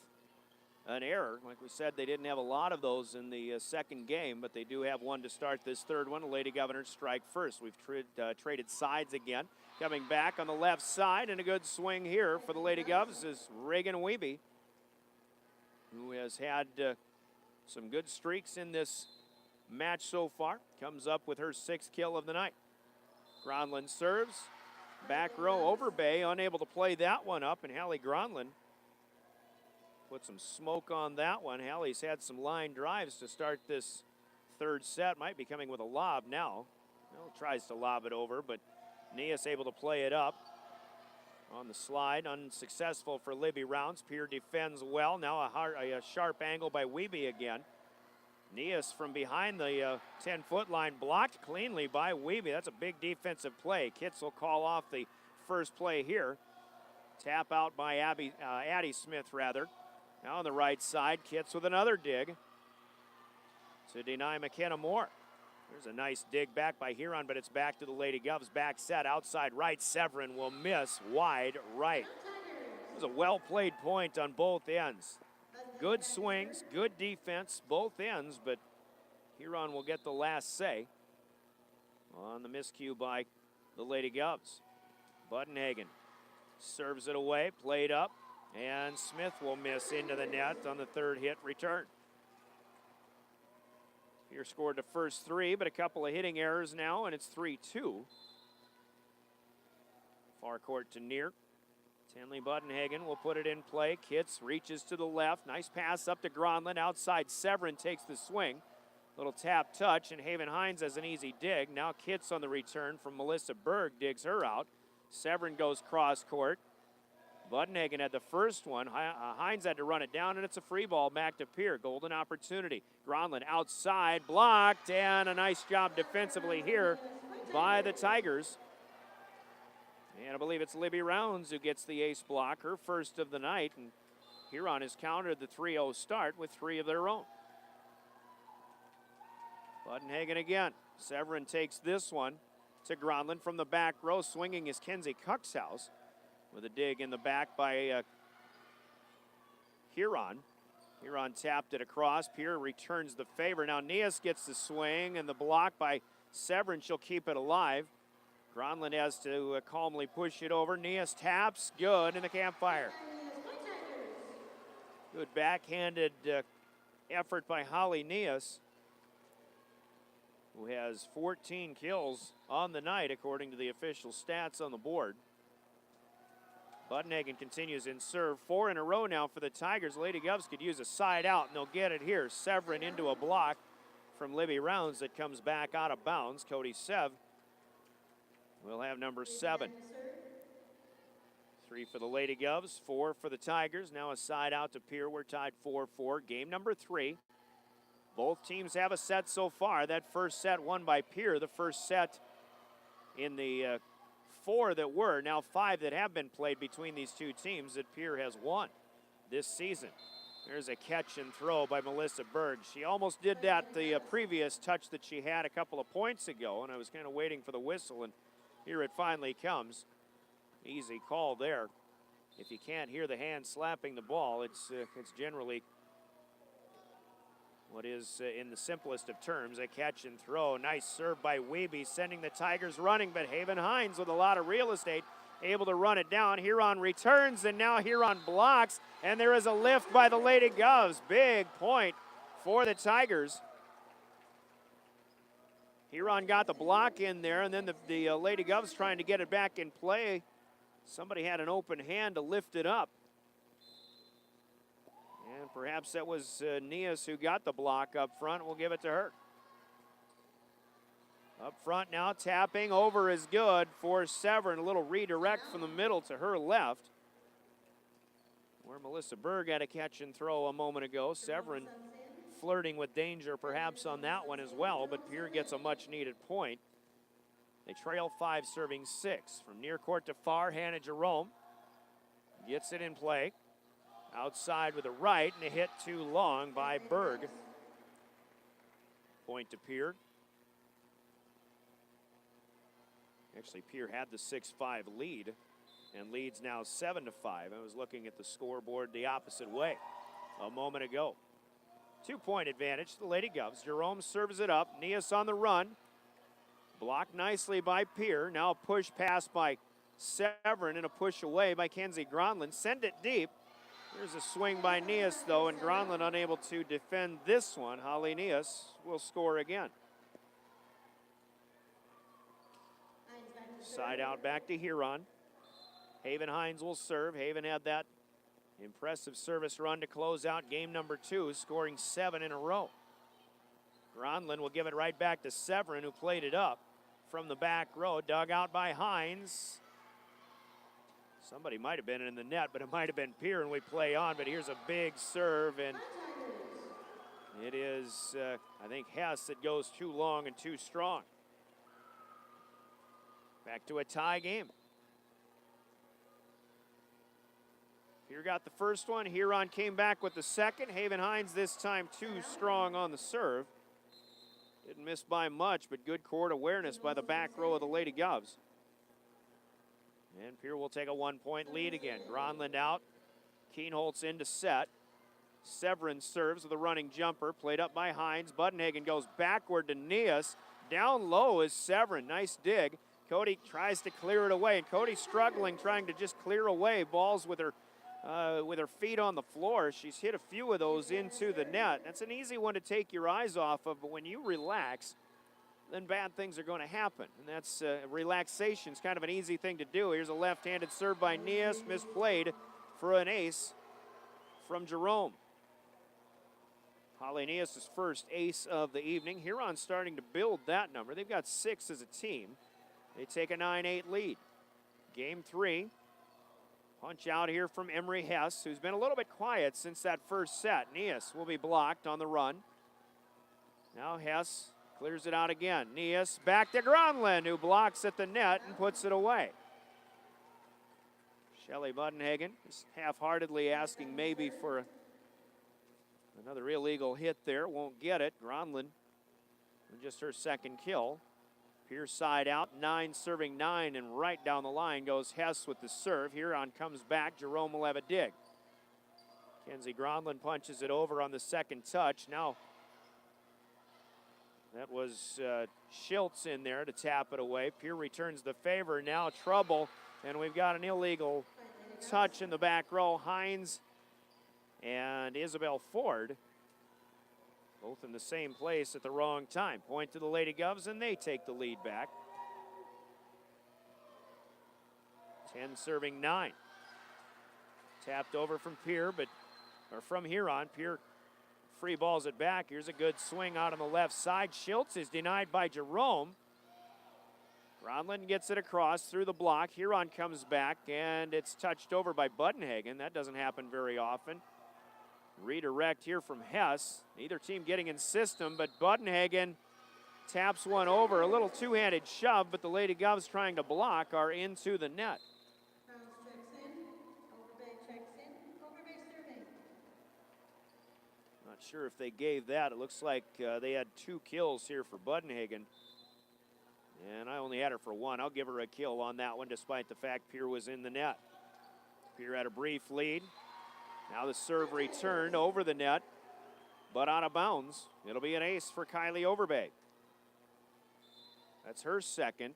an error. Like we said, they didn't have a lot of those in the second game, but they do have one to start this third one. The Lady Governors strike first. We've traded sides again. Coming back on the left side, and a good swing here for the Lady Govs is Reagan Wiebe, who has had some good streaks in this match so far. Comes up with her 6th kill of the night. Gronland serves. Back row over Bay, unable to play that one up, and Hallie Gronland put some smoke on that one. Hallie's had some line drives to start this third set. Might be coming with a lob now. Well, tries to lob it over, but Nias able to play it up. On the slide, unsuccessful for Libby Rounds. Pierre defends well. Now a sharp angle by Wiebe again. Nias from behind the 10-foot line, blocked cleanly by Wiebe. That's a big defensive play. Kitts will call off the first play here. Tap out by Addie Smith, rather. Now on the right side, Kitts with another dig to deny McKenna Moore. There's a nice dig back by Huron, but it's back to the Lady Govs. Back set, outside right. Severin will miss wide right. It was a well-played point on both ends. Good swings, good defense, both ends, but Huron will get the last say on the miscue by the Lady Govs. Buttenhagen serves it away, played up, and Smith will miss into the net on the third hit return. Pierre scored the first 3, but a couple of hitting errors now, and it's 3-2. Far court to near. Tenley Buttenhagen will put it in play. Kitts reaches to the left. Nice pass up to Gronland. Outside, Severin takes the swing. Little tap touch, and Haven Hines has an easy dig. Now Kitts on the return from Melissa Berg digs her out. Severin goes cross court. Buttenhagen had the first one. Hines had to run it down, and it's a free ball back to Pierre. Golden opportunity. Gronland outside, blocked, and a nice job defensively here by the Tigers. And I believe it's Libby Rounds who gets the ace block, her first of the night. And Huron has countered the 3-0 start with 3 of their own. Buttenhagen again. Severin takes this one to Gronland from the back row. Swinging is Kenzie Cuxhouse with a dig in the back by Huron. Huron tapped it across. Pierre returns the favor. Now Nias gets the swing and the block by Severin. She'll keep it alive. Gronland has to calmly push it over. Nias taps, good in the campfire. Good backhanded effort by Holly Nias, who has 14 kills on the night according to the official stats on the board. Buddenhagen continues in serve. 4 in a row now for the Tigers. Lady Govs could use a side out, and they'll get it here. Severin into a block from Libby Rounds that comes back out of bounds. Cody Sev will have number 7. 3 for the Lady Govs, 4 for the Tigers. Now a side out to Pierre. We're tied 4-4. Game number 3. Both teams have a set so far. That first set won by Pierre. The first set in the 4 that were, now 5 that have been played between these two teams that Pierre has won this season. There's a catch and throw by Melissa Berg. She almost did that the previous touch that she had a couple of points ago, and I was kind of waiting for the whistle, and here it finally comes. Easy call there. If you can't hear the hand slapping the ball, it's generally what is, in the simplest of terms, a catch and throw. Nice serve by Wiebe, sending the Tigers running, but Haven Hines with a lot of real estate, able to run it down. Huron returns, and now Huron blocks, and there is a lift by the Lady Govs. Big point for the Tigers. Huron got the block in there, and then the Lady Govs trying to get it back in play. Somebody had an open hand to lift it up. And perhaps that was Nias who got the block up front. We'll give it to her. Up front now, tapping over is good for Severin. A little redirect from the middle to her left, where Melissa Berg had a catch and throw a moment ago. Severin flirting with danger perhaps on that one as well, but Pierre gets a much needed point. They trail 5, serving 6. From near court to far, Hannah Jerome gets it in play. Outside with a right, and a hit too long by Berg. Point to Pierre. Actually, Pierre had the 6-5 lead, and leads now 7-5. I was looking at the scoreboard the opposite way a moment ago. 2-point advantage to the Lady Govs. Jerome serves it up. Nias on the run. Blocked nicely by Pierre. Now a push pass by Severin and a push away by Kenzie Gronlund. Send it deep. Here's a swing by Nias, though, and Gronlund unable to defend this one. Holly Nias will score again. Side out back to Huron. Haven Hines will serve. Haven had that impressive service run to close out game number 2, scoring 7 in a row. Gronlund will give it right back to Severin, who played it up from the back row. Dug out by Hines. Somebody might have been in the net, but it might have been Pierre, and we play on. But here's a big serve, and it is, I think, Hess that goes too long and too strong. Back to a tie game. Pierre got the first one. Huron came back with the second. Haven Hines this time too strong on the serve. Didn't miss by much, but good court awareness by the back row of the Lady Govs. And Pierre will take a 1-point lead again. Gronlund out. Keenholtz into set. Severin serves with a running jumper. Played up by Hines. Buddenhagen goes backward to Nias. Down low is Severin. Nice dig. Cody tries to clear it away. Cody struggling, trying to just clear away balls with her feet on the floor. She's hit a few of those into the net. That's an easy one to take your eyes off of, but when you relax, then bad things are going to happen. And that's relaxation is kind of an easy thing to do. Here's a left-handed serve by Nias, misplayed for an ace from Jerome. Holly Nias' first ace of the evening. Huron starting to build that number. They've got 6 as a team. They take a 9-8 lead. Game 3. Punch out here from Emery Hess, who's been a little bit quiet since that first set. Nias will be blocked on the run. Now Hess clears it out again. Nias back to Gronlund, who blocks at the net and puts it away. Shelley Buddenhagen is half-heartedly asking maybe for another illegal hit there. Won't get it. Gronlund, just her second kill. Pierce side out, 9 serving 9, and right down the line goes Hess with the serve. Huron comes back. Jerome will have a dig. Kenzie Gronlund punches it over on the second touch. Now, that was Schiltz in there to tap it away. Pierre returns the favor. Now trouble, and we've got an illegal touch in the back row. Hines and Isabel Ford, both in the same place at the wrong time. Point to the Lady Govs, and they take the lead back. 10 serving 9. Tapped over from Pierre, or from Huron. Pierre free balls it back. Here's a good swing out on the left side. Schultz is denied by Jerome. Ronlin gets it across through the block. Huron comes back, and it's touched over by Budenhagen. That doesn't happen very often. Redirect here from Hess. Neither team getting in system, but Budenhagen taps one over. A little two-handed shove, but the Lady Govs trying to block are into the net. Not sure if they gave that. It looks like they had 2 kills here for Budenhagen. And I only had her for 1. I'll give her a kill on that one, despite the fact Pierre was in the net. Pierre had a brief lead. Now the serve returned over the net, but out of bounds. It'll be an ace for Kylie Overbay. That's her second.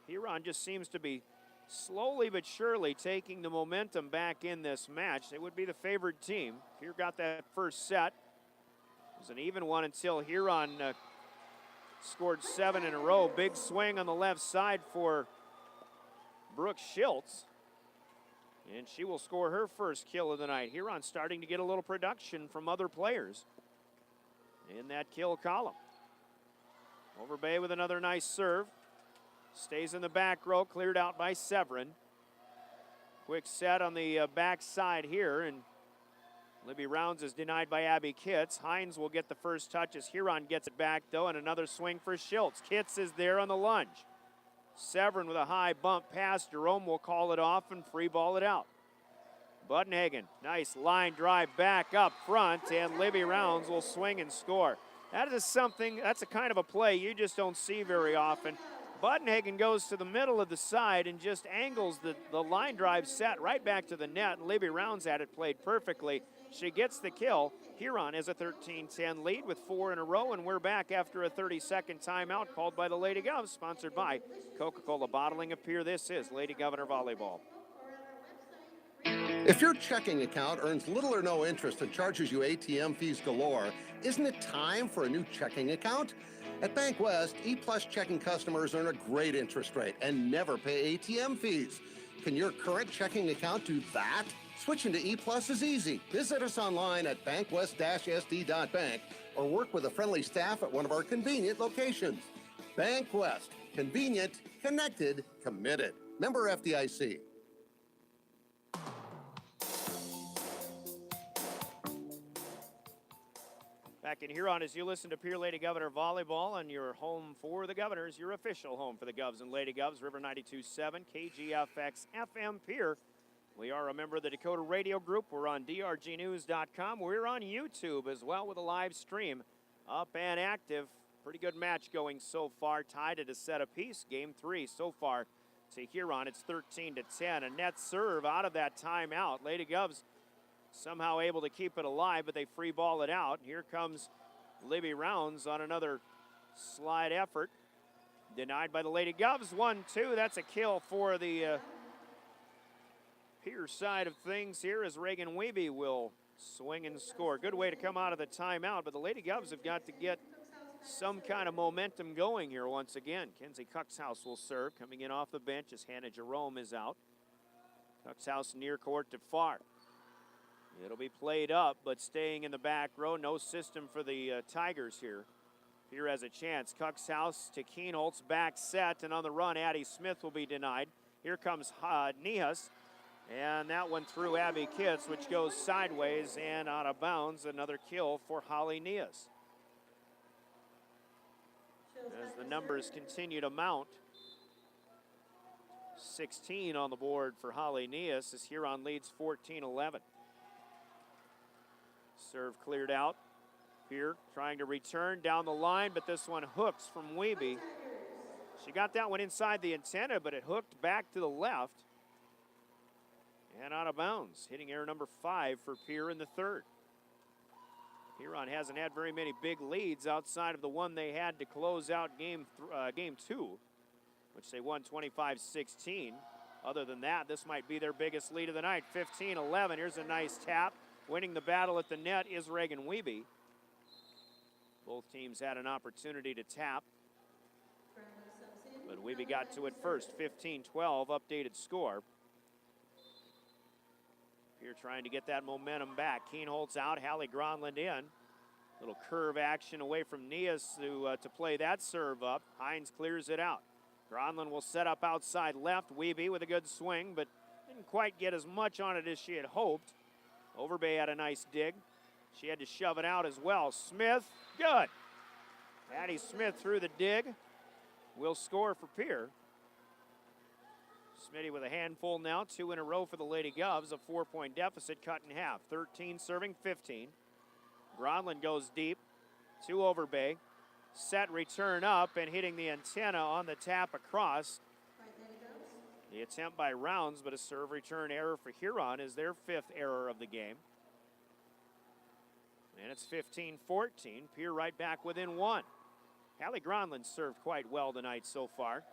Huron just seems to be slowly but surely taking the momentum back in this match. They would be the favored team. Pierre got that first set. It was an even one until Huron scored 7 in a row. Big swing on the left side for Brooke Schultz. And she will score her first kill of the night. Huron starting to get a little production from other players in that kill column. Overbay with another nice serve. Stays in the back row, cleared out by Severin. Quick set on the back side here, and Libby Rounds is denied by Abby Kitts. Hines will get the first touch as Huron gets it back, though, and another swing for Schultz. Kitts is there on the lunge. Severin with a high bump pass. Jerome will call it off and free ball it out. Budenhagen, nice line drive back up front, and Libby Rounds will swing and score. That is something, that's a kind of a play you just don't see very often. Budenhagen goes to the middle of the side and just angles the line drive set right back to the net, and Libby Rounds had it played perfectly. She gets the kill. Huron has a 13-10 lead with 4 in a row, and we're back after a 30-second timeout called by the Lady Govs, sponsored by Coca-Cola Bottling of Pierre. This is Lady Governor Volleyball.
If your checking account earns little or no interest and charges you ATM fees galore, isn't it time for a new checking account? At Bank West, E-Plus checking customers earn a great interest rate and never pay ATM fees. Can your current checking account do that? Switching to E-Plus is easy. Visit us online at bankwest-sd.bank or work with a friendly staff at one of our convenient locations. Bank West. Convenient, connected, committed. Member FDIC.
Back in Huron as you listen to Pierre Lady Governor Volleyball on your home for the Governors, your official home for the Govs and Lady Govs, River 92.7, KGFX FM Pierre. We are a member of the Dakota Radio Group. We're on drgnews.com. We're on YouTube as well with a live stream up and active. Pretty good match going so far, tied at a set apiece. Game 3 so far to Huron. It's 13-10. A net serve out of that timeout. Lady Govs somehow able to keep it alive, but they free ball it out. Here comes Libby Rounds on another slide effort. Denied by the Lady Govs. 1-2. That's a kill for the Pierre side of things here as Reagan Wiebe will swing and score. Good way to come out of the timeout, but the Lady Govs have got to get some kind of momentum going here once again. Kenzie Cuxhouse will serve, coming in off the bench as Hannah Jerome is out. Cuxhouse near court to far. It'll be played up, but staying in the back row. No system for the Tigers here. Pierre has a chance. Cuxhouse to Keenholtz, back set, and on the run, Addie Smith will be denied. Here comes Nihas, and that one through Abby Kitts, which goes sideways and out of bounds. Another kill for Holly Nihas. As the numbers continue to mount, 16 on the board for Holly Nihas as Huron leads 14-11. Serve cleared out. Pierre trying to return down the line, but this one hooks from Wiebe. She got that one inside the antenna, but it hooked back to the left and out of bounds. Hitting error number 5 for Pierre in the third. Huron hasn't had very many big leads outside of the one they had to close out game 2, which they won 25-16. Other than that, this might be their biggest lead of the night. 15-11. Here's a nice tap. Winning the battle at the net is Reagan Wiebe. Both teams had an opportunity to tap, but Wiebe got to it first. 15-12 updated score. Pierre trying to get that momentum back. Keenholtz out, Hallie Gronland in. Little curve action away from Nias to play that serve up. Hines clears it out. Gronland will set up outside left. Wiebe with a good swing, but didn't quite get as much on it as she had hoped. Overbay had a nice dig. She had to shove it out as well. Smith, good. Addie Smith through the dig. Will score for Pierre. Smitty with a handful now, 2 in a row for the Lady Govs. A 4-point deficit cut in half. 13 serving 15. Gronland goes deep to Overbay. Set return up and hitting the antenna on the tap across. The attempt by Rounds, but a serve return error for Huron is their 5th error of the game. And it's 15-14. Pierre right back within 1. Hallie Gronland served quite well tonight so far.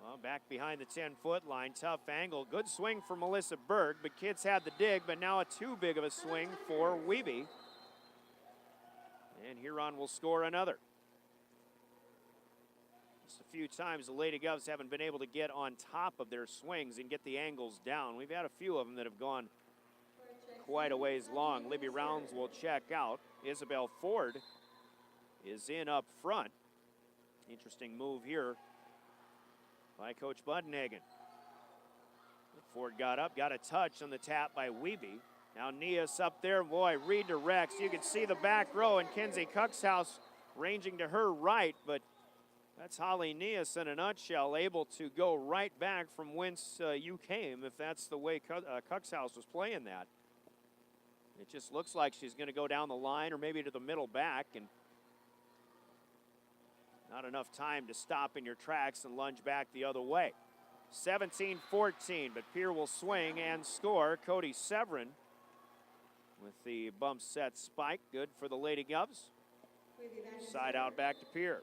Well, back behind the 10-foot line, tough angle. Good swing for Melissa Berg, but Kitts had the dig, but now a too big of a swing for Wiebe. And Huron will score another. Just a few times the Lady Govs haven't been able to get on top of their swings and get the angles down. We've had a few of them that have gone quite a ways long. Libby Rounds will check out. Isabel Ford is in up front. Interesting move here by Coach Budenhagen. Ford got up, got a touch on the tap by Wiebe. Now Nias up there, boy, redirects. You can see the back row and Kenzie Cuxhouse ranging to her right, but that's Holly Nias in a nutshell, able to go right back from whence you came, if that's the way Cuxhouse was playing that. It just looks like she's going to go down the line or maybe to the middle back, and not enough time to stop in your tracks and lunge back the other way. 17-14, but Pierre will swing and score. Cody Severin with the bump set spike. Good for the Lady Govs. Side out back to Pierre.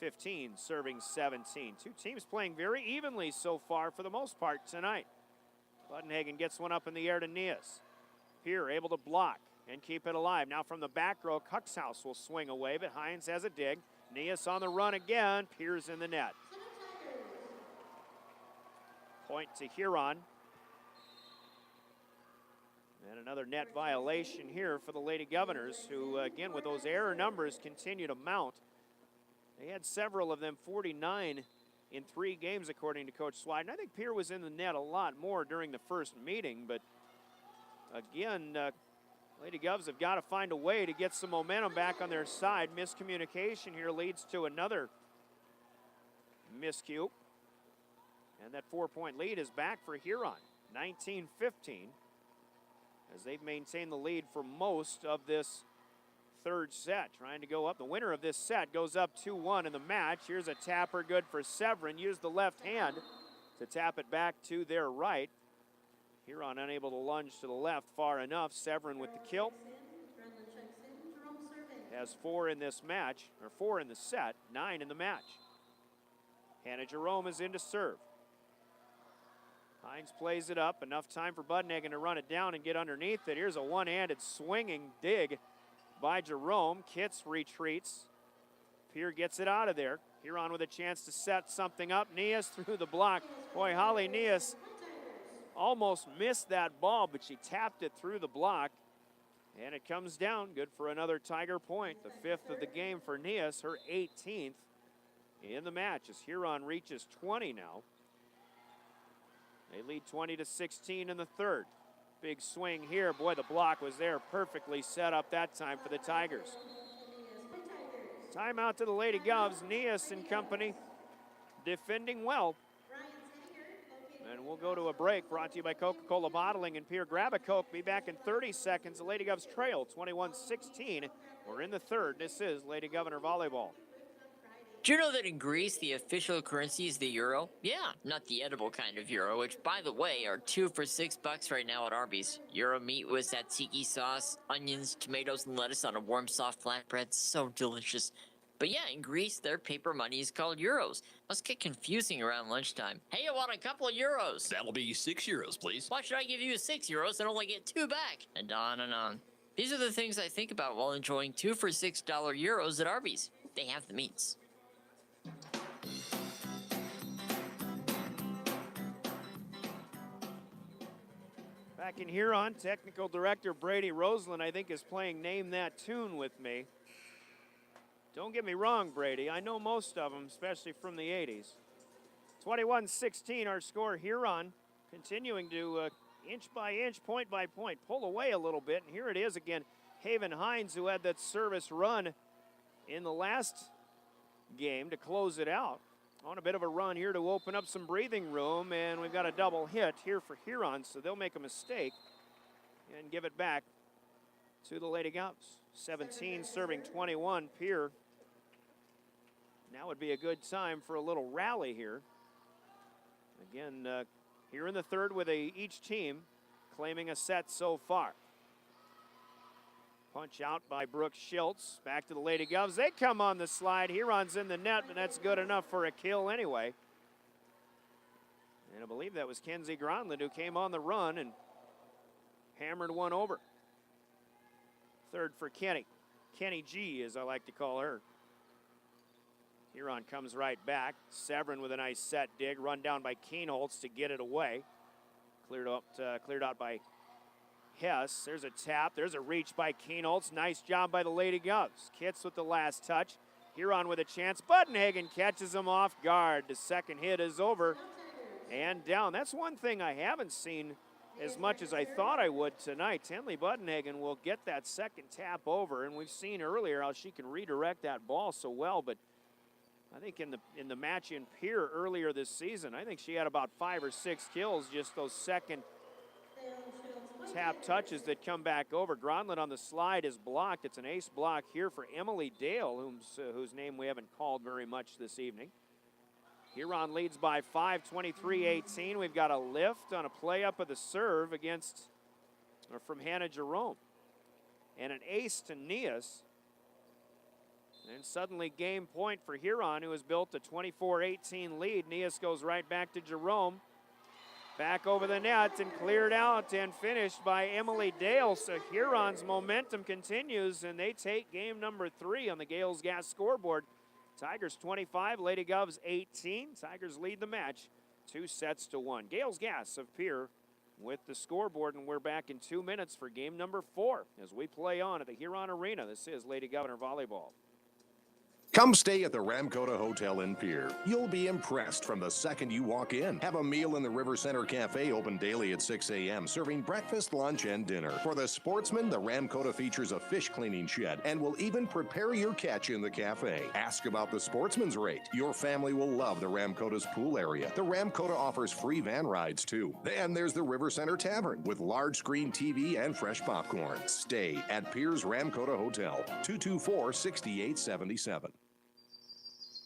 15 serving 17. Two teams playing very evenly so far for the most part tonight. Budenhagen gets one up in the air to Nias. Pierre able to block and keep it alive. Now from the back row, Cuxhouse will swing away, but Hines has a dig. Nias on the run again. Pierre's in the net. Point to Huron. And another net violation here for the Lady Governors, who, again, with those error numbers, continue to mount. They had several of them, 49 in 3 games, according to Coach Swiden. I think Pierre was in the net a lot more during the first meeting, but again, Lady Govs have got to find a way to get some momentum back on their side. Miscommunication here leads to another miscue. And that 4-point lead is back for Huron, 19-15, as they've maintained the lead for most of this third set. Trying to go up. The winner of this set goes up 2-1 in the match. Here's a tapper good for Severin. Use the left hand to tap it back to their right. Huron unable to lunge to the left far enough. Severin with the kill. Has 4 in this match, or 4 in the set, 9 in the match. Hannah Jerome is in to serve. Hines plays it up. Enough time for Budenhagen to run it down and get underneath it. Here's a one-handed swinging dig by Jerome. Kitts retreats. Pierre gets it out of there. Huron with a chance to set something up. Nias through the block. Boy, Holly Nias almost missed that ball, but she tapped it through the block. And it comes down. Good for another Tiger point. The 5th of the game for Nias, her 18th in the match, as Huron reaches 20 now. They lead 20-16 in the third. Big swing here. Boy, the block was there, perfectly set up that time for the Tigers. Timeout to the Lady Govs. Nias and company defending well. And we'll go to a break, brought to you by Coca-Cola Bottling and Pierre. Grab a Coke. Be back in 30 seconds. The Lady Govs trail 21-16. We're in the third. This is Lady Governor Volleyball.
Do you know that in Greece, the official currency is the euro? Yeah, not the edible kind of euro, which, by the way, are 2 for $6 right now at Arby's. Euro meat with tzatziki sauce, onions, tomatoes, and lettuce on a warm, soft flatbread. So delicious. But yeah, in Greece, their paper money is called euros. Must get confusing around lunchtime. Hey, I want a couple of euros.
That'll be 6 euros, please.
Why should I give you 6 euros and only get 2 back? And on and on. These are the things I think about while enjoying 2 for $6 euros at Arby's. They have the meats.
Back in Huron, technical director Brady Roseland, I think, is playing Name That Tune with me. Don't get me wrong, Brady. I know most of them, especially from the 80s. 21-16, our score. Huron continuing to inch by inch, point by point, pull away a little bit. And here it is again. Haven Hines, who had that service run in the last game to close it out. On a bit of a run here to open up some breathing room, and we've got a double hit here for Huron, so they'll make a mistake and give it back to the Lady Govs. 17 serving 21, Pierre. Now would be a good time for a little rally here. Again, here in the third with each team claiming a set so far. Punch out by Brooke Schiltz. Back to the Lady Govs. They come on the slide. Huron's in the net, but that's good enough for a kill anyway. And I believe that was Kenzie Gronlund who came on the run and hammered one over. Third for Kenny. Kenny G, as I like to call her. Huron comes right back. Severin with a nice set dig. Run down by Keenholtz to get it away. Cleared out by Hess. There's a tap. There's a reach by Keenholtz. Nice job by the Lady Govs. Kitts with the last touch. Huron with a chance. Buttenhagen catches him off guard. The second hit is over and down. That's one thing I haven't seen as much as I thought I would tonight. Tenley Buttenhagen will get that second tap over, and we've seen earlier how she can redirect that ball so well, but I think in the match in Pierre earlier this season, I think she had about 5 or 6 kills, just those second tap touches that come back over. Gronlund on the slide is blocked. It's an ace block here for Emily Dale, whose name we haven't called very much this evening. Huron leads by 5, 23-18. We've got a lift on a play up of the serve from Hannah Jerome. And an ace to Nias. And suddenly game point for Huron, who has built a 24-18 lead. Nias goes right back to Jerome. Back over the net and cleared out and finished by Emily Dale. So Huron's momentum continues, and they take game number 3 on the Gales Gas scoreboard. Tigers 25, Lady Govs 18. Tigers lead the match 2-1. Gales Gas of Pierre with the scoreboard, and we're back in 2 minutes for game number 4 as we play on at the Huron Arena. This is Lady Governor Volleyball.
Come stay at the Ramkota Hotel in Pierre. You'll be impressed from the second you walk in. Have a meal in the River Center Cafe, open daily at 6 a.m., serving breakfast, lunch, and dinner. For the sportsman, the Ramkota features a fish cleaning shed and will even prepare your catch in the cafe. Ask about the sportsman's rate. Your family will love the Ramkota's pool area. The Ramkota offers free van rides, too. Then there's the River Center Tavern with large screen TV and fresh popcorn. Stay at Pierre's Ramkota Hotel, 224-6877.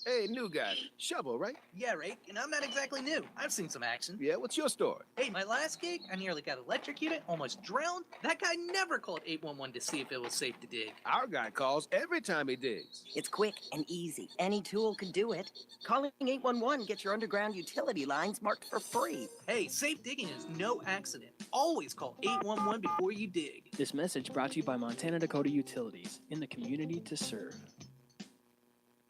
Hey, new guy. Shovel, right?
Yeah, right. And I'm not exactly new. I've seen some action.
Yeah, what's your story?
Hey, my last gig, I nearly got electrocuted, almost drowned. That guy never called 811 to see if it was safe to dig.
Our guy calls every time he digs.
It's quick and easy. Any tool can do it. Calling 811 gets your underground utility lines marked for free.
Hey, safe digging is no accident. Always call 811 before you dig.
This message brought to you by Montana Dakota Utilities, in the community to serve.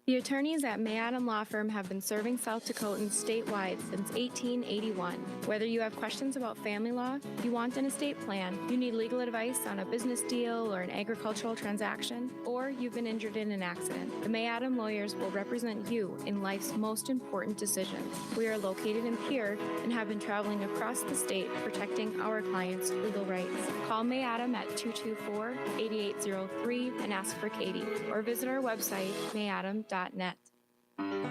The attorneys at May Adam Law Firm have been serving South Dakotans statewide since 1881. Whether you have questions about family law, you want an estate plan, you need legal advice on a business deal or an agricultural transaction, or you've been injured in an accident, the May Adam lawyers will represent you in life's most important decisions. We are located in Pierre and have been traveling across the state protecting our clients' legal rights. Call May Adam at 224-8803 and ask for Katie, or visit our website, mayadam.net.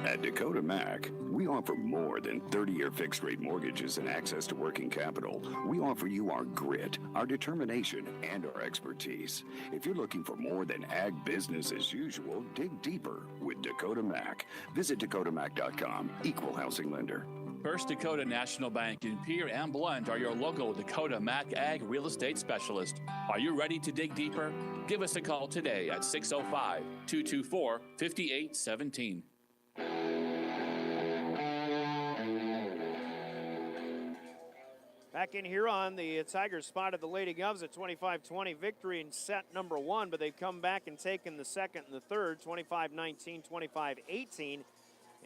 At Dakota Mac, we offer more than 30-year fixed-rate mortgages and access to working capital. We offer you our grit, our determination, and our expertise. If you're looking for more than ag business as usual, dig deeper with Dakota Mac. Visit dakotamac.com, equal housing lender.
First Dakota National Bank in Pierre and Blunt are your local Dakota Mac Ag real estate specialist. Are you ready to dig deeper? Give us a call today at 605-224-5817.
Back in Huron, the Tigers spotted the Lady Govs at 25-20 victory in set number 1, but they've come back and taken the second and the third, 25-19, 25-18.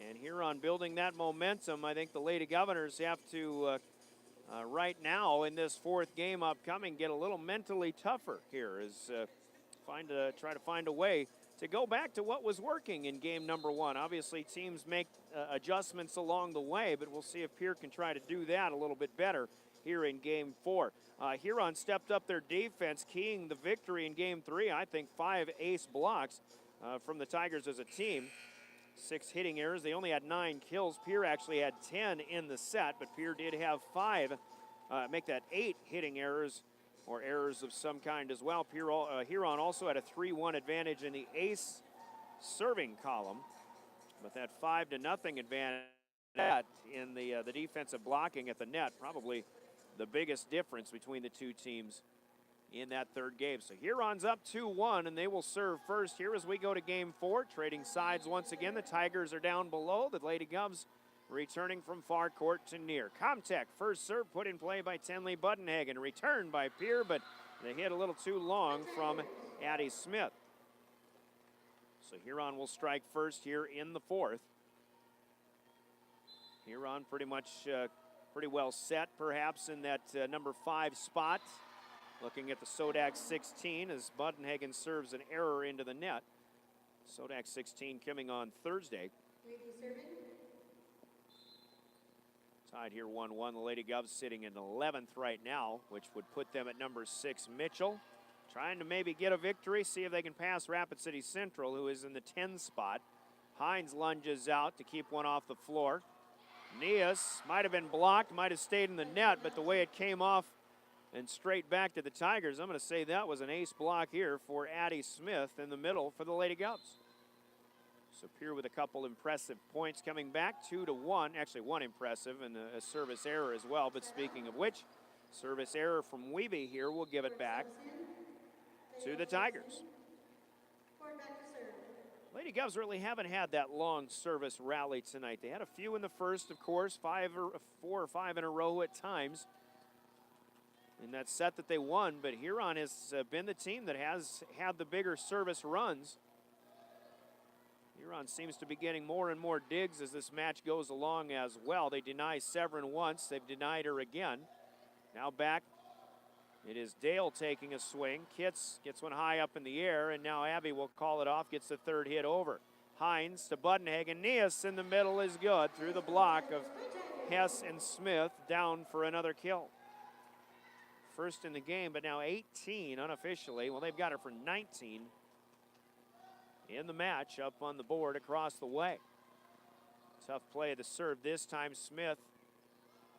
And Huron building that momentum. I think the Lady Governors have to right now in this fourth game upcoming get a little mentally tougher here as try to find a way to go back to what was working in game number one. Obviously, teams make adjustments along the way, but we'll see if Pierre can try to do that a little bit better here in game four. Huron stepped up their defense, keying the victory in game three. I think 5 ace blocks from the Tigers as a team. 6 hitting errors. They only had 9 kills. Pierre actually had 10 in the set, but Pierre did have 5, make that 8 hitting errors or errors of some kind as well. Huron also had a 3-1 advantage in the ace serving column, but that 5-0 advantage in the defensive blocking at the net, probably the biggest difference between the two teams in that third game. So Huron's up 2-1, and they will serve first here as we go to game four. Trading sides once again. The Tigers are down below. The Lady Govs returning from far court to near. Comtech, first serve put in play by Tenley Buttonhagen. Returned by Pierre, but they hit a little too long from Addie Smith. So Huron will strike first here in the fourth. Huron pretty much pretty well set perhaps in that number 5 spot. Looking at the Sodak 16 as Buttonhagen serves an error into the net. Sodak 16 coming on Thursday. Tied here 1-1. The Lady Govs sitting in 11th right now, which would put them at number 6. Mitchell trying to maybe get a victory, see if they can pass Rapid City Central, who is in the 10 spot. Hines lunges out to keep one off the floor. Nias might have been blocked, might have stayed in the net, but the way it came off and straight back to the Tigers, I'm going to say that was an ace block here for Addie Smith in the middle for the Lady Govs. So Pierre with a couple impressive points coming back, 2-1. Actually, one impressive and a service error as well. But speaking of which, service error from Wiebe here will give it back to the Tigers. Lady Govs really haven't had that long service rally tonight. They had a few in the first, of course, 4 or 5 in a row at times in that set that they won, but Huron has been the team that has had the bigger service runs. Huron seems to be getting more and more digs as this match goes along as well. They deny Severin once, they've denied her again. Now back, it is Dale taking a swing. Kitts gets one high up in the air, and now Abby will call it off, gets the third hit over. Hines to Buttonhagen. Nias in the middle is good through the block of Hess and Smith, down for another kill. First in the game, but now 18 unofficially. Well, they've got her for 19 in the match up on the board across the way. Tough play of the serve this time. Smith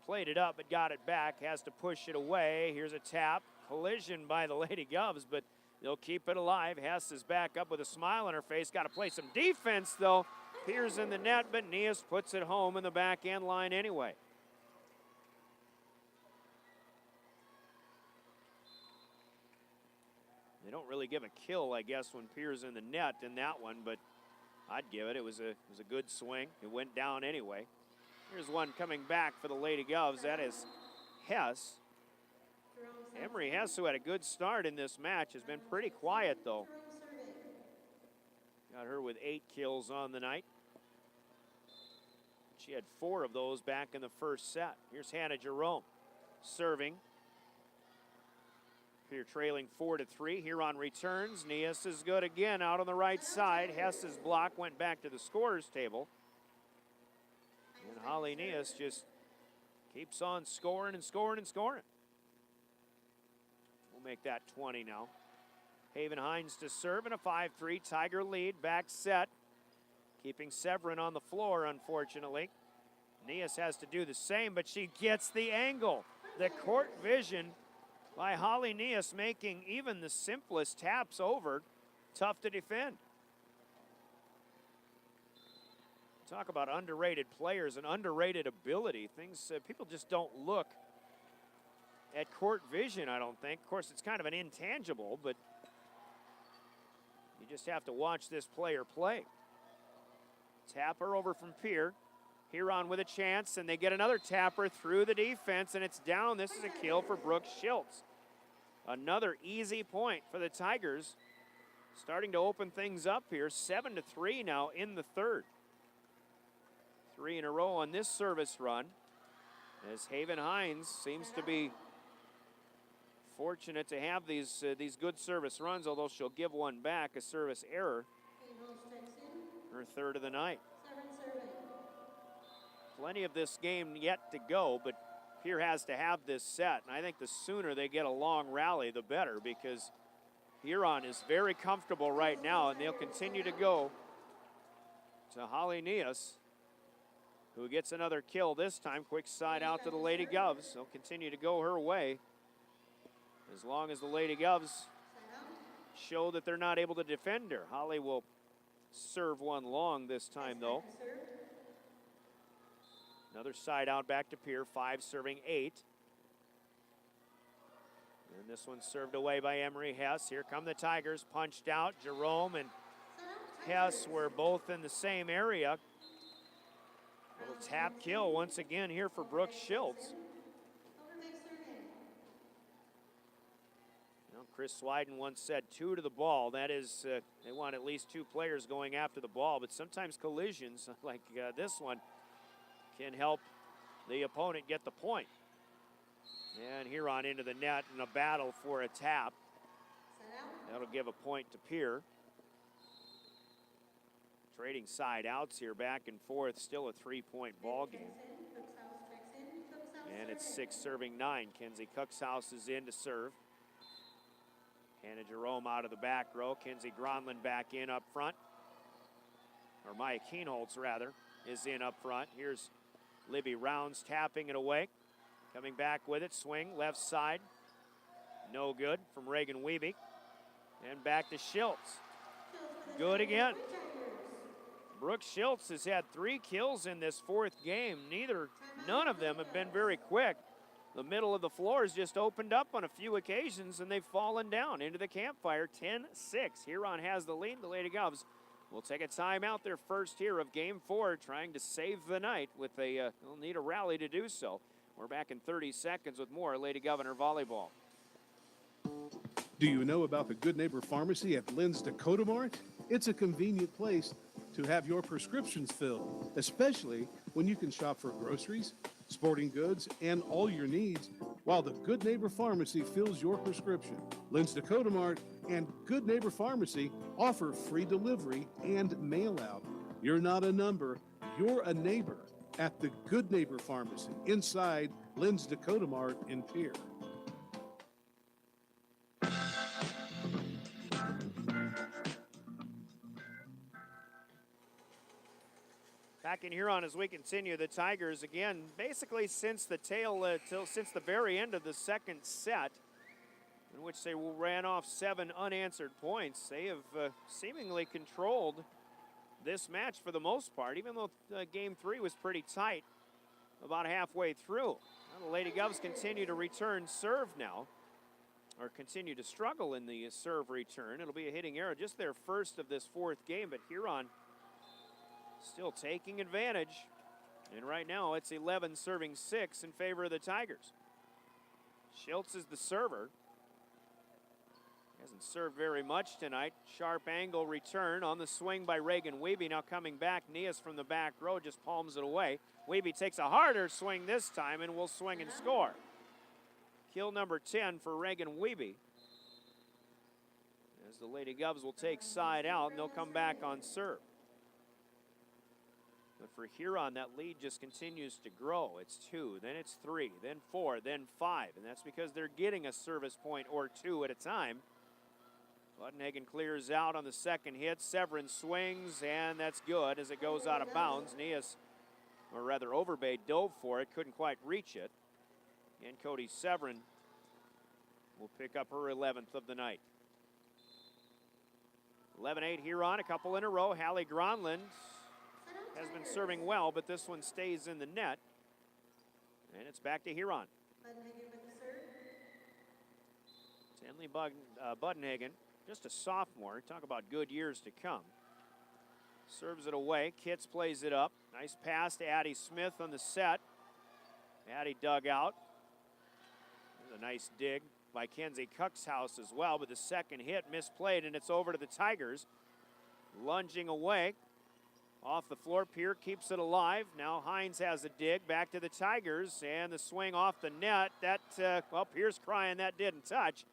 played it up but got it back, has to push it away. Here's a tap, collision by the Lady Govs, but they'll keep it alive. Hess is back up with a smile on her face. Got to play some defense though. Pierre's in the net, but Nias puts it home in the back end line anyway. They don't really give a kill, I guess, when Pierre's in the net in that one, but I'd give it. It was a good swing. It went down anyway. Here's one coming back for the Lady Govs. That is Hess. Emery Hess, who had a good start in this match, has been pretty quiet, though. Got her with 8 kills on the night. She had 4 of those back in the first set. Here's Hannah Jerome serving. Pierre trailing 4-3. Huron returns. Nias is good again out on the right side. Hess's block went back to the scorer's table. And Holly Nias just keeps on scoring and scoring and scoring. We'll make that 20 now. Haven Hines to serve in a 5-3 Tiger lead. Back set. Keeping Severin on the floor, unfortunately. Nias has to do the same, but she gets the angle. The court vision by Holly Nias making even the simplest taps over tough to defend. Talk about underrated players and underrated ability. Things people just don't look at court vision, I don't think. Of course, it's kind of an intangible, but you just have to watch this player play. Tapper over from Pierre. Huron with a chance, and they get another tapper through the defense, and it's down. This is a kill for Brooke Schiltz. Another easy point for the Tigers. Starting to open things up here. 7-3 now in the third. 3 in a row on this service run. as Haven Hines seems to be fortunate to have these good service runs, although she'll give one back, a service error, her third of the night. Plenty of this game yet to go, but Pierre has to have this set, and I think the sooner they get a long rally, the better, because Huron is very comfortable right now, and they'll continue to go to Holly Nias, who gets another kill this time. Quick side out to the Lady Govs. They'll continue to go her way as long as the Lady Govs show that they're not able to defend her. Holly will serve one long this time, though. Another side out back to Pierre, 5 serving 8. And this one's served away by Emery Hess. Here come the Tigers, punched out. Jerome and Hess were both in the same area. Little tap kill once again here for Brooke Schiltz. Well, Chris Swiden once said 2 to the ball. That is, they want at least 2 players going after the ball, but sometimes collisions like this one can help the opponent get the point. And Huron into the net in a battle for a tap. That'll give a point to Pierre. Trading side outs here back and forth, still a 3-point ball game. And it's 6 serving 9. Kenzie Cookshouse is in to serve. Hannah Jerome out of the back row. Kenzie Gronlund back in up front. Or Maya Keenholtz, rather, is in up front. Here's Libby Rounds tapping it away. Coming back with it, swing, left side. No good from Reagan Wiebe. And back to Schiltz. Good again. Brooke Schiltz has had 3 kills in this 4th game. None of them have been very quick. The middle of the floor has just opened up on a few occasions, and they've fallen down into the campfire. 10-6. Huron has the lead. The Lady Govs will take a timeout, their first here of Game 4, trying to save the night with they'll need a rally to do so. We're back in 30 seconds with more Lady Governor Volleyball.
Do you know about the Good Neighbor Pharmacy at Lynn's Dakota Mart? It's a convenient place to have your prescriptions filled, especially when you can shop for groceries, sporting goods, and all your needs, while the Good Neighbor Pharmacy fills your prescription. Lynn's Dakota Mart and Good Neighbor Pharmacy offer free delivery and mail out. You're not a number, you're a neighbor at the Good Neighbor Pharmacy inside Lynn's Dakota Mart in Pierre.
Back in Huron as we continue, the Tigers again, basically since the since the very end of the second set, in which they ran off 7 unanswered points, they have seemingly controlled this match for the most part, even though Game 3 was pretty tight about halfway through. Well, the Lady Govs continue to return serve now, or continue to struggle in the serve return. It'll be a hitting error, just their first of this 4th game, but Huron still taking advantage. And right now it's 11 serving 6 in favor of the Tigers. Schiltz is the server. Hasn't served very much tonight. Sharp angle return on the swing by Reagan Wiebe. Now coming back, Nias from the back row just palms it away. Wiebe takes a harder swing this time and will swing and score. Kill number 10 for Reagan Wiebe. As the Lady Govs will take side out and they'll come back on serve. But for Huron, that lead just continues to grow. It's 2, then it's 3, then 4, then 5. And that's because they're getting a service point or 2 at a time. Buttenhagen clears out on the second hit. Severin swings, and that's good as it goes out of bounds. Nias, or rather Overbay, dove for it, couldn't quite reach it. And Cody Severin will pick up her 11th of the night. 11-8 Huron, a couple in a row. Hallie Gronlund has been serving well, but this one stays in the net. And it's back to Huron. Stanley Buttenhagen, just a sophomore. Talk about good years to come. Serves it away. Kitts plays it up. Nice pass to Addie Smith on the set. Addie dug out. There's a nice dig by Kenzie Cookshouse as well, but the second hit misplayed, and it's over to the Tigers. Lunging away. Off the floor, Pierre keeps it alive. Now Hines has a dig, back to the Tigers, and the swing off the net. That, well, Pierre's crying that didn't touch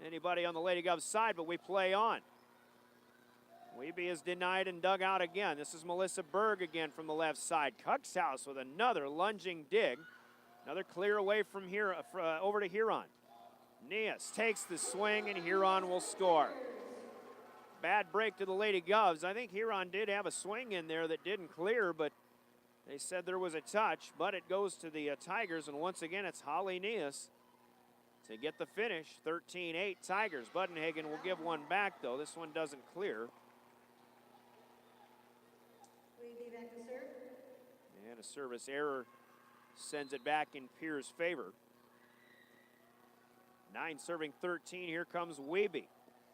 anybody on the Lady Govs side, but we play on. Weeby is denied and dug out again. This is Melissa Berg again from the left side. Cuxhouse with another lunging dig. Another clear away from here, over to Huron. Nias takes the swing, and Huron will score. Bad break to the Lady Govs. I think Huron did have a swing in there that didn't clear, but they said there was a touch, but it goes to the Tigers, and once again it's Holly Nias to get the finish. 13-8 Tigers. Budenhagen will give one back, though. This one doesn't clear. And a service error sends it back in Pierre's favor. 9 serving 13. Here comes Weeby,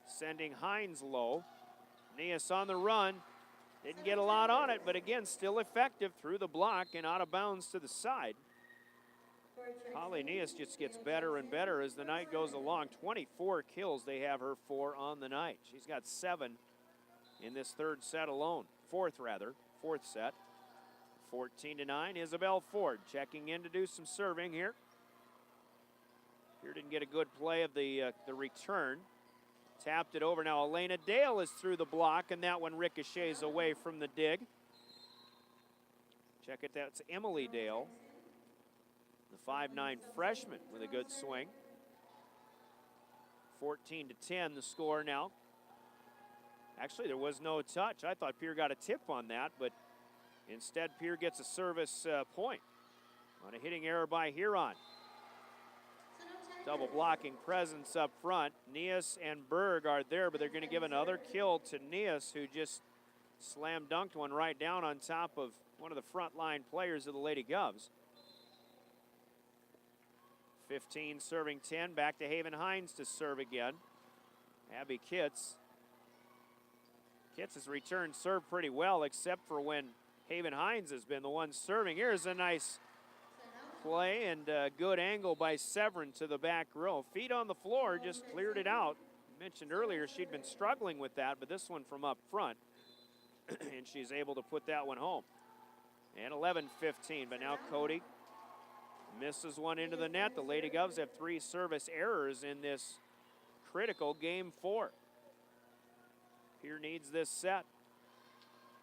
sending Hines low. Nias on the run. Didn't get a lot on it, but again, still effective through the block and out of bounds to the side. Holly Nias just gets better and better as the night goes along. 24 kills they have her for on the night. She's got 7 in this third set alone. Fourth set. 14-9, Isabel Ford checking in to do some serving here. Here didn't get a good play of the return. Tapped it over. Now Elena Dale is through the block, and that one ricochets away from the dig. Check it, that's Emily Dale, the 5'9" freshman with a good swing. 14-10 the score now. Actually, there was no touch. I thought Pierre got a tip on that, but instead Pierre gets a service point on a hitting error by Huron. Double blocking presence up front. Nias and Berg are there, but they're going to give another kill to Nias, who just slam dunked one right down on top of one of the front line players of the Lady Govs. 15 serving 10, back to Haven Hines to serve again. Abby Kitts. Kitts has returned serve pretty well, except for when Haven Hines has been the one serving. Here's a nice play and a good angle by Severin to the back row. Feet on the floor, just cleared it out. Mentioned earlier she'd been struggling with that, but this one from up front, and she's able to put that one home. And 11-15, but now Cody misses one into the net. The Lady Govs have 3 service errors in this critical game 4. Pierre needs this set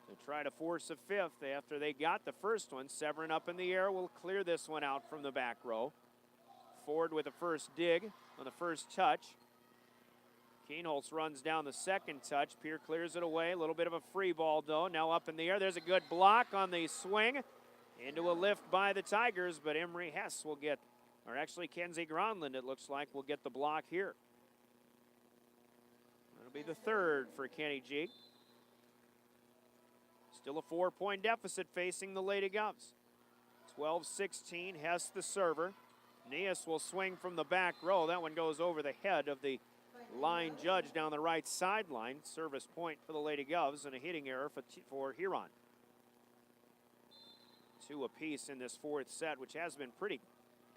to try to force a 5th after they got the first one. Severin up in the air will clear this one out from the back row. Ford with the first dig on the first touch. Keenholz runs down the second touch. Pierre clears it away. A little bit of a free ball, though. Now up in the air. There's a good block on the swing. Into a lift by the Tigers, but Emery Hess will get, or actually Kenzie Gronlund, it looks like, will get the block here. That'll be the third for Kenny G. Still a 4-point deficit facing the Lady Govs. 12-16, Hess the server. Nias will swing from the back row. That one goes over the head of the line judge down the right sideline. Service point for the Lady Govs and a hitting error for Huron. 2 apiece in this 4th set, which has been pretty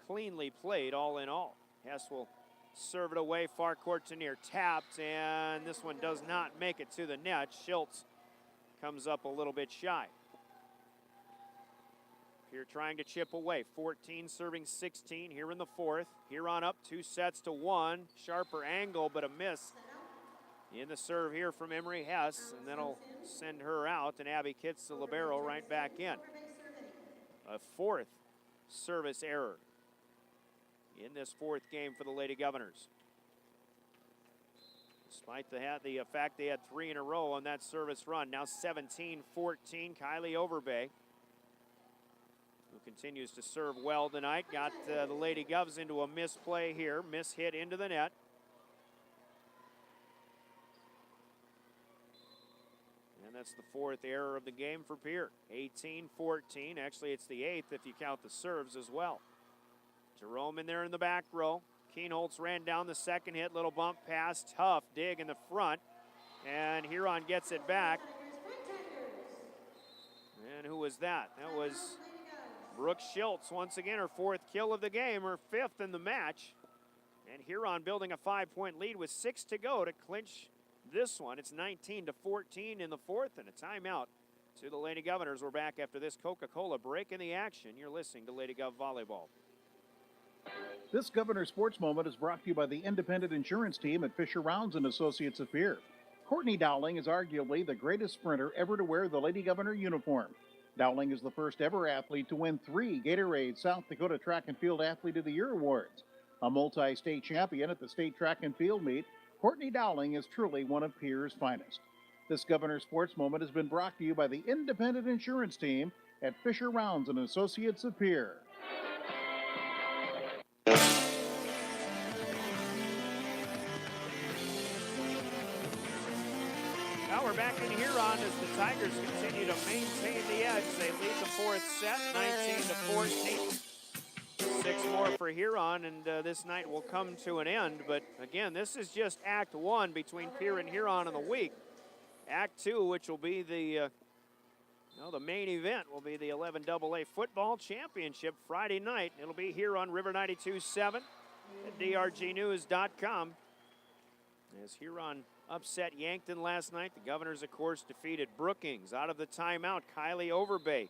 cleanly played all in all. Hess will serve it away, far court to near, tapped, and this one does not make it to the net. Schultz comes up a little bit shy. Here trying to chip away. 14 serving 16 here in the 4th. Huron up 2-1. Sharper angle, but a miss in the serve here from Emery Hess, and then it'll send her out, and Abby Kitts, the libero, right back in. A 4th service error in this 4th game for the Lady Governors. Despite the fact they had 3 in a row on that service run. Now 17-14, Kylie Overbay, who continues to serve well tonight. Got the Lady Govs into a misplay here. Miss hit into the net. And that's the 4th error of the game for Pierre. 18-14. Actually, it's the 8th if you count the serves as well. Jerome in there in the back row. Keenholz ran down the second hit. Little bump pass. Tough dig in the front. And Huron gets it back. And who was that? That was Brooke Schultz. Once again, her 4th kill of the game. Her 5th in the match. And Huron building a 5-point lead with 6 to go to clinch this one. It's 19-14 in the 4th, and a timeout to the Lady Governors. We're back after this Coca-Cola break in the action. You're listening to Lady Gov Volleyball.
This Governor Sports Moment is brought to you by the independent insurance team at Fisher Rounds and Associates of Pierre. Courtney Dowling is arguably the greatest sprinter ever to wear the Lady Governor uniform. Dowling is the first ever athlete to win 3 Gatorade South Dakota Track and Field Athlete of the Year awards. A multi-state champion at the state track and field meet, Courtney Dowling is truly one of Pierre's finest. This Governor Sports Moment has been brought to you by the independent insurance team at Fisher Rounds and Associates of Pierre.
Now we're back in Huron as the Tigers continue to maintain the edge. They lead the fourth set, 19-14. 6 more for Huron, and this night will come to an end. But again, this is just Act 1 between Pierre and Huron in the week. Act 2, which will be the main event, will be the 11AA Football Championship Friday night. It'll be here on River 92.7 at drgnews.com. As Huron upset Yankton last night, the Governors, of course, defeated Brookings. Out of the timeout, Kylie Overbay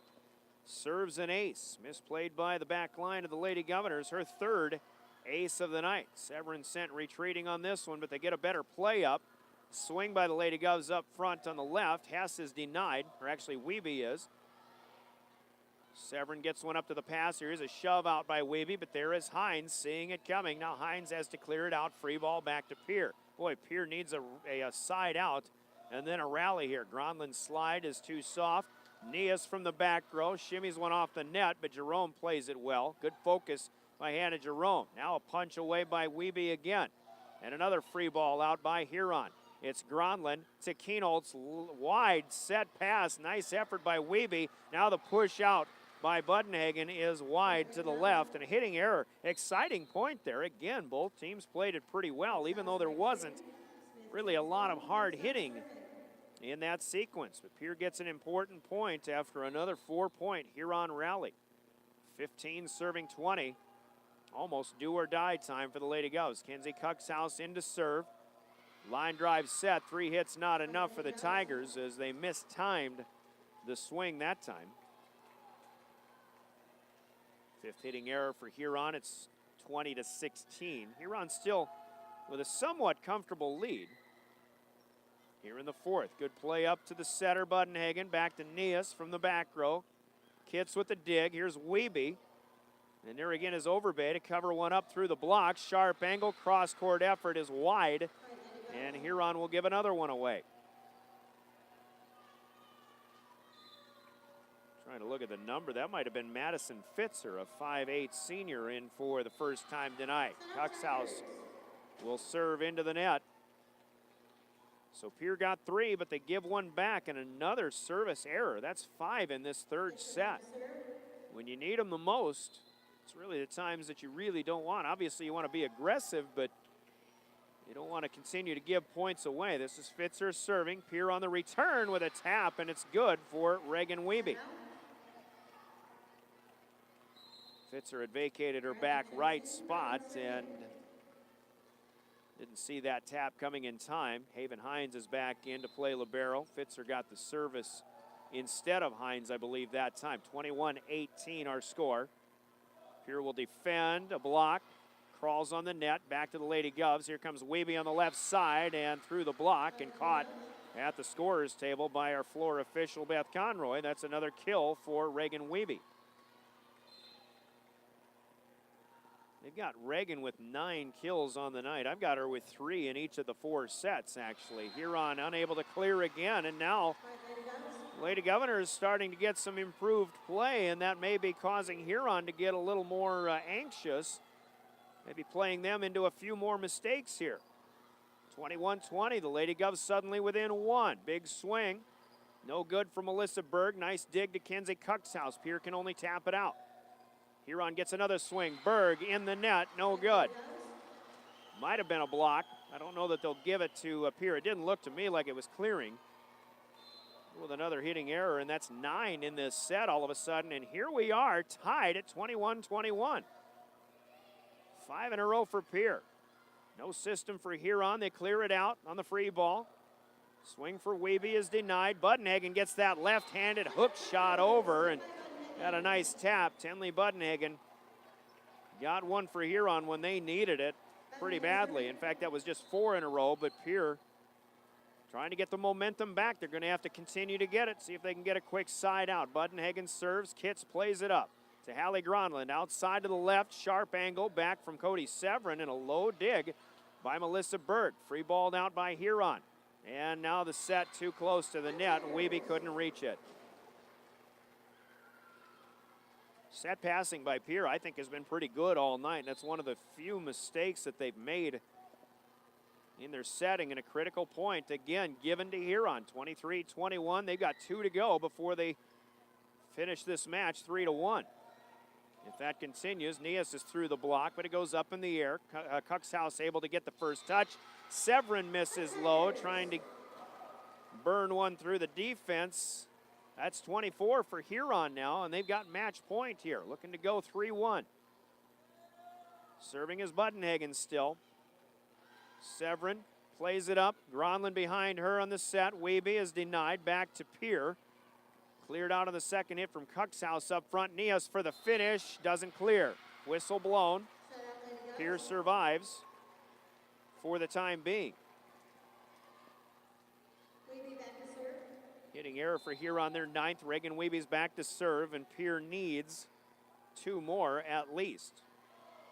serves an ace. Misplayed by the back line of the Lady Governors, her 3rd ace of the night. Severin sent retreating on this one, but they get a better play up. Swing by the Lady Govs up front on the left. Hess is denied, or actually Wiebe is. Severin gets one up to the pass. Here is a shove out by Wiebe, but there is Hines seeing it coming. Now Hines has to clear it out. Free ball back to Pierre. Boy, Pierre needs a side out and then a rally here. Gronlin's slide is too soft. Nias from the back row. Shimmies one off the net, but Jerome plays it well. Good focus by Hannah Jerome. Now a punch away by Wiebe again. And another free ball out by Huron. It's Gronlin to Kienholz, wide set pass. Nice effort by Wiebe. Now the push out by Budenhagen is wide to the left, and a hitting error. Exciting point there. Again, both teams played it pretty well, even though there wasn't really a lot of hard hitting in that sequence. But Pierre gets an important point after another 4-point Huron rally. 15 serving 20. Almost do or die time for the Lady Govs. Kenzie Cuxhouse in to serve. Line drive set. 3 hits not enough for the Tigers as they mistimed the swing that time. 5th hitting error for Huron. It's 20-16. Huron still with a somewhat comfortable lead. Here in the 4th. Good play up to the setter, Budenhagen. Back to Nias from the back row. Kitts with the dig. Here's Wiebe. And there again is Overbay to cover one up through the block. Sharp angle. Cross-court effort is wide. And Huron will give another one away. Trying to look at the number. That might have been Madison Fitzer, a 5'8" senior, in for the first time tonight. Cuxhouse will serve into the net. So Pierre got 3, but they give one back, and another service error. That's 5 in this 3rd set. When you need them the most, it's really the times that you really don't want. Obviously, you want to be aggressive, but you don't want to continue to give points away. This is Fitzer serving. Pierre on the return with a tap, and it's good for Reagan Wiebe. Fitzer had vacated her back right spot and didn't see that tap coming in time. Haven Hines is back in to play libero. Fitzer got the service instead of Hines, I believe, that time. 21-18 our score. Pierre will defend, a block. Crawls on the net, back to the Lady Govs. Here comes Wiebe on the left side and through the block and caught at the scorer's table by our floor official, Beth Conroy. That's another kill for Reagan Wiebe. They've got Reagan with 9 kills on the night. I've got her with 3 in each of the 4 sets, actually. Huron unable to clear again, and now Lady Governor is starting to get some improved play, and that may be causing Huron to get a little more anxious. Maybe playing them into a few more mistakes here. 21-20, the Lady Govs suddenly within 1. Big swing. No good for Melissa Berg. Nice dig to Kenzie Cuxhouse. Pierre can only tap it out. Huron gets another swing. Berg in the net, no good. Might have been a block. I don't know that they'll give it to Pierre. It didn't look to me like it was clearing. With another hitting error, and that's 9 in this set all of a sudden. And here we are, tied at 21-21. 5 in a row for Pierre. No system for Huron. They clear it out on the free ball. Swing for Wiebe is denied. Budenhagen gets that left-handed hook shot over and got a nice tap. Tenley Budenhagen got one for Huron when they needed it pretty badly. In fact, that was just 4 in a row, but Pierre trying to get the momentum back. They're going to have to continue to get it, see if they can get a quick side out. Budenhagen serves, Kitts plays it up to Hallie Gronlund. Outside to the left, sharp angle back from Cody Severin and a low dig by Melissa Bird. Free balled out by Huron. And now the set too close to the net, and Wiebe couldn't reach it. Set passing by Pierre, I think, has been pretty good all night, and that's one of the few mistakes that they've made in their setting, and a critical point, again, given to Huron. 23-21, they've got 2 to go before they finish this match 3-1. If that continues, Nias is through the block, but it goes up in the air. Cuxhouse able to get the first touch. Severin misses low, trying to burn one through the defense. That's 24 for Huron now, and they've got match point here, looking to go 3-1. Serving is Budenhagen still. Severin plays it up. Gronlund behind her on the set. Wiebe is denied. Back to Pierre. Cleared out on the second hit from Cuxhouse up front. Nias for the finish. Doesn't clear. Whistle blown. Pierre survives for the time being. Hitting error for Huron, their 9th. Reagan Wiebe's back to serve, and Pierre needs 2 more at least.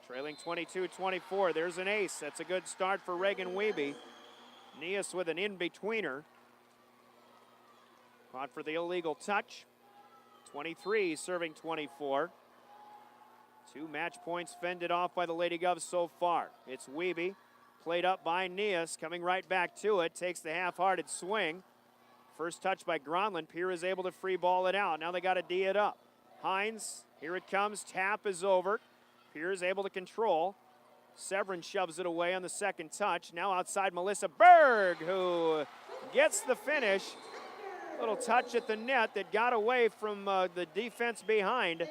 Trailing 22-24. There's an ace. That's a good start for Reagan Wiebe. Nias with an in-betweener. Caught for the illegal touch. 23 serving 24. 2 match points fended off by the Lady Govs so far. It's Wiebe, played up by Nias, coming right back to it. Takes the half-hearted swing. First touch by Gronlund. Pierre is able to free ball it out. Now they got to D it up. Hines, here it comes. Tap is over. Pierre is able to control. Severin shoves it away on the second touch. Now outside Melissa Berg, who gets the finish. Little touch at the net that got away from the defense behind.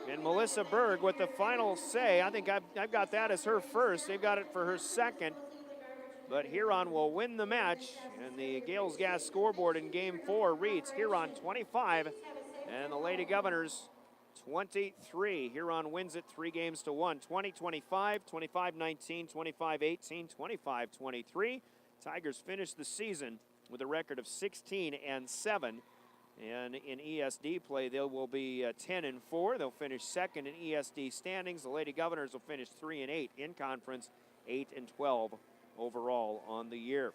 And Melissa Berg with the final say. I think I've got that as her first. They've got it for her second. But Huron will win the match. And the Gales Gas scoreboard in Game 4 reads Huron 25 and the Lady Governors 23. Huron wins it 3-1. 20-25, 25-19, 25-18, 25-23. Tigers finish the season with a record of 16-7. And in ESD play, they will be 10-4. They'll finish second in ESD standings. The Lady Governors will finish 3-8 in conference, 8-12 overall on the year.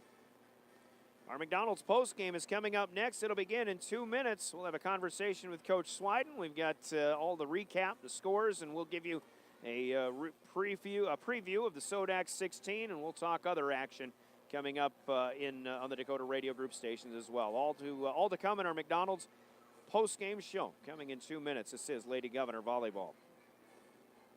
Our McDonald's post game is coming up next. It'll begin in 2 minutes. We'll have a conversation with Coach Swiden. We've got all the recap, the scores, and we'll give you a preview of the Sodax 16, and we'll talk other action coming up on the Dakota Radio Group stations as well. All to come in our McDonald's post-game show coming in 2 minutes. This is Lady Governor Volleyball.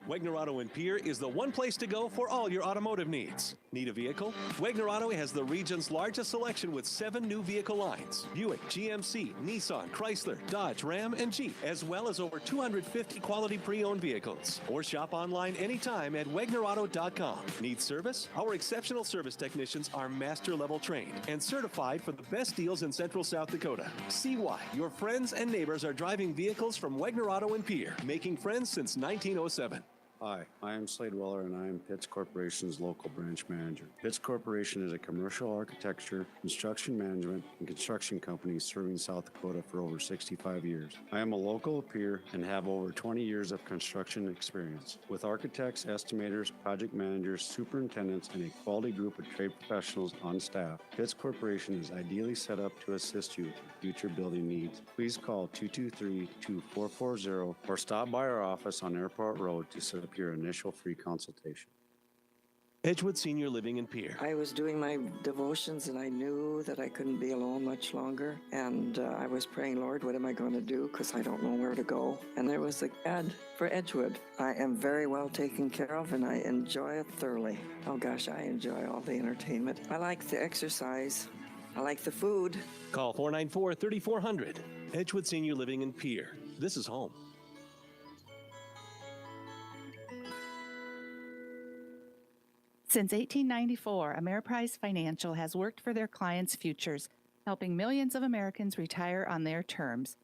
Wegner Auto in Pierre is the one place to go for all your automotive needs. Need a vehicle? Wegner Auto has the region's largest selection with 7 new vehicle lines. Buick, GMC, Nissan, Chrysler, Dodge, Ram, and Jeep, as well as over 250 quality pre-owned vehicles. Or shop online anytime at WegnerAuto.com. Need service? Our exceptional service technicians are master-level trained and certified for the best deals in Central South Dakota. See why your friends and neighbors are driving vehicles from Wegner Auto in Pierre, making friends since 1907.
Hi, I am Slade Weller, and I am Pitts Corporation's local branch manager. Pitts Corporation is a commercial architecture, construction management, and construction company serving South Dakota for over 65 years. I am a local peer and have over 20 years of construction experience. With architects, estimators, project managers, superintendents, and a quality group of trade professionals on staff, Pitts Corporation is ideally set up to assist you with your future building needs. Please call 223-2440 or stop by our office on Airport Road to set up your initial free consultation.
Edgewood Senior Living in Pierre.
I was doing my devotions and I knew that I couldn't be alone much longer. And I was praying, Lord, what am I going to do? Because I don't know where to go. And there was an ad for Edgewood. I am very well taken care of and I enjoy it thoroughly. Oh gosh, I enjoy all the entertainment. I like the exercise. I like the food.
Call 494-3400. Edgewood Senior Living in Pierre. This is home.
Since 1894, Ameriprise Financial has worked for their clients' futures
helping millions of Americans retire on their terms.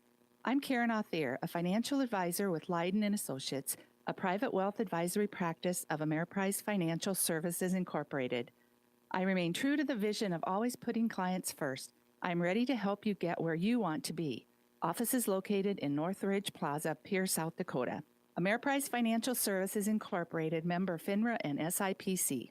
I'm Karen Authier, a financial advisor with Leiden & Associates, a private wealth advisory practice of Ameriprise Financial Services Incorporated. I remain true to the vision of always putting clients first. I'm ready to help you get where you want to be. Office is located in Northridge Plaza, Pierre, South Dakota. Ameriprise Financial Services Incorporated, member FINRA and SIPC.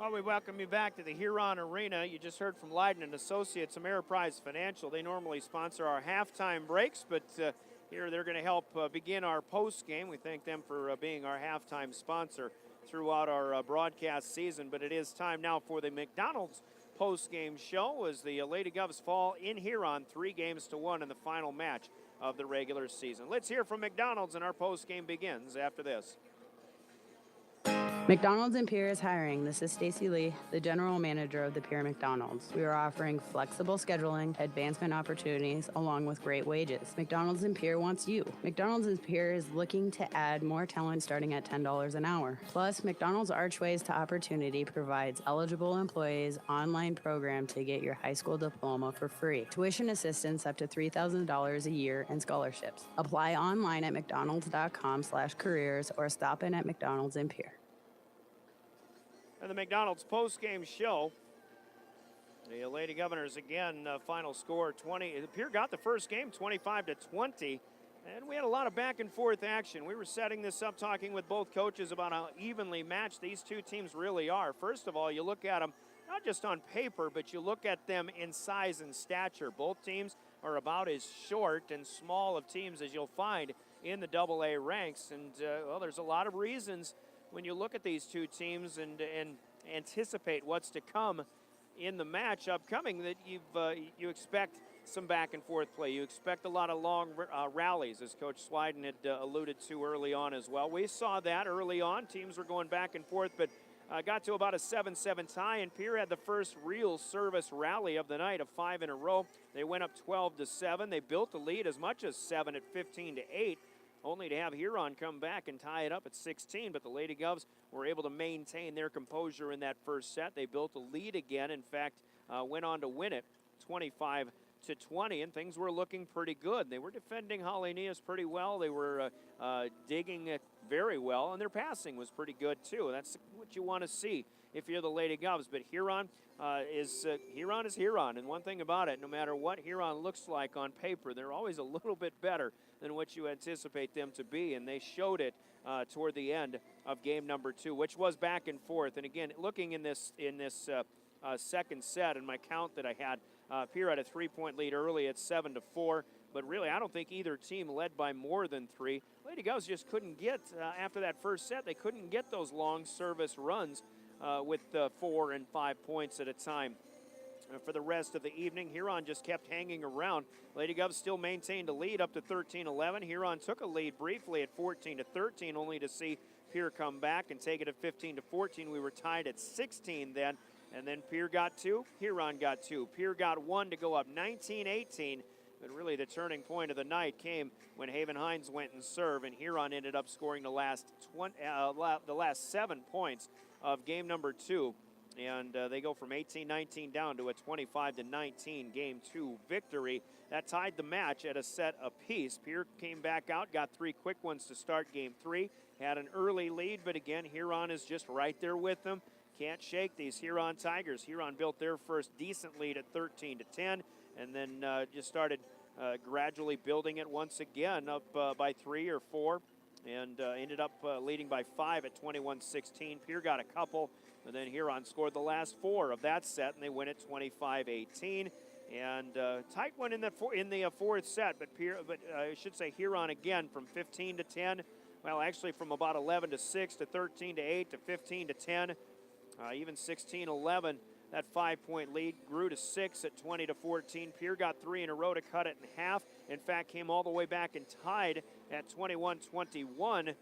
Well, we welcome you back to the Huron Arena. You just heard from Leiden & Associates, Ameriprise Financial. They normally sponsor our halftime breaks, but here they're going to help begin our post game. We thank them for being our halftime sponsor throughout our broadcast season. But it is time now for the McDonald's post game show as the Lady Govs fall in Huron 3-1 in the final match of the regular season. Let's hear from McDonald's, and our post game begins after this.
McDonald's in Pierre is hiring. This is Stacy Lee, the general manager of the Pierre McDonald's. We are offering flexible scheduling, advancement opportunities, along with great wages. McDonald's in Pierre wants you. McDonald's in Pierre is looking to add more talent starting at $10 an hour. Plus, McDonald's Archways to Opportunity provides eligible employees online program to get your high school diploma for free. Tuition assistance up to $3,000 a year and scholarships. Apply online at mcdonalds.com/careers or stop in at McDonald's in Pierre.
And the McDonald's post-game show, the Lady Governors again, final score 20. Pierre got the first game 25-20, and we had a lot of back and forth action. We were setting this up, talking with both coaches about how evenly matched these two teams really are. First of all, you look at them not just on paper, but you look at them in size and stature. Both teams are about as short and small of teams as you'll find in the AA ranks, and well, there's a lot of reasons when you look at these two teams and anticipate what's to come in the match upcoming, that you expect some back and forth play. You expect a lot of long rallies, as Coach Swiden had alluded to early on as well. We saw that early on. Teams were going back and forth, but got to about a 7-7 tie, and Pierre had the first real service rally of the night of 5 in a row. They went up 12-7. They built the lead as much as 7 at 15-8. Only to have Huron come back and tie it up at 16, but the Lady Govs were able to maintain their composure in that first set. They built a lead again, in fact, went on to win it 25-20, and things were looking pretty good. They were defending Hallenius pretty well. They were digging it very well, and their passing was pretty good too. That's what you want to see if you're the Lady Govs. But Huron is Huron, and one thing about it, no matter what Huron looks like on paper, they're always a little bit better than what you anticipate them to be, and they showed it toward the end of game number 2, which was back and forth. And again, looking in this second set, and my count that I had, Pierre had a 3-point lead early at 7-4, but really I don't think either team led by more than 3. Lady Govs just couldn't get, after that first set, they couldn't get those long service runs with 4 and 5 points at a time. For the rest of the evening, Huron just kept hanging around. Lady Govs still maintained a lead up to 13-11. Huron took a lead briefly at 14-13, only to see Pierre come back and take it at 15-14. We were tied at 16 then, and then Pierre got 2, Huron got 2. Pierre got 1 to go up 19-18, but really the turning point of the night came when Haven Hines went and served, and Huron ended up scoring the last 7 points of game number 2. And they go from 18-19 down to a 25-19 Game 2 victory. That tied the match at a set apiece. Pierre came back out, got 3 quick ones to start Game 3. Had an early lead, but again, Huron is just right there with them. Can't shake these Huron Tigers. Huron built their first decent lead at 13-10, and then just started gradually building it once again, up by 3 or 4, and ended up leading by 5 at 21-16. Pierre got a couple. And then Huron scored the last 4 of that set, and they win it 25-18. And tight one in the fourth set, but I should say Huron again from 15-10. Well, actually from about 11-6 to 13-8 to 15-10, even 16-11. That 5-point lead grew to 6 at 20-14. Pierre got 3 in a row to cut it in half. In fact, came all the way back and tied at 21-21.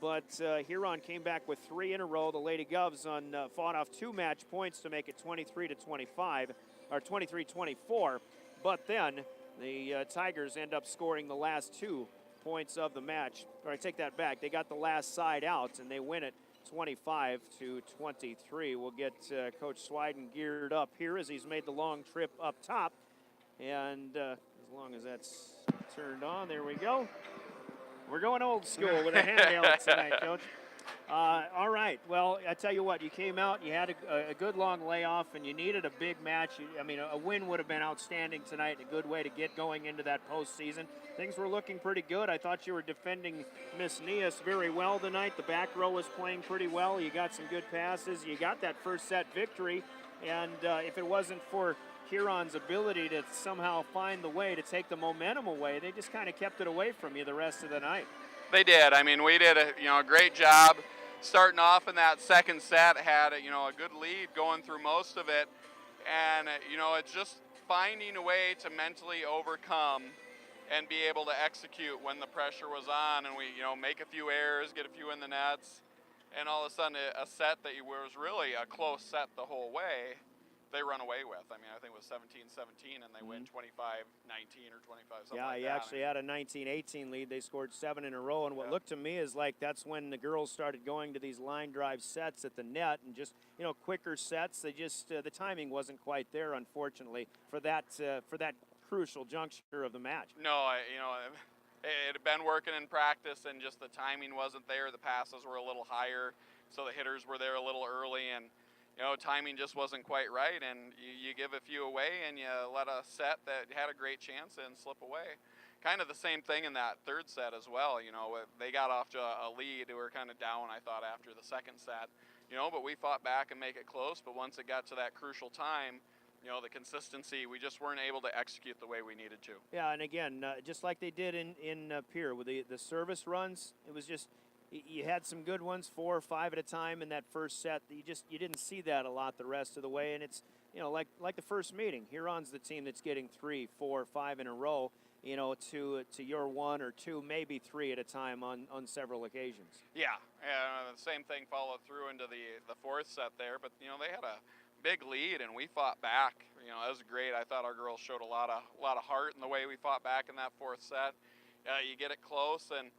But Huron came back with 3 in a row. The Lady Govs fought off 2 match points to make it 23-25, or 23-24. But then the Tigers end up scoring the last 2 points of the match. Or I take that back. They got the last side out, and they win it 25-23. We'll get Coach Swiden geared up here as he's made the long trip up top. And as long as that's turned on, there we go. We're going old school with a handheld tonight, Coach. All right. Well, I tell you what, you came out, you had a good long layoff, and you needed a big match. A win would have been outstanding tonight, a good way to get going into that postseason. Things were looking pretty good. I thought you were defending Miss Nias very well tonight. The back row was playing pretty well. You got some good passes. You got that first set victory, and if it wasn't for Huron's ability to somehow find the way to take the momentum away, they just kind of kept it away from you the rest of the night.
They did. I mean, we did a great job starting off in that second set. Had a good lead going through most of it, and it's just finding a way to mentally overcome and be able to execute when the pressure was on, and we make a few errors, get a few in the nets, and all of a sudden a set that was really a close set the whole way, they run away with. I mean, I think it was 17-17, and they win 25-19 or 25, something like that.
Yeah, he actually had a 19-18 lead. They scored 7 in a row, and what looked to me is like that's when the girls started going to these line drive sets at the net and just, quicker sets. They just, the timing wasn't quite there, unfortunately, for that crucial juncture of the match.
No, it had been working in practice, and just the timing wasn't there. The passes were a little higher, so the hitters were there a little early, and timing just wasn't quite right, and you give a few away and you let a set that had a great chance and slip away. Kind of the same thing in that third set as well. They got off to a lead. They were kind of down, I thought, after the second set, but we fought back and make it close. But once it got to that crucial time, the consistency, we just weren't able to execute the way we needed to.
Yeah, and again, just like they did in Pierre with the service runs, it was just, you had some good ones, 4 or 5 at a time in that first set. You didn't see that a lot the rest of the way, and it's like the first meeting. Huron's the team that's getting 3, 4, 5 in a row. To your 1 or 2, maybe 3 at a time on several occasions.
Yeah, the same thing followed through into the fourth set there, but they had a big lead and we fought back. That was great. I thought our girls showed a lot of heart in the way we fought back in that fourth set. You get it close and.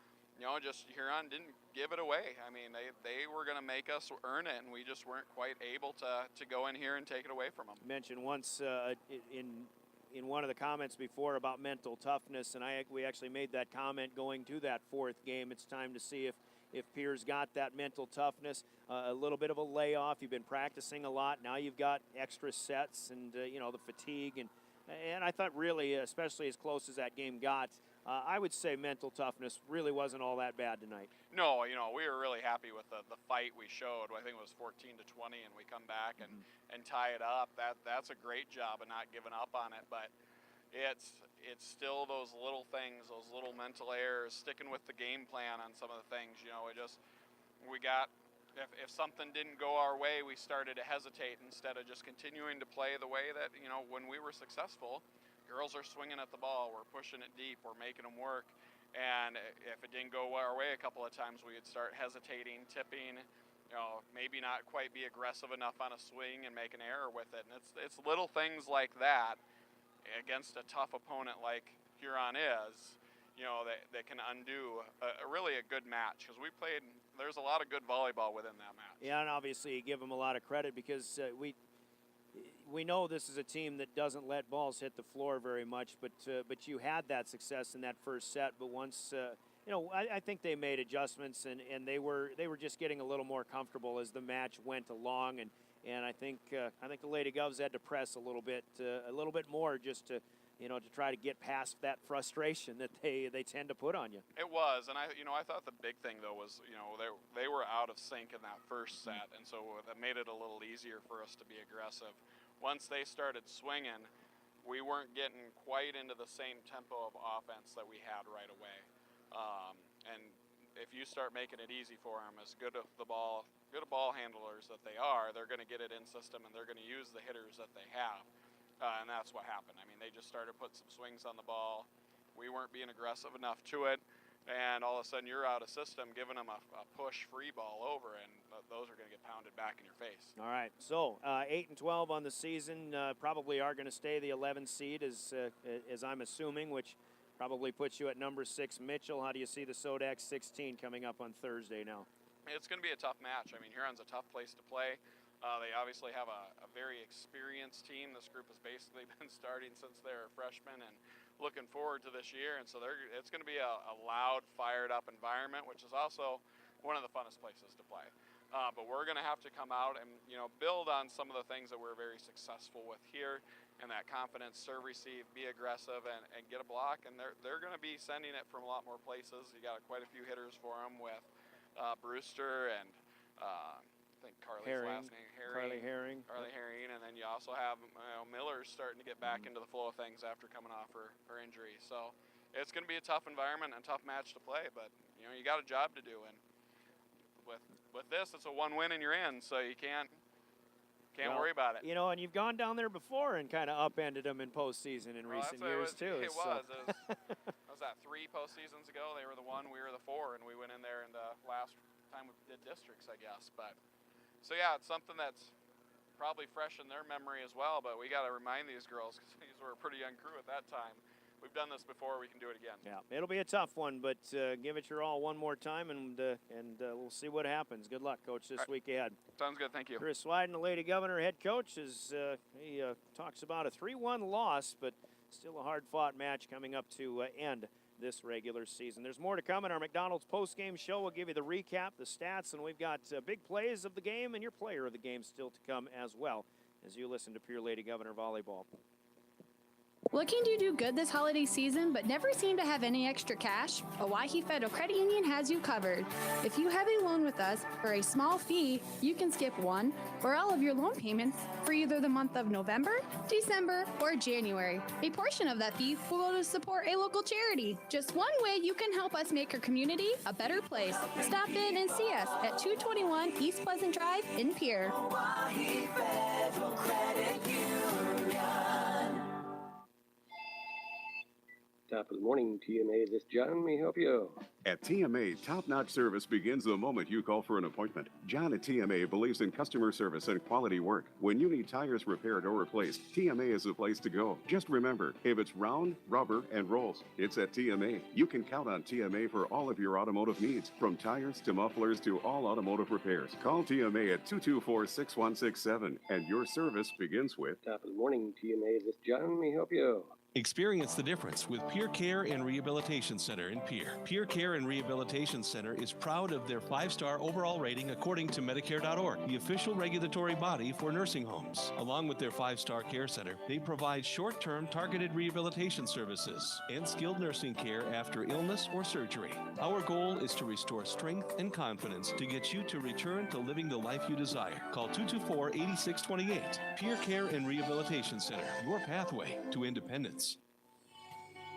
Just Huron didn't give it away. I mean, they were going to make us earn it, and we just weren't quite able to go in here and take it away from them.
You mentioned once in one of the comments before about mental toughness, and we actually made that comment going to that fourth game. It's time to see if Pierre's got that mental toughness, a little bit of a layoff. You've been practicing a lot. Now you've got extra sets and, the fatigue. And I thought really, especially as close as that game got, I would say mental toughness really wasn't all that bad tonight.
No, we were really happy with the fight we showed. I think it was 14-20, and we come back and tie it up. That's a great job of not giving up on it. But it's still those little things, those little mental errors, sticking with the game plan on some of the things. If something didn't go our way, we started to hesitate instead of just continuing to play the way that when we were successful. Girls are swinging at the ball, we're pushing it deep, we're making them work, and if it didn't go our way a couple of times, we would start hesitating, tipping, maybe not quite be aggressive enough on a swing and make an error with it. And it's little things like that against a tough opponent like Huron is, that can undo really a good match, because there's a lot of good volleyball within that match.
Yeah, and obviously you give them a lot of credit because we know this is a team that doesn't let balls hit the floor very much, but you had that success in that first set. But once, I think they made adjustments and they were just getting a little more comfortable as the match went along. And I think the Lady Govs had to press a little bit more just to try to get past that frustration that they tend to put on you.
It was, and I thought the big thing though was they were out of sync in that first set, and so that made it a little easier for us to be aggressive. Once they started swinging, we weren't getting quite into the same tempo of offense that we had right away. And if you start making it easy for them, as good ball handlers that they are, they're going to get it in system and they're going to use the hitters that they have. And that's what happened. I mean, they just started putting some swings on the ball. We weren't being aggressive enough to it. And all of a sudden you're out of system, giving them a push free ball over, and those are going to get pounded back in your face.
All right, so 8-12 on the season, probably are going to stay the 11th seed, as I'm assuming, which probably puts you at number 6. Mitchell, how do you see the Sodax 16 coming up on Thursday now?
it's going to be a tough match. I mean, Huron's a tough place to play. They obviously have a very experienced team. This group has basically been starting since they were freshmen and looking forward to this year. And so it's going to be a loud, fired-up environment, which is also one of the funnest places to play. But we're going to have to come out and, build on some of the things that we're very successful with here, and that confidence, serve, receive, be aggressive, and get a block. And they're going to be sending it from a lot more places. You got quite a few hitters for them with Brewster and I think Carly's
Herring.
last name, Herring. Carly Herring, and then you also have Miller's starting to get back into the flow of things after coming off her injury. So it's going to be a tough environment and a tough match to play, but you got a job to do. And with this, it's a one win and you're in, so you can't worry about it.
And you've gone down there before and kind of upended them in postseason in recent years too.
It was. Was that 3 postseasons ago? They were the 1, we were the 4, and we went in there in the last time we did districts, I guess. But so yeah, it's something that's probably fresh in their memory as well. But we got to remind these girls, because these were a pretty young crew at that time. We've done this before. We can do it again.
Yeah, it'll be a tough one, but give it your all one more time, and we'll see what happens. Good luck, Coach, this week ahead.
Sounds good. Thank you.
Chris Wyden, the Lady Governor head coach, he talks about a 3-1 loss, but still a hard-fought match coming up to end this regular season. There's more to come in our McDonald's post-game show. We'll give you the recap, the stats, and we've got big plays of the game and your player of the game still to come as well as you listen to Pierre Lady Governor Volleyball.
Looking to do good this holiday season but never seem to have any extra cash? Owyhee Federal Credit Union has you covered. If you have a loan with us for a small fee, you can skip one or all of your loan payments for either the month of November, December, or January. A portion of that fee will go to support a local charity. Just one way you can help us make our community a better place. Stop in and see us at 221 East Pleasant Drive in Pierre.
Owyhee Federal Credit Union.
Top of the morning, TMA. This John may help you.
At TMA, top-notch service begins the moment you call for an appointment. John at TMA believes in customer service and quality work. When you need tires repaired or replaced, TMA is the place to go. Just remember, if it's round, rubber, and rolls, it's at TMA. You can count on TMA for all of your automotive needs, from tires to mufflers to all automotive repairs. Call TMA at 224-6167, and your service begins with...
Top of the morning, TMA. This John may help you.
Experience the difference with Pierre Care and Rehabilitation Center in Pierre. Pierre Care and Rehabilitation Center is proud of their 5-star overall rating according to Medicare.org, the official regulatory body for nursing homes. Along with their 5-star care center, they provide short-term targeted rehabilitation services and skilled nursing care after illness or surgery. Our goal is to restore strength and confidence to get you to return to living the life you desire. Call 224-8628. Pierre Care and Rehabilitation Center, your pathway to independence.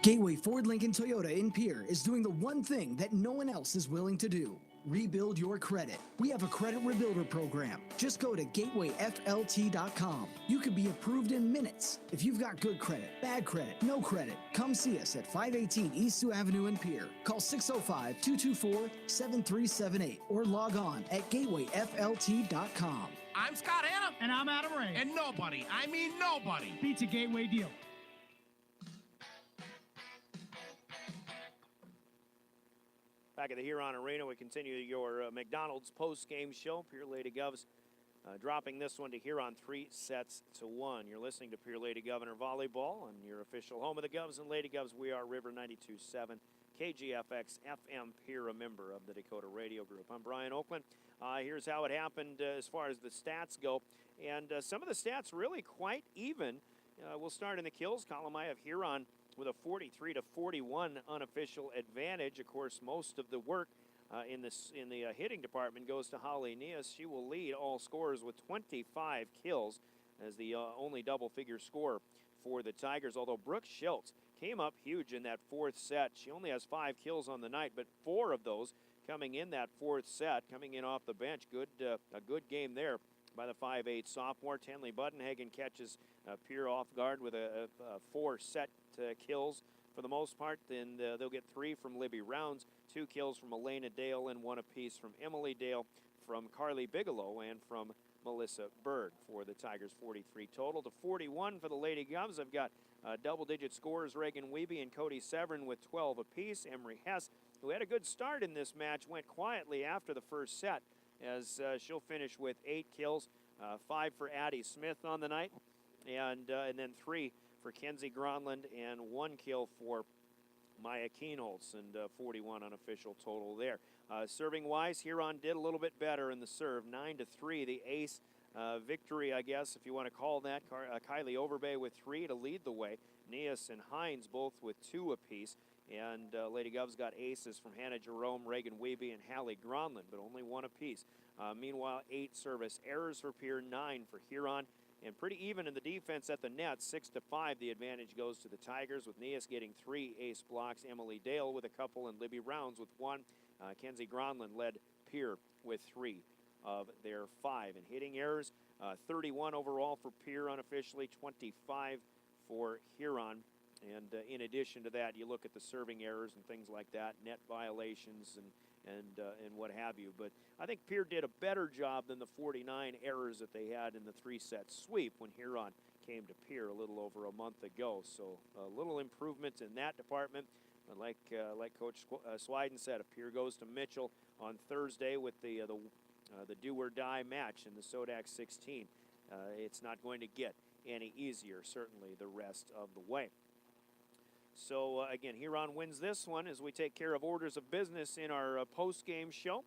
Gateway Ford Lincoln Toyota in Pierre is doing the one thing that no one else is willing to do. Rebuild your credit. We have a credit rebuilder program. Just go to gatewayflt.com. You could be approved in minutes. If you've got good credit, bad credit, no credit, come see us at 518 East Sioux Avenue in Pierre. Call 605-224-7378 or log on at gatewayflt.com.
I'm Scott Hannum.
And I'm Adam Ray.
And nobody, I mean nobody,
beats a Gateway deal.
Back at the Huron Arena, we continue your McDonald's post-game show. Pierre Lady Govs dropping this one to Huron 3-1. You're listening to Pierre Lady Governor Volleyball on your official home of the Govs and Lady Govs. We are River 92.7, KGFX FM Pierre, a member of the Dakota Radio Group. I'm Brian Oakland. Here's how it happened as far as the stats go. And some of the stats really quite even. We'll start in the kills column. I have Huron with a 43-41 unofficial advantage. Of course, most of the work in the hitting department goes to Holly Neas. She will lead all scorers with 25 kills as the only double-figure scorer for the Tigers, although Brooke Schultz came up huge in that fourth set. She only has 5 kills on the night, but 4 of those coming in that fourth set, coming in off the bench. A good game there by the 5'8 sophomore. Tenley Buddenhagen catches Pierre off guard with a 4 set kills for the most part. Then they'll get 3 from Libby Rounds, 2 kills from Elena Dale, and 1 apiece from Emily Dale, from Carly Bigelow, and from Melissa Berg for the Tigers. 43 total to 41 for the Lady Govs. I've got double-digit scorers Reagan Wiebe and Cody Severin with 12 apiece. Emery Hess, who had a good start in this match, went quietly after the first set as she'll finish with 8 kills, 5 for Addie Smith on the night, and then 3 for Kenzie Gronland and 1 kill for Maya Keenholz, and 41 unofficial total there. Serving-wise, Huron did a little bit better in the serve, 9-3. The ace victory, I guess, if you want to call that. Kylie Overbay with 3 to lead the way. Nias and Hines both with 2 apiece. And Lady Govs got aces from Hannah Jerome, Reagan Wiebe, and Hallie Gronland, but only 1 apiece. Meanwhile, 8 service errors for Pierre, 9 for Huron. And pretty even in the defense at the net, 6-5. The advantage goes to the Tigers, with Nias getting 3 ace blocks, Emily Dale with a couple, and Libby Rounds with 1. Kenzie Gronland led Pierre with 3 of their 5. And hitting errors, 31 overall for Pierre unofficially, 25 for Huron. And in addition to that, you look at the serving errors and things like that, net violations and what have you. But I think Pierre did a better job than the 49 errors that they had in the 3-set sweep when Huron came to Pierre a little over a month ago. So a little improvement in that department. And like Coach Swiden said, if Pierre goes to Mitchell on Thursday with the do or die match in the Sodak 16, it's not going to get any easier, certainly the rest of the way. So again, Huron wins this one as we take care of orders of business in our post-game show.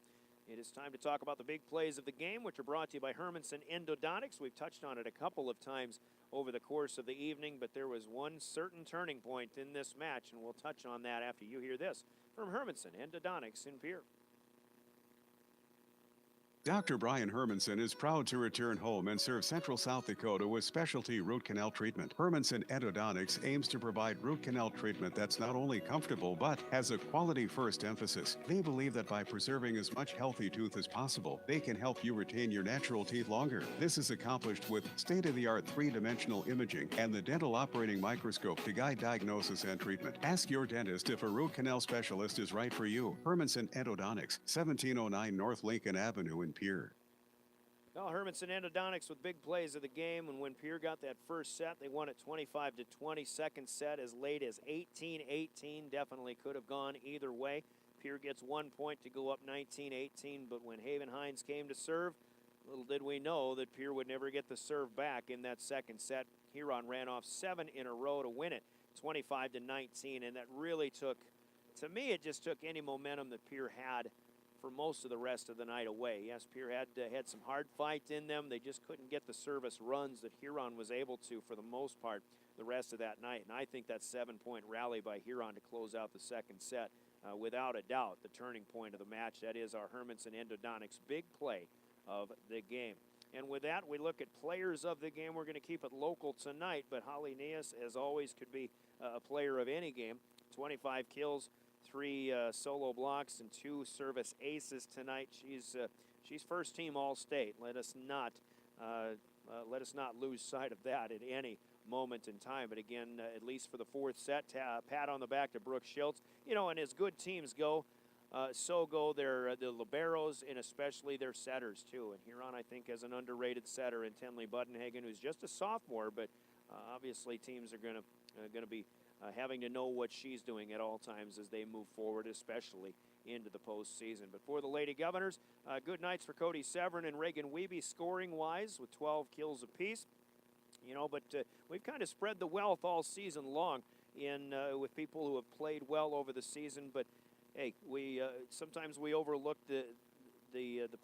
It is time to talk about the big plays of the game, which are brought to you by Hermanson Endodontics. We've touched on it a couple of times over the course of the evening, but there was one certain turning point in this match, and we'll touch on that after you hear this from Hermanson Endodontics in Pierre.
Dr. Brian Hermanson is proud to return home and serve Central South Dakota with specialty root canal treatment. Hermanson Endodontics aims to provide root canal treatment that's not only comfortable, but has a quality-first emphasis. They believe that by preserving as much healthy tooth as possible, they can help you retain your natural teeth longer. This is accomplished with state-of-the-art three-dimensional imaging and the dental operating microscope to guide diagnosis and treatment. Ask your dentist if a root canal specialist is right for you. Hermanson Endodontics, 1709 North Lincoln Avenue in Pierre.
Well, Hermanson Endodontics with big plays of the game, and when Pierre got that first set, they won it 25-20. Second set as late as 18-18. Definitely could have gone either way. Pierre gets 1 point to go up 19-18, but when Haven Hines came to serve, little did we know that Pierre would never get the serve back in that second set. Huron ran off 7 in a row to win it, 25-19, and that really took, to me, it just took any momentum that Pierre had for most of the rest of the night away. Yes, Pierre had some hard fight in them. They just couldn't get the service runs that Huron was able to for the most part the rest of that night. And I think that 7-point rally by Huron to close out the second set, without a doubt, the turning point of the match. That is our Hermanson Endodontics big play of the game. And with that, we look at players of the game. We're going to keep it local tonight, but Holly Nias, as always, could be a player of any game. 25 kills, 3 solo blocks, and 2 service aces tonight. She's first team All-State. Let us not lose sight of that at any moment in time. But again, at least for the fourth set, pat on the back to Brooke Schiltz. You know, and as good teams go, so go the liberos and especially their setters too. And Huron, I think, has an underrated setter in Tenley Buddenhagen, who's just a sophomore, but obviously teams are going to be having to know what she's doing at all times as they move forward, especially into the postseason. But for the Lady Governors, good nights for Cody Severin and Reagan Wiebe scoring-wise with 12 kills apiece. You know, but we've kind of spread the wealth all season long with people who have played well over the season. But hey, sometimes we overlook the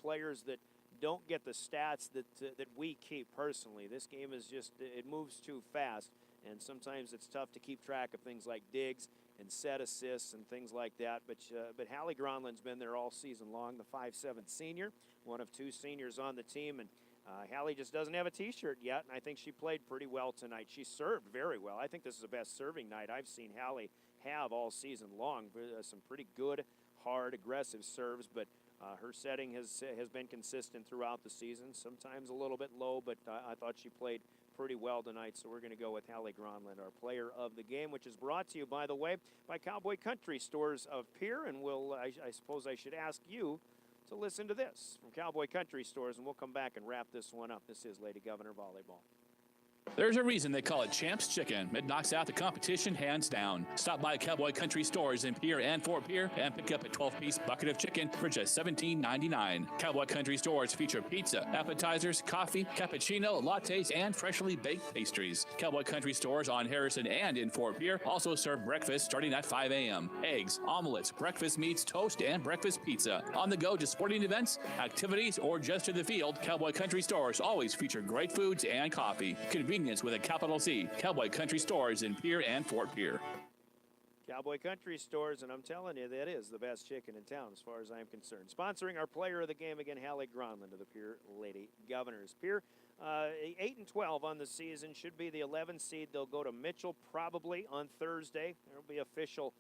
players that don't get the stats that we keep personally. This game is just, it moves too fast. And sometimes it's tough to keep track of things like digs and set assists and things like that. But Hallie Gronland's been there all season long, the 5'7" senior, one of 2 seniors on the team. And Hallie just doesn't have a T-shirt yet, and I think she played pretty well tonight. She served very well. I think this is the best serving night I've seen Hallie have all season long. Some pretty good, hard, aggressive serves, but her setting has been consistent throughout the season, sometimes a little bit low, but I thought she played pretty well tonight, so we're going to go with Hallie Gronland, our player of the game, which is brought to you, by the way, by Cowboy Country Stores of Pierre, and I suppose I should ask you So listen to this from Cowboy Country Stores, and we'll come back and wrap this one up. This is Lady Governor Volleyball.
There's a reason they call it Champs Chicken. It knocks out the competition hands down. Stop by Cowboy Country Stores in Pierre and Fort Pierre and pick up a 12-piece bucket of chicken for just $17.99. Cowboy Country Stores feature pizza, appetizers, coffee, cappuccino, lattes, and freshly baked pastries. Cowboy Country Stores on Harrison and in Fort Pierre also serve breakfast starting at 5 a.m. Eggs, omelets, breakfast meats, toast, and breakfast pizza. On the go to sporting events, activities, or just to the field, Cowboy Country Stores always feature great foods and coffee. Convenience with a capital C. Cowboy Country Stores in Pierre and Fort Pierre.
Cowboy Country Stores, and I'm telling you, that is the best chicken in town as far as I'm concerned. Sponsoring our player of the game again, Hallie Gronlund of the Pierre Lady Governors. Pierre, 8-12 on the season, should be the 11th seed. They'll go to Mitchell probably on Thursday. There will be official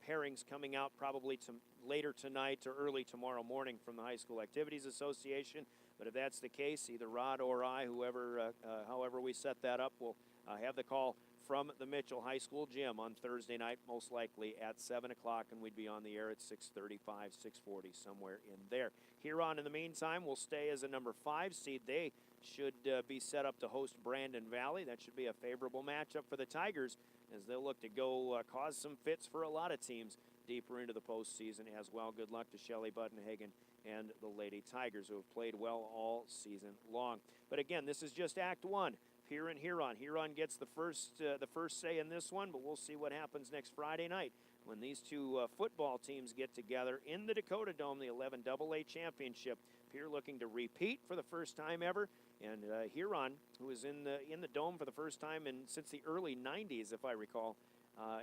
pairings coming out probably later tonight or early tomorrow morning from the High School Activities Association. But if that's the case, either Rod or I, however we set that up, will have the call from the Mitchell High School gym on Thursday night, most likely at 7 o'clock, and we'd be on the air at 6:35, 6:40, somewhere in there. Huron, in the meantime, will stay as a number 5 seed. They should be set up to host Brandon Valley. That should be a favorable matchup for the Tigers as they'll look to go cause some fits for a lot of teams deeper into the postseason as well. Good luck to Shelley Buttonhagen and the Lady Tigers, who have played well all season long. But again, this is just Act 1. Pierre and Huron. Huron gets the first say in this one, but we'll see what happens next Friday night when these two football teams get together in the Dakota Dome, the 11 AA championship. Pierre looking to repeat for the first time ever, and Huron, who is in the Dome for the first time since the early 90s, if I recall,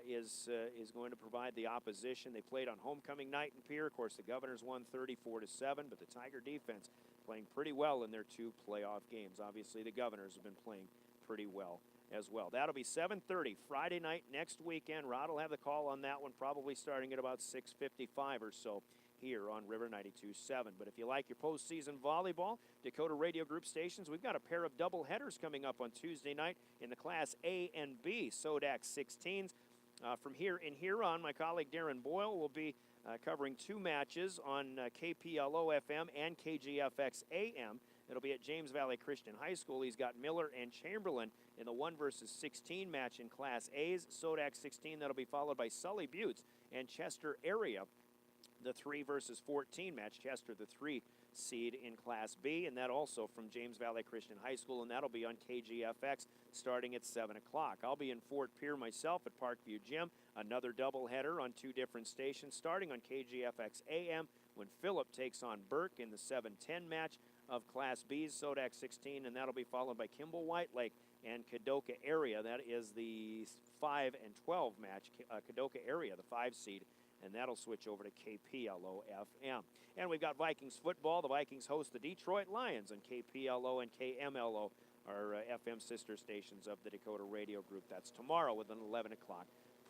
is going to provide the opposition. They played on homecoming night in Pierre. Of course, the Governors won 34-7, but the Tiger defense playing pretty well in their 2 playoff games. Obviously, the Governors have been playing pretty well as well. That'll be 7:30 Friday night next weekend. Rod will have the call on that one probably starting at about 6:55 or so here on River 92.7. But if you like your postseason volleyball, Dakota Radio Group stations, we've got a pair of double headers coming up on Tuesday night in the Class A and B Sodak 16s. From here in Huron, my colleague Darren Boyle will be covering 2 matches on KPLO FM and KGFX AM. It'll be at James Valley Christian High School. He's got Miller and Chamberlain in the 1 versus 16 match in Class A's Sodak 16. That'll be followed by Sully Buttes and Chester Area, the 3 versus 14 match. Chester, the 3 seed in Class B, and that also from James Valley Christian High School, and that'll be on KGFX starting at 7 o'clock. I'll be in Fort Pierre myself at Parkview Gym. Another doubleheader on 2 different stations starting on KGFX AM when Phillip takes on Burke in the 7-10 match of Class B's Sodak 16, and that'll be followed by Kimball Whitelake and Kadoka Area. That is the 5 and 12 match. Kadoka Area, the 5 seed, and that'll switch over to KPLO FM. And we've got Vikings football. The Vikings host the Detroit Lions on KPLO and KMLO, our FM sister stations of the Dakota Radio Group. That's tomorrow with an 11 o'clock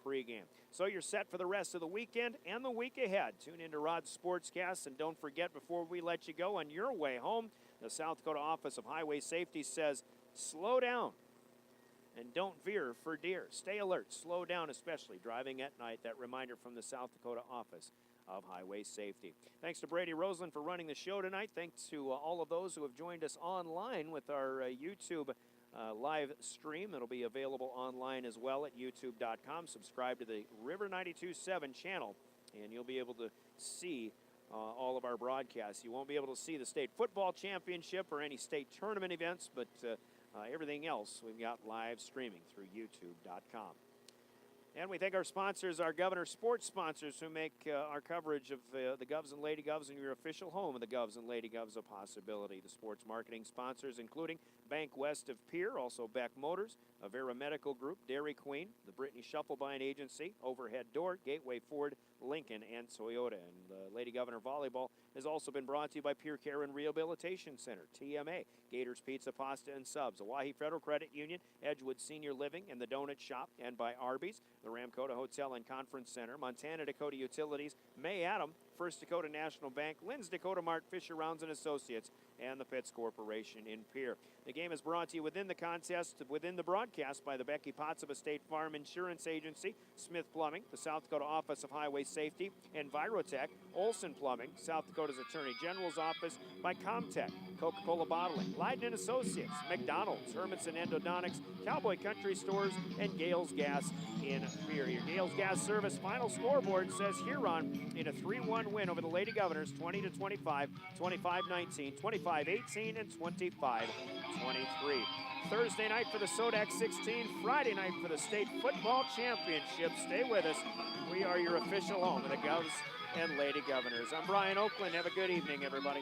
pregame. So you're set for the rest of the weekend and the week ahead. Tune into Rod's Sportscast, and don't forget, before we let you go on your way home, the South Dakota Office of Highway Safety says, slow down and don't veer for deer. Stay alert, slow down, especially driving at night. That reminder from the South Dakota Office of Highway Safety. Thanks to Brady Roseland for running the show tonight. Thanks to all of those who have joined us online with our YouTube live stream. It'll be available online as well at youtube.com. Subscribe to the River 92.7 channel, and you'll be able to see all of our broadcasts. You won't be able to see the state football championship or any state tournament events, but everything else we've got live streaming through youtube.com. And we thank our sponsors, our Governor Sports sponsors, who make our coverage of the Govs and Lady Govs and your official home of the Govs and Lady Govs a possibility. The sports marketing sponsors, including Bank West of Pierre, also Beck Motors, Avera Medical Group, Dairy Queen, the Brittany Shufflebine Agency, Overhead Door, Gateway Ford, Lincoln, and Toyota. And Lady Governor Volleyball has also been brought to you by Pierre Care and Rehabilitation Center, TMA, Gators Pizza, Pasta, and Subs, Oahe Federal Credit Union, Edgewood Senior Living, and the Donut Shop, and by Arby's, the Ramcota Hotel and Conference Center, Montana Dakota Utilities, May Adam, First Dakota National Bank, Lynn's Dakota Mart, Fisher Rounds and Associates, and the Pitts Corporation in Pierre. The game is brought to you within the contest, within the broadcast by the Becky Potts of a State Farm Insurance Agency, Smith Plumbing, the South Dakota Office of Highway Safety, and Virotech, Olson Plumbing, South Dakota's Attorney General's Office, by Comtech, Coca-Cola Bottling, Leiden and Associates, McDonald's, Hermanson Endodontics, Cowboy Country Stores, and Gales Gas in Pierre. Your Gales Gas Service final scoreboard says Huron in a 3-1 win over the Lady Governors, 20-25, 25-19, 25-18, and 25-23. Thursday night for the Sodak 16, Friday night for the State Football Championship. Stay with us. We are your official home of the Govs and Lady Governors. I'm Brian Oakland. Have a good evening, everybody.